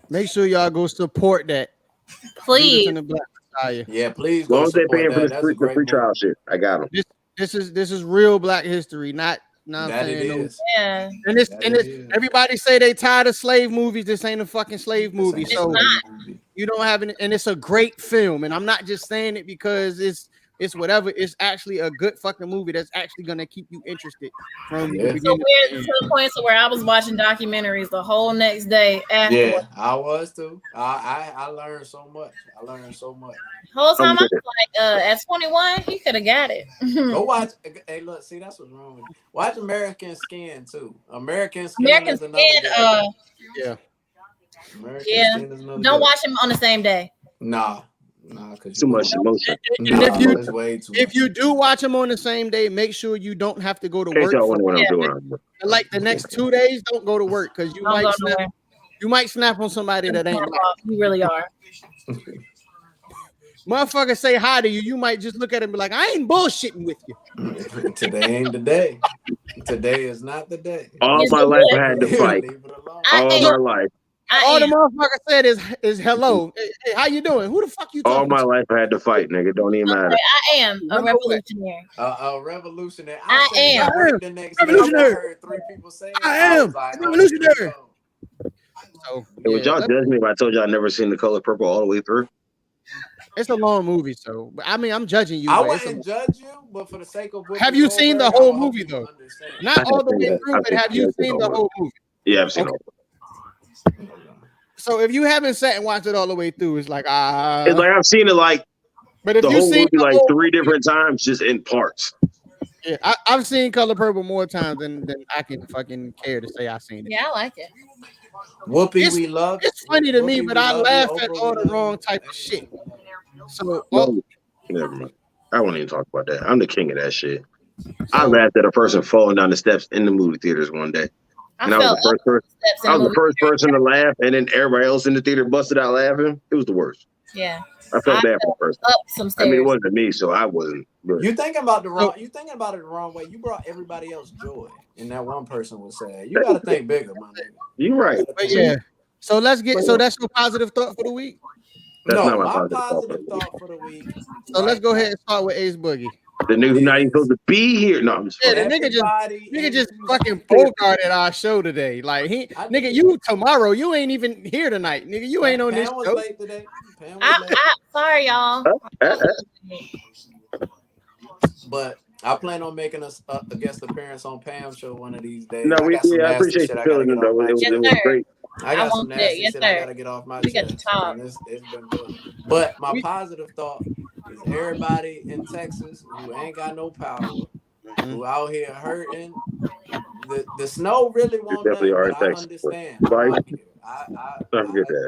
Make sure y'all go support that. Please. Yeah, please. As long as they're paying for the free trial shit, I got them. This is real Black history, not that it is. Yeah. And it's everybody say they tired of slave movies. This ain't a fucking slave movie. So you don't have any, and it's a great film. And I'm not just saying it because it's whatever. It's actually a good fucking movie that's actually gonna keep you interested from the beginning. So to the point where I was watching documentaries the whole next day after. Yeah, I was too. I learned so much. The whole time I was like, at 21, he could have got it. Go watch. Hey, look, see, that's what's wrong with you. Watch American Skin too. American Skin is another yeah. Don't watch him on the same day. Nah, because too much emotion. If you do watch them on the same day, make sure you don't have to go to work. Like the next 2 days, don't go to work because you might snap on somebody that ain't. You really are. Motherfucker say hi to you, you might just look at him and be like, I ain't bullshitting with you. Today ain't the day. Today is not the day. All my life I had to fight. All my life. All the motherfucker said is hello. Hey, how you doing? Who the fuck you talking All my life I had to fight, nigga. Don't even matter. I am a revolutionary. A revolutionary. I am. The next revolutionary. I heard 3 people saying I am a revolutionary. So, would y'all judge me if I told y'all I never seen The Color Purple all the way through? It's a long movie, so I mean, I'm judging you. I wouldn't judge you, but for the sake of have you seen the whole movie though? Not all the way through, but have you seen the whole movie? Yeah, I've seen it. So if you haven't sat and watched it all the way through, it's like it's like I've seen it like, but if the you whole seen movie like 3 different times, just in parts. Yeah, I've seen Color Purple more times than I can fucking care to say I've seen it. Yeah, I like it. Whoopi, we love. It's funny to me, but I laugh at all the wrong type of shit. So never mind. I won't even talk about that. I'm the king of that shit. I laughed at a person falling down the steps in the movie theaters one day. And I was the first person to laugh, and then everybody else in the theater busted out laughing. It was the worst. Yeah. I felt bad for the person. Up some stairs. I mean, it wasn't me, so I wasn't. Really. You thinking about it the wrong way. You brought everybody else joy, and that one person was sad. You got to think bigger, my nigga. You're right. But yeah. So let's get. So that's your positive thought for the week. That's no, not my positive thought for the week. So let's go ahead and start with Ace Boogie. The nigga not even supposed to be here. No, I'm just the nigga just fucking bogarted our show today. Like nigga, you tomorrow, you ain't even here tonight. Nigga, you ain't on this show. Late today. Sorry, y'all. But I plan on making a guest appearance on Pam's show one of these days. No, I appreciate you feeling it though. It was great. I got some nasty shit I gotta get off my chest. It's been good. But my positive thought is everybody in Texas who ain't got no power, who out here hurting. The snow really won't. Definitely are in Texas. Understand.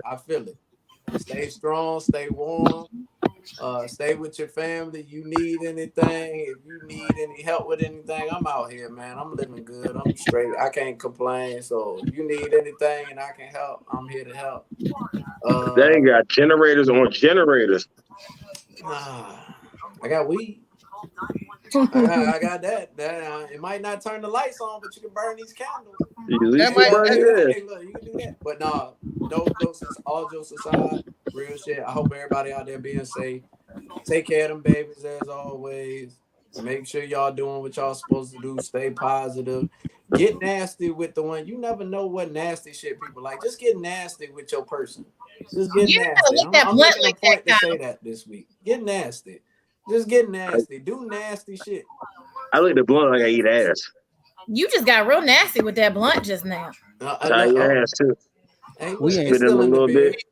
I feel it. Stay strong, stay warm, stay with your family. You need anything, if you need any help with anything, I'm out here, man. I'm living good. I'm straight. I can't complain. So if you need anything and I can help, I'm here to help. They ain't got generators on generators. I got weed. I got that. It might not turn the lights on, but you can burn these candles. At least you burn it. Hey, look, you can do that. But no jokes. All jokes aside, real shit. I hope everybody out there being safe. Take care of them babies as always. Make sure y'all doing what y'all supposed to do. Stay positive. Get nasty with the one. You never know what nasty shit people like. Just get nasty with your person. Just get nasty. I'm making a point to say that this week. Get nasty. Just get nasty. Do nasty shit. I look at the blunt like I eat ass. You just got real nasty with that blunt just now. I eat ass too. Hey, We ain't spit in a little bit.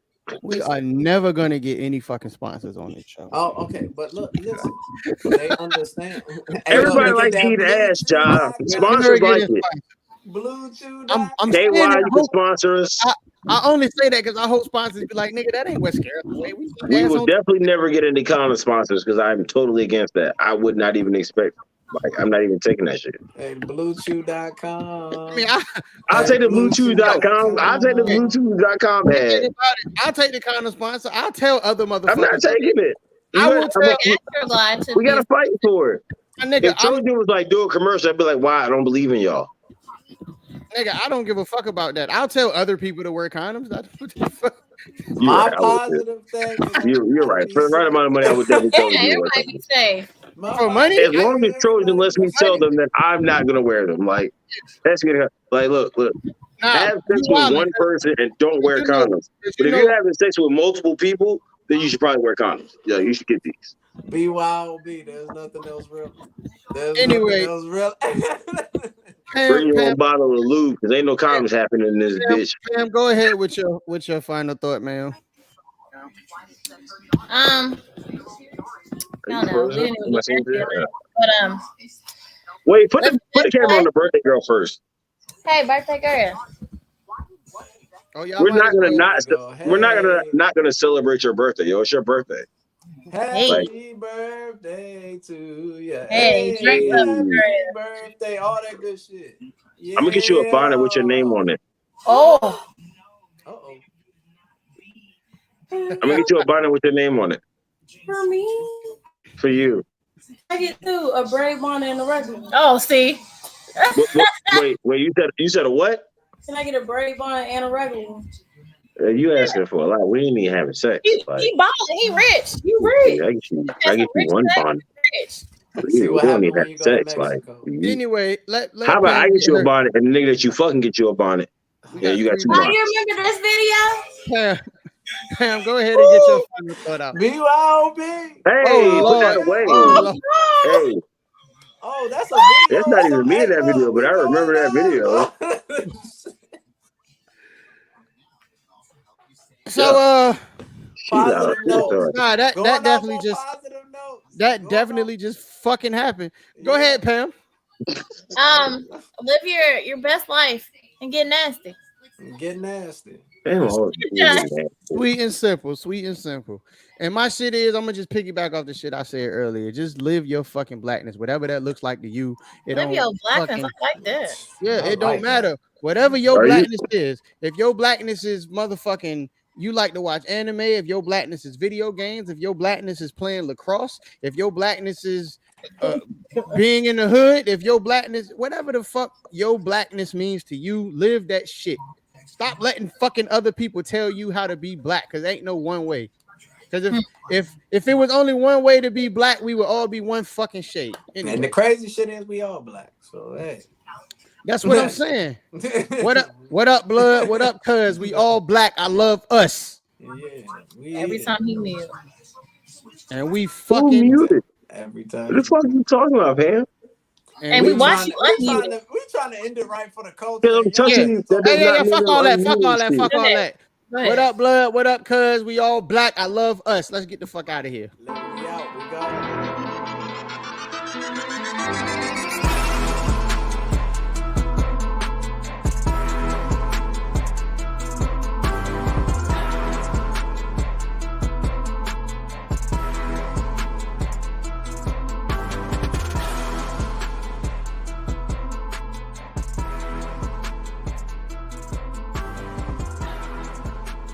We are never gonna get any fucking sponsors on this show. Oh, okay, but look, listen, they understand. Everybody likes to eat ass, John. Sponsors like it. Bluetooth. I'm KY, saying you can sponsor us. I only say that because I hope sponsors be like, nigga, that ain't what scares away. We will definitely never get any condom sponsors because I'm totally against that. I would not even expect. Like, I'm not even taking that shit. Hey, Bluetooth.com. I mean, I'll take the Bluetooth.com. I'll take the Bluetooth.com ad. I'll take the condom sponsor. I'll tell other motherfuckers. I'm not taking it. I will tell. We gotta fight for it. Nigga, if Trojan was like do a commercial, I'd be like, "Why? I don't believe in y'all." Nigga, I don't give a fuck about that. I'll tell other people to wear condoms. My positive thing. You're right. For the right amount of money, I would definitely tell you. Everybody be safe. For money, as long as Trojan lets me tell them that I'm not gonna wear them. Like that's gonna like look. Have sex with one person and don't wear condoms. But if you're having sex with multiple people, then you should probably wear condoms. Yeah, you should get these. B.Y.O.B. There's nothing else real. Anyway, bring your own bottle of lube because ain't no condoms happening in this bitch. Pam, go ahead with your final thought, ma'am. I don't know. But wait, put the camera on the birthday girl first. Hey, birthday girl. Oh, we're not gonna celebrate your birthday, yo. It's your birthday. Happy birthday to you. Hey, happy birthday, all that good shit. Yeah. I'm gonna get you a bonnet with your name on it. Oh. Uh-oh. I'm gonna get you a bonnet with your name on it. For me? For you. I get through a braid bonnet and a regular. Oh, see. Wait, you said a what? Can I get a braid bonnet and a regular one? You asking for a lot. We ain't even having sex. He balling. He rich. You rich. I get you one bonnet. We don't even have sex. Like, anyway, how about I get you a bonnet and the nigga that you fucking get you a bonnet? Yeah, you got two bonnets. Do you remember this video? Pam, go ahead and get your final thought out. B.Y.O.B. Hey, put that away. Hey. Oh, that's a video. That's not even me in that video, but I remember that video. So that definitely just fucking happened. Go ahead, Pam. Live your best life and get nasty. Get nasty. Sweet and simple. And my shit is, I'm gonna just piggyback off the shit I said earlier. Just live your fucking blackness, whatever that looks like to you. Live your blackness. I like that. Yeah, it don't matter. Whatever your blackness is. If your blackness is motherfucking, you like to watch anime. If your blackness is video games. If your blackness is playing lacrosse. If your blackness is being in the hood. If your blackness, whatever the fuck your blackness means to you, live that shit. Stop letting fucking other people tell you how to be black, because ain't no one way. Because if it was only one way to be black, we would all be one fucking shade. Anyway. And the crazy shit is we all black. So hey. That's what I'm saying. What up, blood? What up, cuz? We all black. I love us. Yeah. Every time he mute. And we fucking muted. Every time. What the fuck are you talking about, man? And we watch you unmute. We trying to end it right for the culture. Fuck all that. What up, blood? What up, cuz? We all black. I love us. Let's get the fuck out of here.